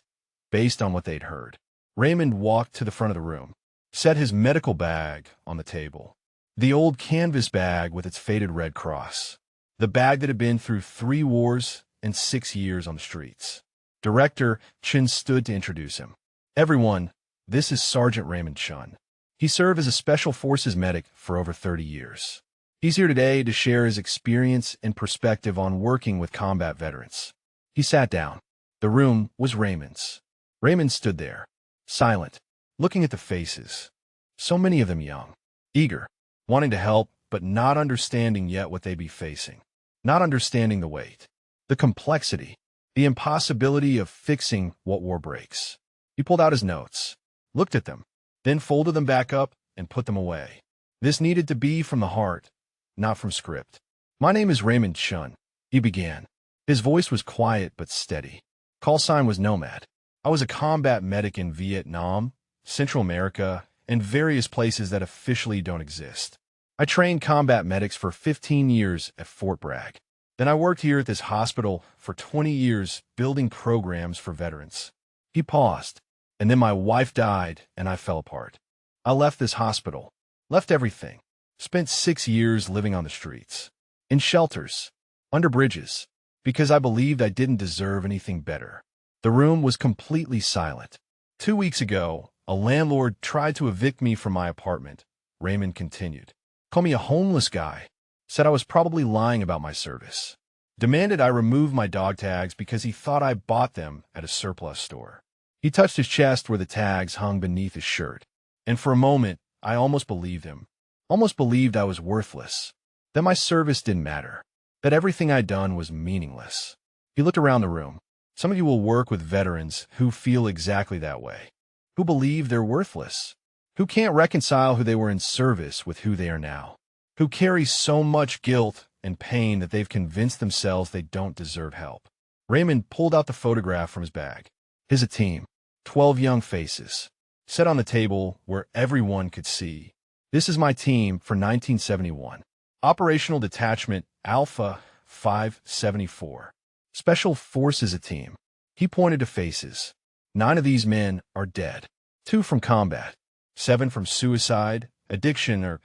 based on what they'd heard. Raymond walked to the front of the room, set his medical bag on the table. The old canvas bag with its faded red cross. The bag that had been through 3 wars and 6 years on the streets. Director Chin stood to introduce him. Everyone, this is Sergeant Raymond Chun. He served as a Special Forces medic for over 30 years. He's here today to share his experience and perspective on working with combat veterans. He sat down. The room was Raymond's. Raymond stood there, silent, looking at the faces. So many of them young, eager, wanting to help, but not understanding yet what they'd be facing. Not understanding the weight, the complexity, the impossibility of fixing what war breaks. He pulled out his notes, looked at them, then folded them back up and put them away. This needed to be from the heart, not from script. My name is Raymond Chun, he began. His voice was quiet but steady. Call sign was Nomad. I was a combat medic in Vietnam, Central America, and various places that officially don't exist. I trained combat medics for 15 years at Fort Bragg. Then I worked here at this hospital for 20 years building programs for veterans. He paused, and then my wife died and I fell apart. I left this hospital, left everything, spent 6 years living on the streets, in shelters, under bridges, because I believed I didn't deserve anything better. The room was completely silent. 2 weeks ago, a landlord tried to evict me from my apartment. Raymond continued. Called me a homeless guy. Said I was probably lying about my service. Demanded I remove my dog tags because he thought I bought them at a surplus store. He touched his chest where the tags hung beneath his shirt. And for a moment, I almost believed him. Almost believed I was worthless. That my service didn't matter. That everything I'd done was meaningless. He looked around the room. Some of you will work with veterans who feel exactly that way. Who believe they're worthless. Who can't reconcile who they were in service with who they are now. Who carry so much guilt and pain that they've convinced themselves they don't deserve help. Raymond pulled out the photograph from his bag. His team, 12 young faces, set on the table where everyone could see. This is my team for 1971. Operational Detachment Alpha 574. Special Forces team. He pointed to faces. 9 of these men are dead. 2 from combat. 7 from suicide, addiction, or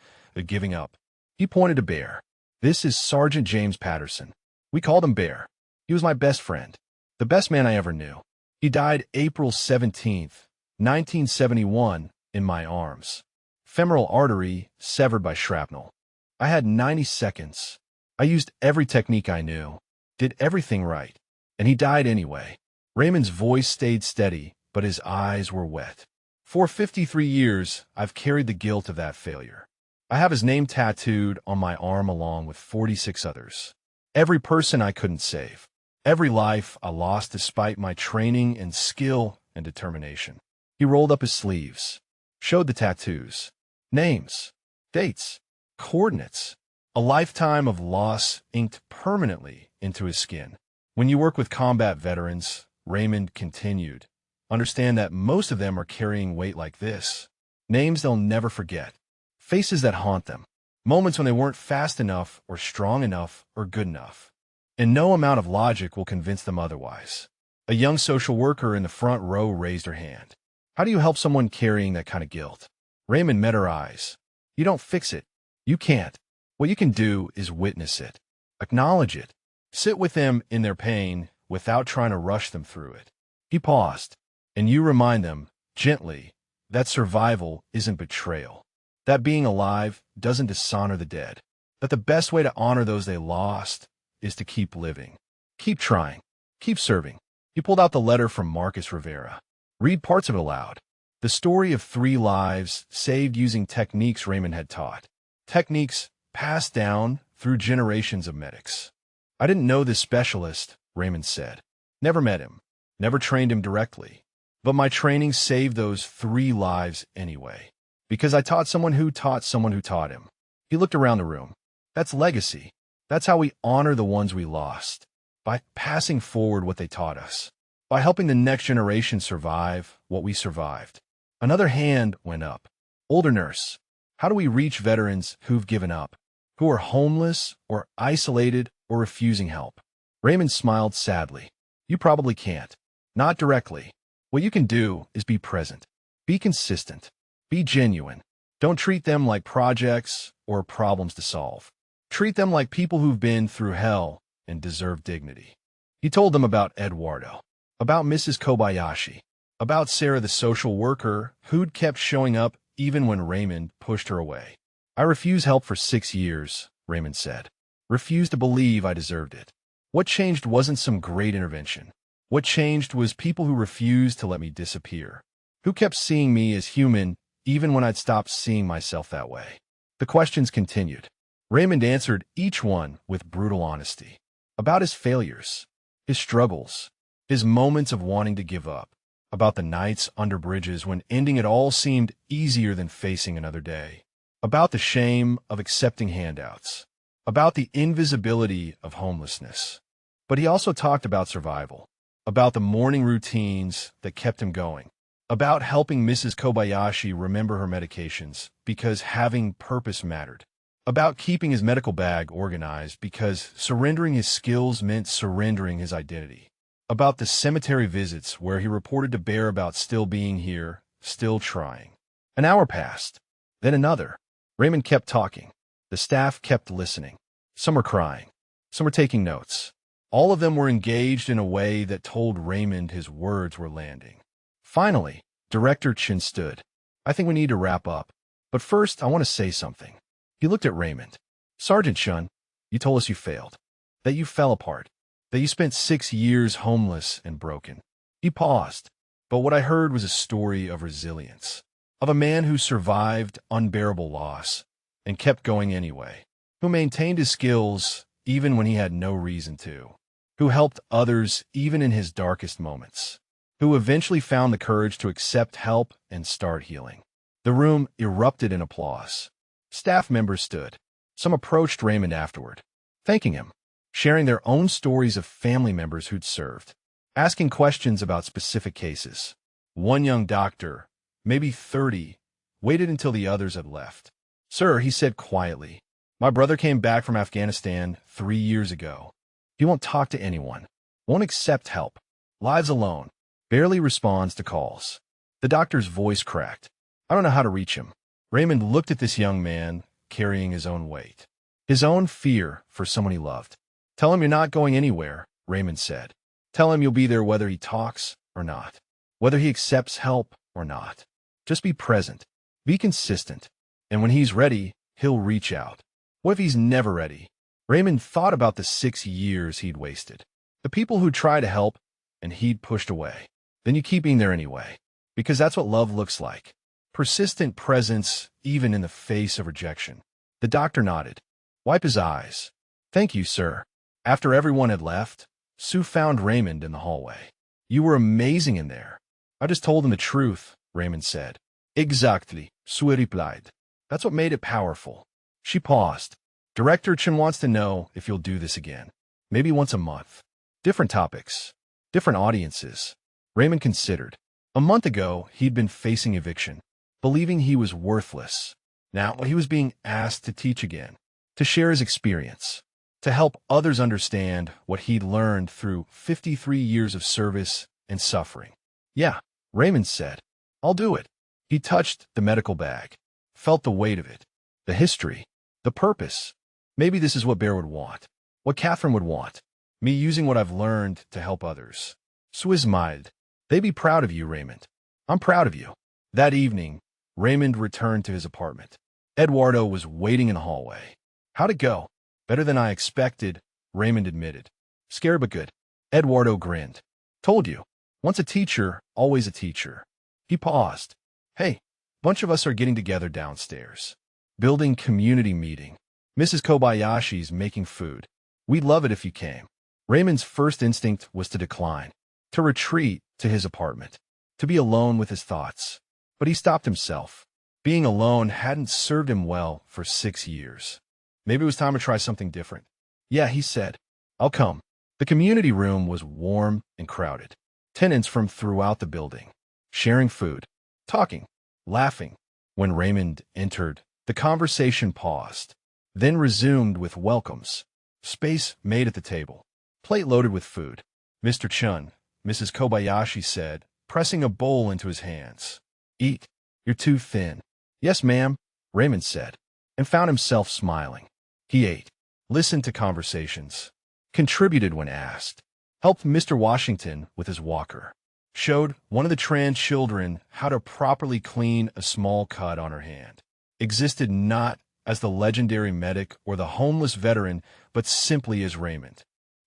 giving up. He pointed to Bear. This is Sergeant James Patterson. We called him Bear. He was my best friend. The best man I ever knew. He died April 17th, 1971, in my arms. Femoral artery severed by shrapnel. I had 90 seconds. I used every technique I knew. Did everything right. And he died anyway. Raymond's voice stayed steady, but his eyes were wet. For 53 years, I've carried the guilt of that failure. I have his name tattooed on my arm along with 46 others. Every person I couldn't save. Every life I lost despite my training and skill and determination. He rolled up his sleeves, showed the tattoos, names, dates, coordinates. A lifetime of loss inked permanently into his skin. When you work with combat veterans, Raymond continued, understand that most of them are carrying weight like this. Names they'll never forget. Faces that haunt them. Moments when they weren't fast enough or strong enough or good enough. And no amount of logic will convince them otherwise. A young social worker in the front row raised her hand. How do you help someone carrying that kind of guilt? Raymond met her eyes. You don't fix it. You can't. What you can do is witness it. Acknowledge it. Sit with them in their pain without trying to rush them through it. He paused, and you remind them, gently, that survival isn't betrayal. That being alive doesn't dishonor the dead. That the best way to honor those they lost is to keep living. Keep trying. Keep serving. He pulled out the letter from Marcus Rivera. Read parts of it aloud. The story of 3 lives saved using techniques Raymond had taught. Techniques passed down through generations of medics. I didn't know this specialist, Raymond said. Never met him. Never trained him directly. But my training saved those 3 lives anyway. Because I taught someone who taught someone who taught him. He looked around the room. That's legacy. That's how we honor the ones we lost. By passing forward what they taught us. By helping the next generation survive what we survived. Another hand went up. Older nurse. How do we reach veterans who've given up? Who are homeless or isolated or refusing help? Raymond smiled sadly. You probably can't. Not directly. What you can do is be present. Be consistent. Be genuine. Don't treat them like projects or problems to solve. Treat them like people who've been through hell and deserve dignity. He told them about Eduardo, about Mrs. Kobayashi, about Sarah the social worker who'd kept showing up even when Raymond pushed her away. I refused help for 6 years, Raymond said. Refused to believe I deserved it. What changed wasn't some great intervention. What changed was people who refused to let me disappear, who kept seeing me as human even when I'd stopped seeing myself that way. The questions continued. Raymond answered each one with brutal honesty. About his failures, his struggles, his moments of wanting to give up, about the nights under bridges when ending it all seemed easier than facing another day, about the shame of accepting handouts, about the invisibility of homelessness. But he also talked about survival, about the morning routines that kept him going, about helping Mrs. Kobayashi remember her medications because having purpose mattered, about keeping his medical bag organized because surrendering his skills meant surrendering his identity, about the cemetery visits where he reported to Bear about still being here, still trying. An hour passed, then another. Raymond kept talking. The staff kept listening. Some were crying. Some were taking notes. All of them were engaged in a way that told Raymond his words were landing. Finally, Director Chin stood. I think we need to wrap up. But first, I want to say something. He looked at Raymond. Sergeant Chun, you told us you failed. That you fell apart. That you spent 6 years homeless and broken. He paused. But what I heard was a story of resilience. Of a man who survived unbearable loss and kept going anyway. Who maintained his skills even when he had no reason to. Who helped others even in his darkest moments. Who eventually found the courage to accept help and start healing. The room erupted in applause. Staff members stood. Some approached Raymond afterward, thanking him, sharing their own stories of family members who'd served, asking questions about specific cases. One young doctor, maybe 30, waited until the others had left. Sir, he said quietly, my brother came back from Afghanistan 3 years ago. He won't talk to anyone, won't accept help, lives alone, barely responds to calls. The doctor's voice cracked. I don't know how to reach him. Raymond looked at this young man carrying his own weight, his own fear for someone he loved. Tell him you're not going anywhere, Raymond said. Tell him you'll be there whether he talks or not, whether he accepts help or not. Just be present, be consistent, and when he's ready, he'll reach out. What if he's never ready? Raymond thought about the 6 years he'd wasted, the people who'd tried to help and he'd pushed away. Then you keep being there anyway, because that's what love looks like. Persistent presence even in the face of rejection. The doctor nodded. Wipe his eyes. Thank you, sir. After everyone had left, Sue found Raymond in the hallway. You were amazing in there. I just told him the truth, Raymond said. Exactly, Sue replied. That's what made it powerful. She paused. Director Chin wants to know if you'll do this again. Maybe once a month. Different topics. Different audiences. Raymond considered. A month ago, he'd been facing eviction, believing he was worthless. Now he was being asked to teach again, to share his experience, to help others understand what he'd learned through 53 years of service and suffering. Yeah, Raymond said, I'll do it. He touched the medical bag, felt the weight of it, the history, the purpose. Maybe this is what Bear would want, what Catherine would want, me using what I've learned to help others. Sue smiled. They'd be proud of you, Raymond. I'm proud of you. That evening, Raymond returned to his apartment. Eduardo was waiting in the hallway. How'd it go? Better than I expected, Raymond admitted. Scared but good. Eduardo grinned. Told you. Once a teacher, always a teacher. He paused. Hey, bunch of us are getting together downstairs. Building community meeting. Mrs. Kobayashi's making food. We'd love it if you came. Raymond's first instinct was to decline, to retreat to his apartment, to be alone with his thoughts. But he stopped himself. Being alone hadn't served him well for 6 years. Maybe it was time to try something different. Yeah, he said. I'll come. The community room was warm and crowded. Tenants from throughout the building, sharing food, talking, laughing. When Raymond entered, the conversation paused, then resumed with welcomes. Space made at the table, plate loaded with food. Mr. Chun, Mrs. Kobayashi said, pressing a bowl into his hands. Eat. You're too thin. Yes, ma'am, Raymond said, and found himself smiling. He ate, listened to conversations, contributed when asked, helped Mr. Washington with his walker, showed one of the trans children how to properly clean a small cut on her hand. Existed not as the legendary medic or the homeless veteran, but simply as Raymond.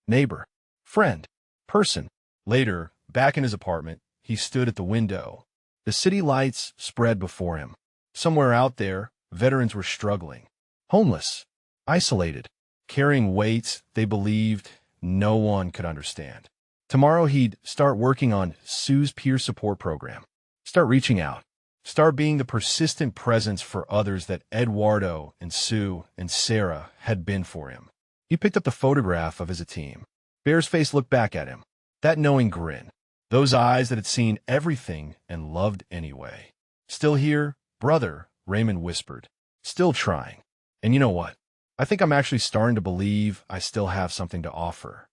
Neighbor, friend, person. Later, back in his apartment, he stood at the window. The city lights spread before him. Somewhere out there, veterans were struggling, homeless, isolated, carrying weights they believed no one could understand. Tomorrow he'd start working on Sue's peer support program, start reaching out, start being the persistent presence for others that Eduardo and Sue and Sarah had been for him. He picked up the photograph of his team. Bear's face looked back at him, that knowing grin, those eyes that had seen everything and loved anyway. Still here, brother, Raymond whispered. Still trying. And you know what? I think I'm actually starting to believe I still have something to offer.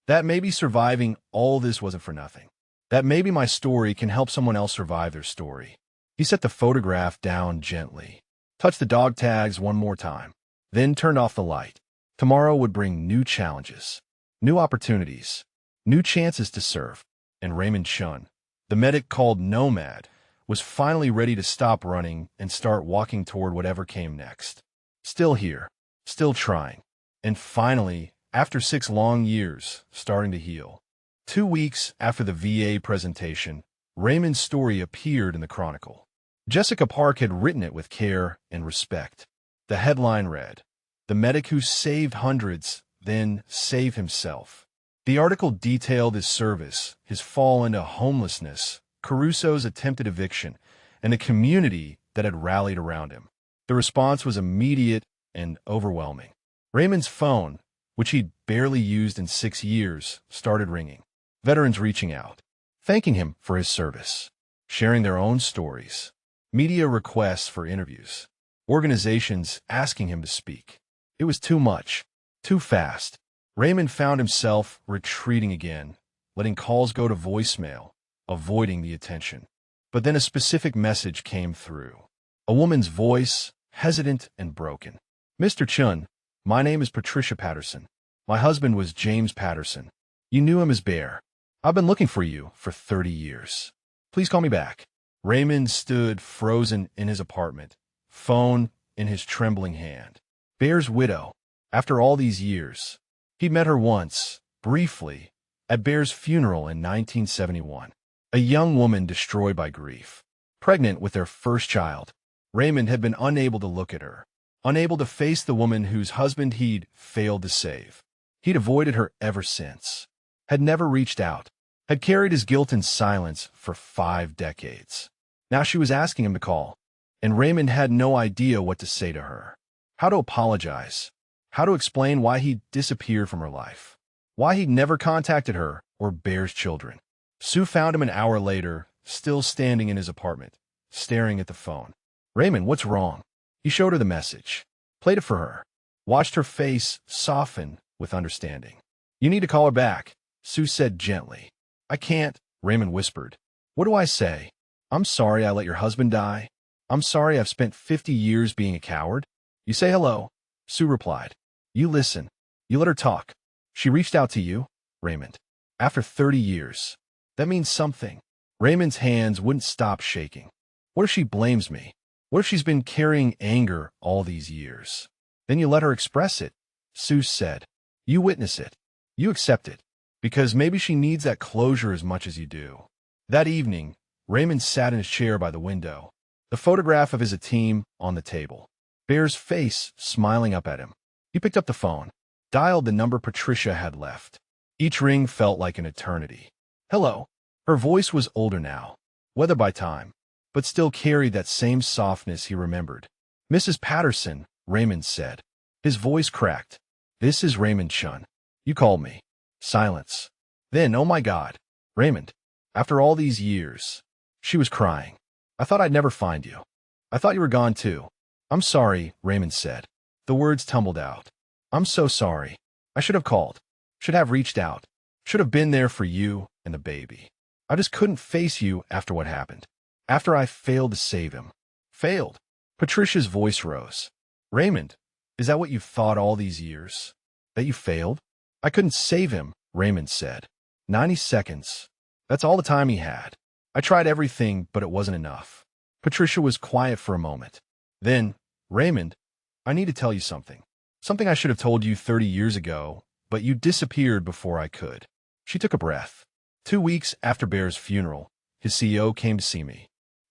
That maybe surviving all this wasn't for nothing. That maybe my story can help someone else survive their story. He set the photograph down gently, touched the dog tags one more time, then turned off the light. Tomorrow would bring new challenges, new opportunities, new chances to serve. And Raymond Chun, the medic called Nomad, was finally ready to stop running and start walking toward whatever came next. Still here, still trying, and finally, after 6 long years, starting to heal. 2 weeks after the VA presentation, Raymond's story appeared in the Chronicle. Jessica Park had written it with care and respect. The headline read, "The medic who saved hundreds, then saved himself." The article detailed his service, his fall into homelessness, Caruso's attempted eviction, and the community that had rallied around him. The response was immediate and overwhelming. Raymond's phone, which he'd barely used in 6 years, started ringing. Veterans reaching out, thanking him for his service, sharing their own stories, media requests for interviews, organizations asking him to speak. It was too much, too fast. Raymond found himself retreating again, letting calls go to voicemail, avoiding the attention. But then a specific message came through. A woman's voice, hesitant and broken. "Mr. Chun, my name is Patricia Patterson. My husband was James Patterson. You knew him as Bear. I've been looking for you for 30 years. Please call me back." Raymond stood frozen in his apartment, phone in his trembling hand. Bear's widow, after all these years. He'd met her once, briefly, at Bear's funeral in 1971. A young woman destroyed by grief, pregnant with their first child. Raymond had been unable to look at her, unable to face the woman whose husband he'd failed to save. He'd avoided her ever since, had never reached out, had carried his guilt in silence for 5 decades. Now she was asking him to call, and Raymond had no idea what to say to her, how to apologize, how to explain why he'd disappeared from her life, why he'd never contacted her or Bear's children. Sue found him an hour later, still standing in his apartment, staring at the phone. "Raymond, what's wrong?" He showed her the message, played it for her, watched her face soften with understanding. "You need to call her back," Sue said gently. "I can't," Raymond whispered. "What do I say? I'm sorry I let your husband die. I'm sorry I've spent 50 years being a coward." "You say hello," Sue replied. "You listen. You let her talk. She reached out to you, Raymond. After 30 years. That means something." Raymond's hands wouldn't stop shaking. "What if she blames me? What if she's been carrying anger all these years?" "Then you let her express it," Sue said. "You witness it. You accept it. Because maybe she needs that closure as much as you do." That evening, Raymond sat in his chair by the window, the photograph of his team on the table, Bear's face smiling up at him. He picked up the phone, dialed the number Patricia had left. Each ring felt like an eternity. "Hello." Her voice was older now, weathered by time, but still carried that same softness he remembered. "Mrs. Patterson," Raymond said. His voice cracked. "This is Raymond Chun. You called me." Silence. Then, "Oh my God, Raymond, after all these years." She was crying. "I thought I'd never find you. I thought you were gone too." "I'm sorry," Raymond said. The words tumbled out. "I'm so sorry. I should have called. Should have reached out. Should have been there for you and the baby. I just couldn't face you after what happened. After I failed to save him." "Failed?" Patricia's voice rose. "Raymond, is that what you've thought all these years? That you failed?" "I couldn't save him," Raymond said. 90 seconds. That's all the time he had. I tried everything, but it wasn't enough." Patricia was quiet for a moment. Then, "Raymond, I need to tell you something. Something I should have told you 30 years ago, but you disappeared before I could." She took a breath. 2 weeks after Bear's funeral, his CEO came to see me.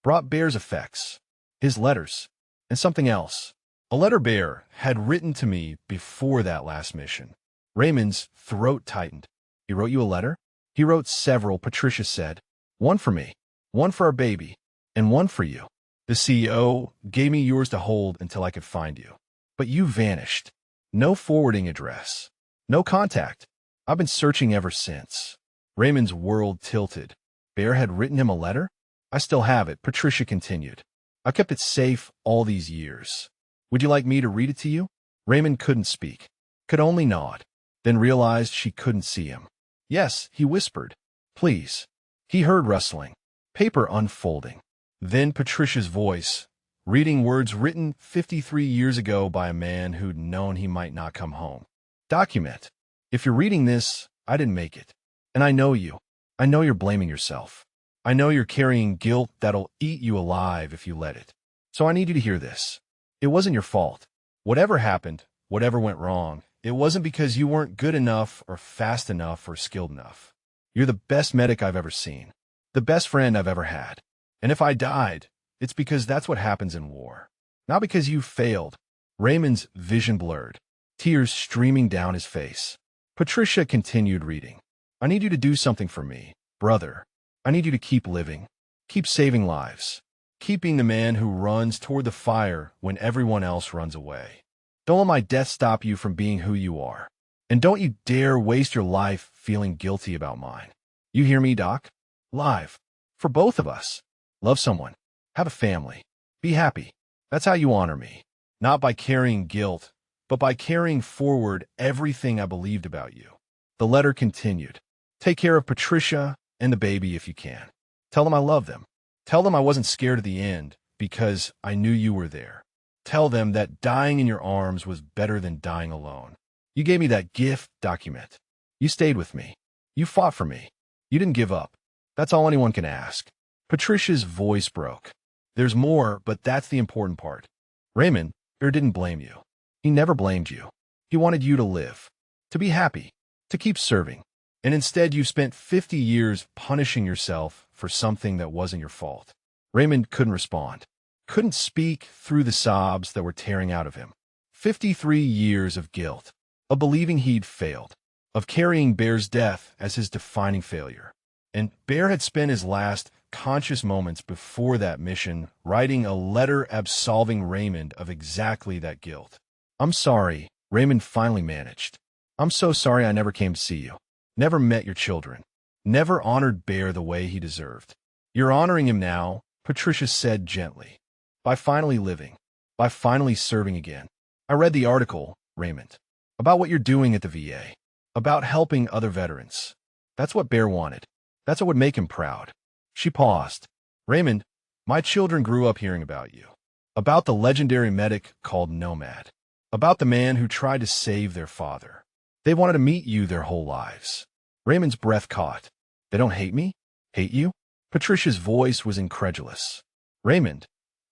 Brought Bear's effects, his letters, and something else. A letter Bear had written to me before that last mission. Raymond's throat tightened. "He wrote you a letter?" "He wrote several," Patricia said. "One for me, one for our baby, and one for you. The CEO gave me yours to hold until I could find you. But you vanished. No forwarding address. No contact. I've been searching ever since." Raymond's world tilted. Bear had written him a letter? "I still have it," Patricia continued. "I kept it safe all these years. Would you like me to read it to you?" Raymond couldn't speak, could only nod, then realized she couldn't see him. "Yes," he whispered. "Please." He heard rustling, paper unfolding. Then Patricia's voice, reading words written 53 years ago by a man who'd known he might not come home. "Document. If you're reading this, I didn't make it. And I know you. I know you're blaming yourself. I know you're carrying guilt that'll eat you alive if you let it. So I need you to hear this. It wasn't your fault. Whatever happened, whatever went wrong, it wasn't because you weren't good enough or fast enough or skilled enough. You're the best medic I've ever seen, the best friend I've ever had. And if I died, it's because that's what happens in war. Not because you failed." Raymond's vision blurred, tears streaming down his face. Patricia continued reading. "I need you to do something for me, brother. I need you to keep living, keep saving lives, keep being the man who runs toward the fire when everyone else runs away. Don't let my death stop you from being who you are. And don't you dare waste your life feeling guilty about mine. You hear me, Doc? Live. For both of us. Love someone. Have a family. Be happy. That's how you honor me. Not by carrying guilt, but by carrying forward everything I believed about you." The letter continued. "Take care of Patricia and the baby if you can. Tell them I love them. Tell them I wasn't scared at the end because I knew you were there. Tell them that dying in your arms was better than dying alone. You gave me that gift document. You stayed with me. You fought for me. You didn't give up. That's all anyone can ask." Patricia's voice broke. "There's more, but that's the important part. Raymond, Bear didn't blame you. He never blamed you. He wanted you to live, to be happy, to keep serving. And instead you've spent 50 years punishing yourself for something that wasn't your fault." Raymond couldn't respond, couldn't speak through the sobs that were tearing out of him. 53 years of guilt, of believing he'd failed, of carrying Bear's death as his defining failure. And Bear had spent his last conscious moments before that mission writing a letter absolving Raymond of exactly that guilt. "I'm sorry," Raymond finally managed. "I'm so sorry I never came to see you, never met your children, never honored Bear the way he deserved. You're honoring him now," Patricia said gently, "by finally living, by finally serving again. I read the article, Raymond, about what you're doing at the VA, about helping other veterans. That's what Bear wanted. That's what would make him proud." She paused. "Raymond, my children grew up hearing about you, about the legendary medic called Nomad, about the man who tried to save their father. They wanted to meet you their whole lives." Raymond's breath caught. "They don't hate me? Hate you?" Patricia's voice was incredulous. "Raymond,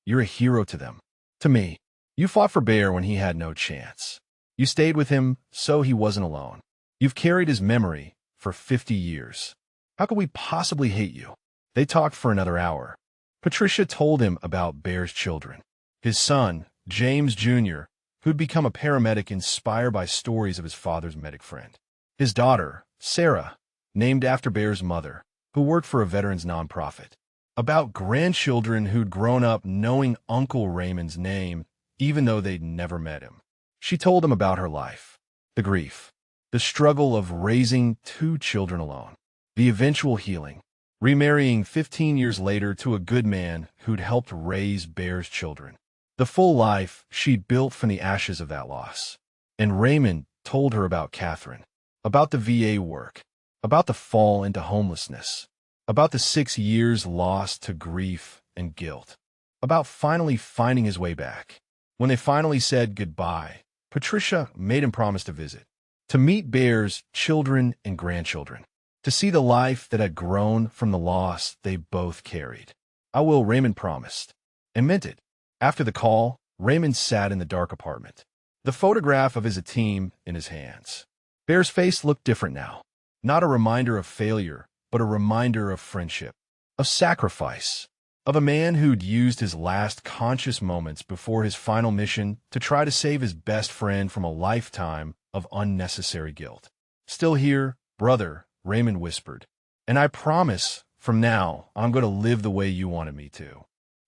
you're a hero to them. To me. You fought for Bear when he had no chance. You stayed with him so he wasn't alone. You've carried his memory for 50 years. How could we possibly hate you?" They talked for another hour. Patricia told him about Bear's children. His son, James Jr., who'd become a paramedic inspired by stories of his father's medic friend. His daughter, Sarah, named after Bear's mother, who worked for a veterans nonprofit. about grandchildren who'd grown up knowing Uncle Raymond's name, even though they'd never met him. She told him about her life, the grief, the struggle of raising 2 children alone, the eventual healing, remarrying 15 years later to a good man who'd helped raise Bear's children, the full life she'd built from the ashes of that loss. And Raymond told her about Catherine, about the VA work, about the fall into homelessness, about the 6 years lost to grief and guilt, about finally finding his way back. When they finally said goodbye, Patricia made him promise to visit, to meet Bear's children and grandchildren, to see the life that had grown from the loss they both carried. "I will," Raymond promised, and meant it. After the call, Raymond sat in the dark apartment, the photograph of his team in his hands. Bear's face looked different now, not a reminder of failure, but a reminder of friendship, of sacrifice, of a man who'd used his last conscious moments before his final mission to try to save his best friend from a lifetime of unnecessary guilt. "Still here, brother," Raymond whispered, "and I promise, from now, I'm going to live the way you wanted me to.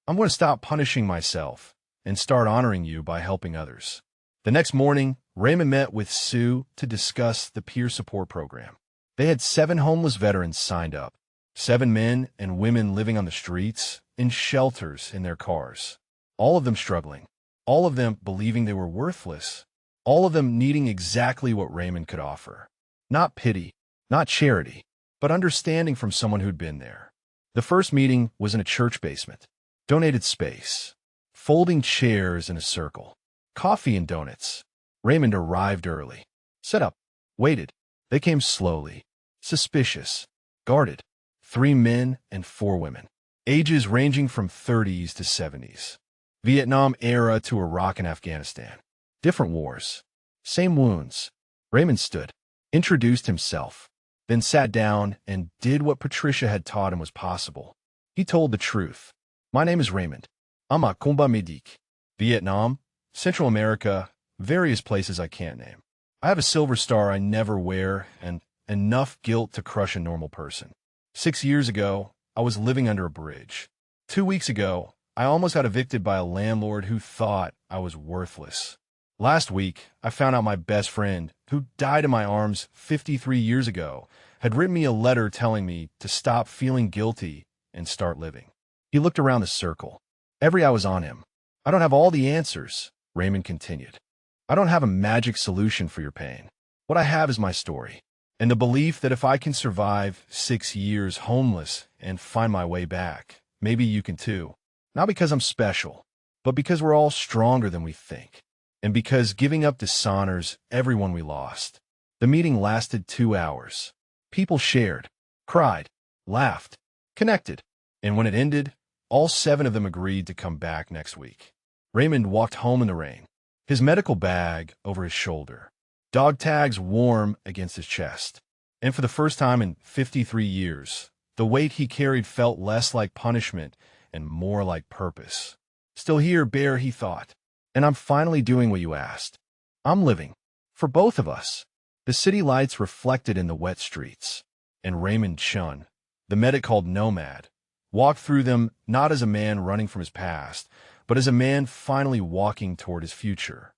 I'm going to stop punishing myself and start honoring you by helping others." The next morning, Raymond met with Sue to discuss the peer support program. They had 7 homeless veterans signed up, 7 men and women living on the streets, in shelters in their cars, all of them struggling, all of them believing they were worthless, all of them needing exactly what Raymond could offer. Not pity, not charity, but understanding from someone who'd been there. The first meeting was in a church basement. Donated space, folding chairs in a circle, coffee and donuts. Raymond arrived early, set up, waited. They came slowly, suspicious, guarded. 3 men and 4 women, ages ranging from 30s to 70s. Vietnam era to Iraq and Afghanistan. Different wars, same wounds. Raymond stood, introduced himself, then sat down and did what Patricia had taught him was possible. He told the truth. "My name is Raymond. I'm a combat medic. Vietnam, Central America, various places I can't name. I have a silver star I never wear and enough guilt to crush a normal person. 6 years ago, I was living under a bridge. 2 weeks ago, I almost got evicted by a landlord who thought I was worthless. Last week, I found out my best friend, who died in my arms 53 years ago, had written me a letter telling me to stop feeling guilty and start living." He looked around the circle. Every eye was on him. "I don't have all the answers," Raymond continued. "I don't have a magic solution for your pain. What I have is my story, and the belief that if I can survive 6 years homeless and find my way back, maybe you can too. Not because I'm special, but because we're all stronger than we think, and because giving up dishonors everyone we lost." The meeting lasted 2 hours. People shared, cried, laughed, connected, and when it ended, all 7 of them agreed to come back next week. Raymond walked home in the rain, his medical bag over his shoulder, dog tags warm against his chest. And for the first time in 53 years, the weight he carried felt less like punishment and more like purpose. "Still here, Bear," he thought, "and I'm finally doing what you asked. I'm living. For both of us." The city lights reflected in the wet streets, and Raymond Chun, the medic called Nomad, walked through them not as a man running from his past, but as a man finally walking toward his future.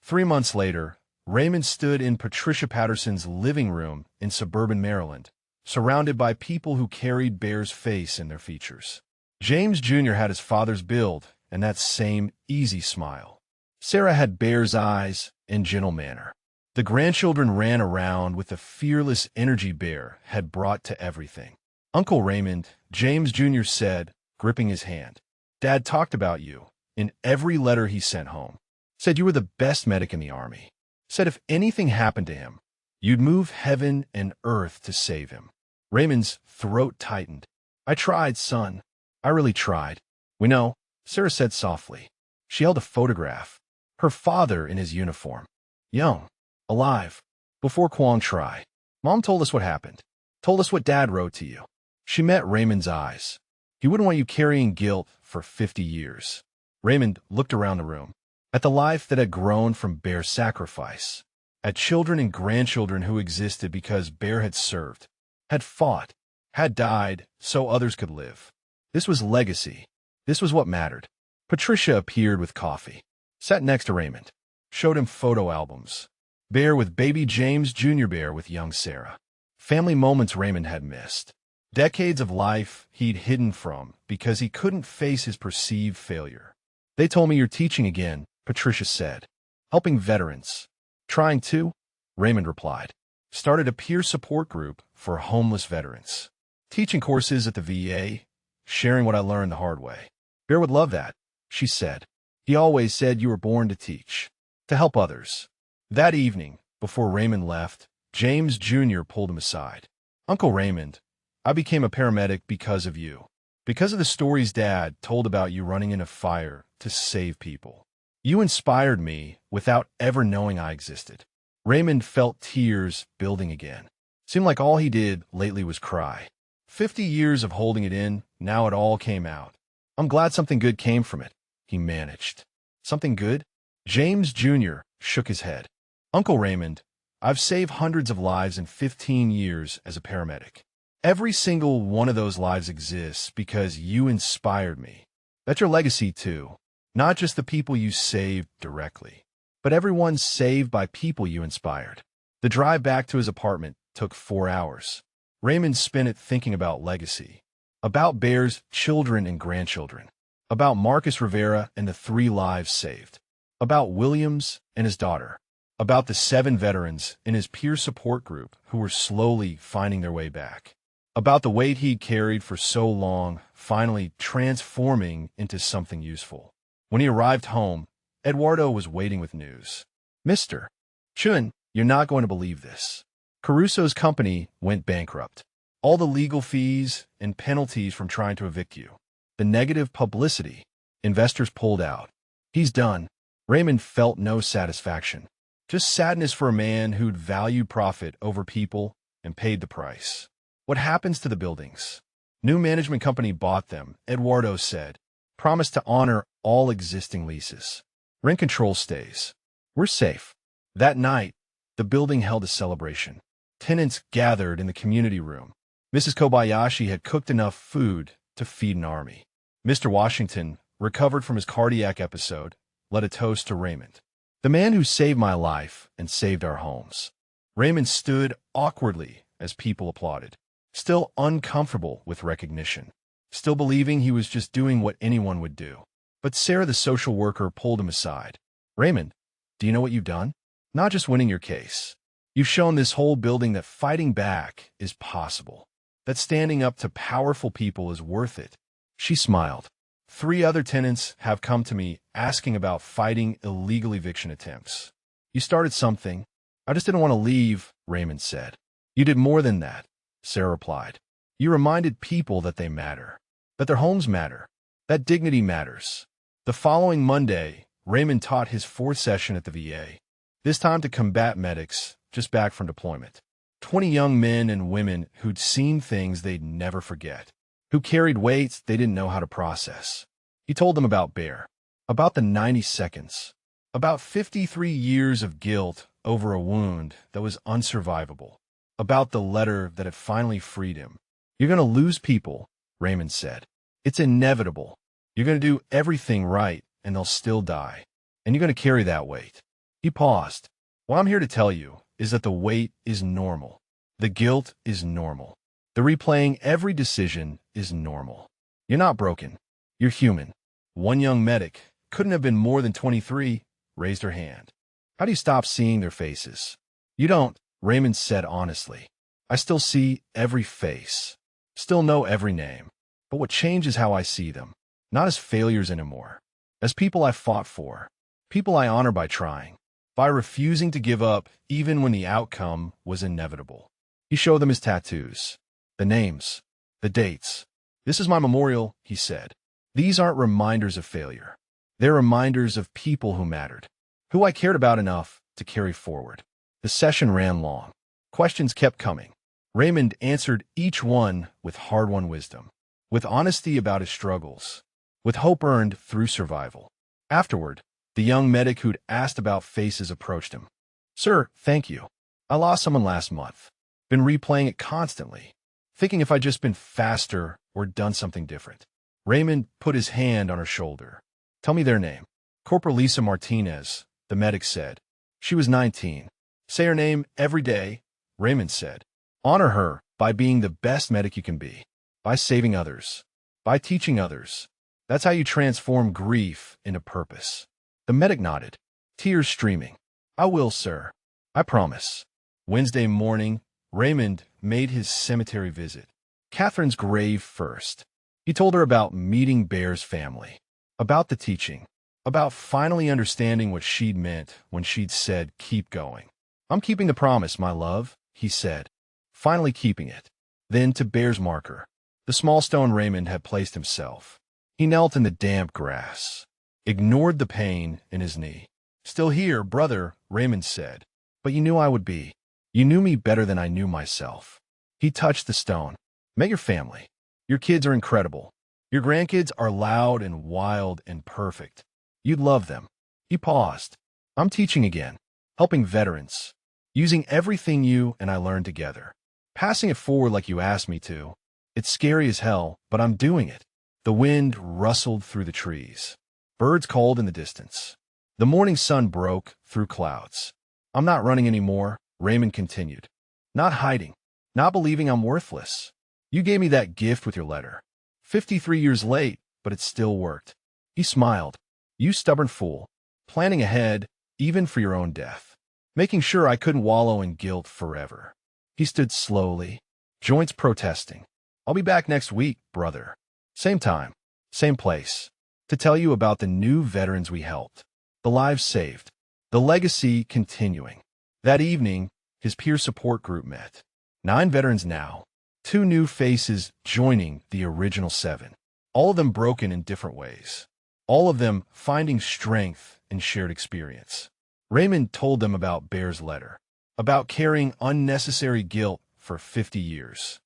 3 months later, Raymond stood in Patricia Patterson's living room in suburban Maryland, surrounded by people who carried Bear's face in their features. James Jr. had his father's build and that same easy smile. Sarah had Bear's eyes and gentle manner. The grandchildren ran around with the fearless energy Bear had brought to everything. "Uncle Raymond," James Jr. said, gripping his hand, "Dad talked about you in every letter he sent home. Said you were the best medic in the Army. Said if anything happened to him, you'd move heaven and earth to save him." Raymond's throat tightened. "I tried, son. I really tried." "We know," Sarah said softly. She held a photograph. Her father in his uniform. Young. Alive. Before Quang Tri. "Mom told us what happened. Told us what Dad wrote to you." She met Raymond's eyes. He wouldn't want you carrying guilt for 50 years. Raymond looked around the room, at the life that had grown from Bear's sacrifice, at children and grandchildren who existed because Bear had served, had fought, had died so others could live. This was legacy. This was what mattered. Patricia appeared with coffee, sat next to Raymond, showed him photo albums. Bear with baby James, Jr. Bear with young Sarah. Family moments Raymond had missed. Decades of life he'd hidden from because he couldn't face his perceived failure. They told me you're teaching again, Patricia said. Helping veterans. Trying to? Raymond replied. Started a peer support group for homeless veterans. Teaching courses at the VA, sharing what I learned the hard way. Bear would love that, she said. He always said you were born to teach, to help others. That evening, before Raymond left, James Jr. pulled him aside. Uncle Raymond, I became a paramedic because of you. Because of the stories Dad told about you running in a fire to save people. You inspired me without ever knowing I existed. Raymond felt tears building again. Seemed like all he did lately was cry. 50 years of holding it in, now it all came out. I'm glad something good came from it, he managed. Something good? James Jr. shook his head. Uncle Raymond, I've saved hundreds of lives in 15 years as a paramedic. Every single one of those lives exists because you inspired me. That's your legacy, too. Not just the people you saved directly, but everyone saved by people you inspired. The drive back to his apartment took 4 hours. Raymond spent it thinking about legacy, about Bear's children and grandchildren, about Marcus Rivera and the 3 lives saved, about Williams and his daughter, about the 7 veterans in his peer support group who were slowly finding their way back, about the weight he'd carried for so long finally transforming into something useful. When he arrived home, Eduardo was waiting with news. Mr. Chun, you're not going to believe this. Caruso's company went bankrupt. All the legal fees and penalties from trying to evict you. The negative publicity. Investors pulled out. He's done. Raymond felt no satisfaction. Just sadness for a man who'd valued profit over people and paid the price. What happens to the buildings? New management company bought them, Eduardo said. Promised to honor all existing leases. Rent control stays. We're safe. That night, the building held a celebration. Tenants gathered in the community room. Mrs. Kobayashi had cooked enough food to feed an army. Mr. Washington, recovered from his cardiac episode, led a toast to Raymond. The man who saved my life and saved our homes. Raymond stood awkwardly as people applauded, still uncomfortable with recognition, still believing he was just doing what anyone would do. But Sarah, the social worker, pulled him aside. Raymond, do you know what you've done? Not just winning your case. You've shown this whole building that fighting back is possible, that standing up to powerful people is worth it. She smiled. 3 other tenants have come to me asking about fighting illegal eviction attempts. You started something. I just didn't want to leave, Raymond said. You did more than that, Sarah replied. You reminded people that they matter, that their homes matter, that dignity matters. The following Monday, Raymond taught his 4th session at the VA, this time to combat medics just back from deployment. 20 young men and women who'd seen things they'd never forget, who carried weights they didn't know how to process. He told them about Bear, about the 90 seconds, about 53 years of guilt over a wound that was unsurvivable, about the letter that had finally freed him. You're going to lose people, Raymond said. It's inevitable. You're going to do everything right, and they'll still die. And you're going to carry that weight. He paused. What I'm here to tell you is that the weight is normal. The guilt is normal. The replaying every decision is normal. You're not broken. You're human. One young medic, couldn't have been more than 23, raised her hand. How do you stop seeing their faces? You don't, Raymond said honestly. I still see every face. Still know every name. But what changed is how I see them. Not as failures anymore. As people I fought for. People I honor by trying. By refusing to give up even when the outcome was inevitable. He showed them his tattoos. The names. The dates. This is my memorial, he said. These aren't reminders of failure. They're reminders of people who mattered. Who I cared about enough to carry forward. The session ran long. Questions kept coming. Raymond answered each one with hard-won wisdom. With honesty about his struggles. With hope earned through survival. Afterward, the young medic who'd asked about faces approached him. Sir, thank you. I lost someone last month. Been replaying it constantly. Thinking if I'd just been faster or done something different. Raymond put his hand on her shoulder. Tell me their name. Corporal Lisa Martinez, the medic said. She was 19. Say her name every day, Raymond said. Honor her by being the best medic you can be, by saving others, by teaching others. That's how you transform grief into purpose. The medic nodded, tears streaming. I will, sir. I promise. Wednesday morning, Raymond made his cemetery visit. Catherine's grave first. He told her about meeting Bear's family, about the teaching, about finally understanding what she'd meant when she'd said, keep going. I'm keeping the promise, my love, he said, finally keeping it. Then to Bear's marker, the small stone Raymond had placed himself. He knelt in the damp grass, ignored the pain in his knee. Still here, brother, Raymond said, but you knew I would be. You knew me better than I knew myself. He touched the stone. Met your family. Your kids are incredible. Your grandkids are loud and wild and perfect. You'd love them. He paused. I'm teaching again, helping veterans, using everything you and I learned together, passing it forward like you asked me to. It's scary as hell, but I'm doing it. The wind rustled through the trees. Birds called in the distance. The morning sun broke through clouds. I'm not running anymore, Raymond continued. Not hiding, not believing I'm worthless. You gave me that gift with your letter. 53 years late, but it still worked. He smiled. You stubborn fool, planning ahead, even for your own death, making sure I couldn't wallow in guilt forever. He stood slowly, joints protesting. I'll be back next week, brother. Same time, same place, to tell you about the new veterans we helped, the lives saved, the legacy continuing. That evening, his peer support group met. 9 veterans now, 2 new faces joining the original 7, all of them broken in different ways, all of them finding strength in shared experience. Raymond told them about Bear's letter, about carrying unnecessary guilt for 50 years,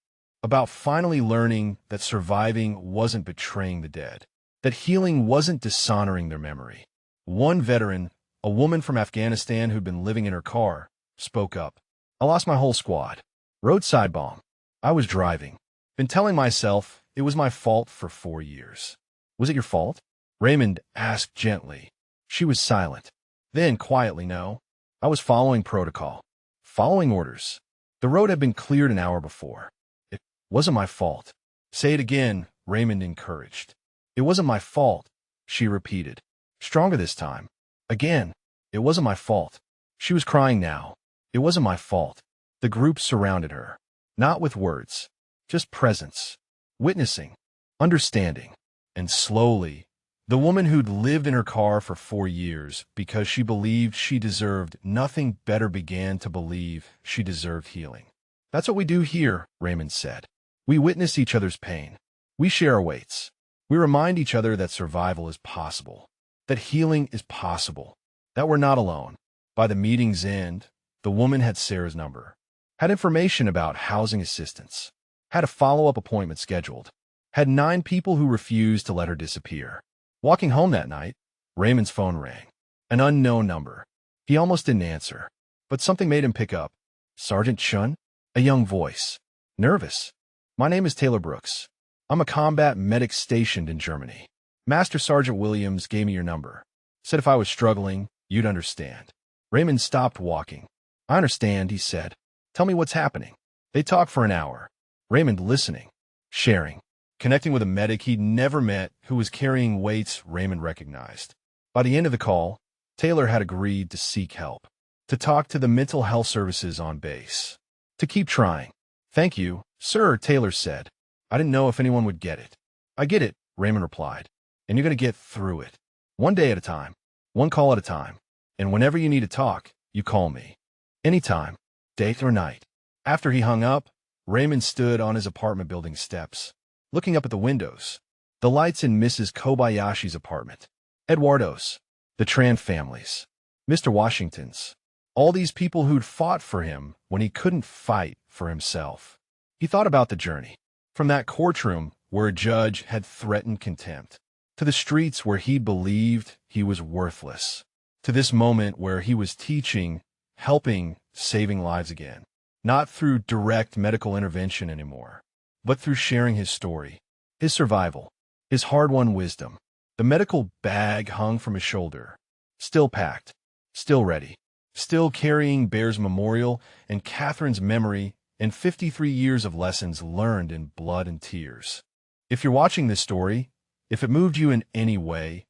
about finally learning that surviving wasn't betraying the dead, that healing wasn't dishonoring their memory. One veteran, a woman from Afghanistan who'd been living in her car, spoke up. I lost my whole squad. Roadside bomb. I was driving. Been telling myself it was my fault for 4 years. Was it your fault? Raymond asked gently. She was silent. Then, quietly, no. I was following protocol. Following orders. The road had been cleared an hour before. It wasn't my fault. Say it again, Raymond encouraged. It wasn't my fault, she repeated. Stronger this time. Again. It wasn't my fault. She was crying now. It wasn't my fault. The group surrounded her. Not with words. Just presence. Witnessing. Understanding. And slowly, the woman who'd lived in her car for 4 years because she believed she deserved nothing better began to believe she deserved healing. That's what we do here, Raymond said. We witness each other's pain. We share our weights. We remind each other that survival is possible, that healing is possible, that we're not alone. By the meeting's end, the woman had Sarah's number, had information about housing assistance, had a follow-up appointment scheduled, had 9 people who refused to let her disappear. Walking home that night, Raymond's phone rang. An unknown number. He almost didn't answer, but something made him pick up. Sergeant Chun? A young voice. Nervous. My name is Taylor Brooks. I'm a combat medic stationed in Germany. Master Sergeant Williams gave me your number. Said if I was struggling, you'd understand. Raymond stopped walking. I understand, he said. Tell me what's happening. They talked for an hour. Raymond listening, sharing, connecting with a medic he'd never met who was carrying weights Raymond recognized. By the end of the call, Taylor had agreed to seek help, to talk to the mental health services on base, to keep trying. Thank you, sir, Taylor said. I didn't know if anyone would get it. I get it, Raymond replied, and you're going to get through it. One day at a time, one call at a time, and whenever you need to talk, you call me. Anytime, day or night. After he hung up, Raymond stood on his apartment building steps, looking up at the windows, the lights in Mrs. Kobayashi's apartment, Eduardo's, the Tran families, Mr. Washington's, all these people who'd fought for him when he couldn't fight for himself. He thought about the journey, from that courtroom where a judge had threatened contempt, to the streets where he believed he was worthless, to this moment where he was teaching, helping, saving lives again, not through direct medical intervention anymore, but through sharing his story, his survival, his hard-won wisdom. The medical bag hung from his shoulder, still packed, still ready, still carrying Bear's memorial and Catherine's memory and 53 years of lessons learned in blood and tears. If you're watching this story, if it moved you in any way,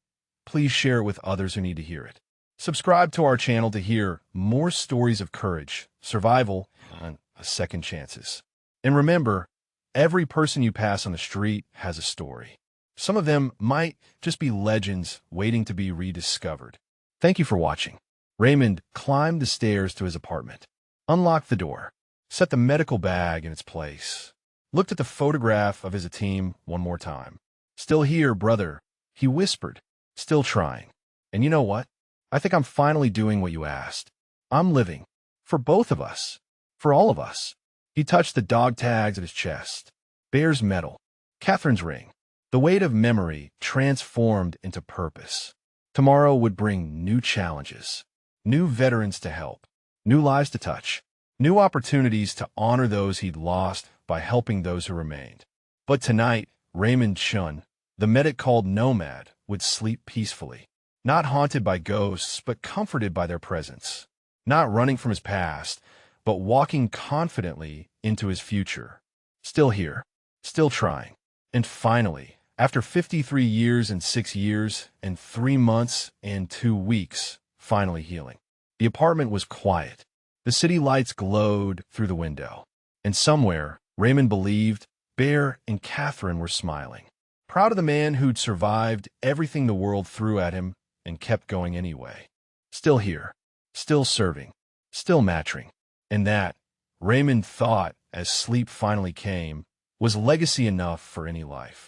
please share it with others who need to hear it. Subscribe to our channel to hear more stories of courage, survival, and second chances. And remember, every person you pass on the street has a story. Some of them might just be legends waiting to be rediscovered. Thank you for watching. Raymond climbed the stairs to his apartment, unlocked the door, set the medical bag in its place, looked at the photograph of his team one more time. "Still here, brother," he whispered, "still trying. And you know what? I think I'm finally doing what you asked. I'm living. For both of us. For all of us." He touched the dog tags at his chest. Bear's medal. Catherine's ring. The weight of memory transformed into purpose. Tomorrow would bring new challenges, new veterans to help, new lives to touch, new opportunities to honor those he'd lost by helping those who remained. But tonight, Raymond Chun, the medic called Nomad, would sleep peacefully. Not haunted by ghosts, but comforted by their presence. Not running from his past, but walking confidently into his future. Still here, still trying. And finally, after 53 years and 6 years and 3 months and 2 weeks, finally healing. The apartment was quiet. The city lights glowed through the window. And somewhere, Raymond believed, Bear and Catherine were smiling. Proud of the man who'd survived everything the world threw at him and kept going anyway. Still here, still serving, still matching. And that, Raymond thought as sleep finally came, was legacy enough for any life.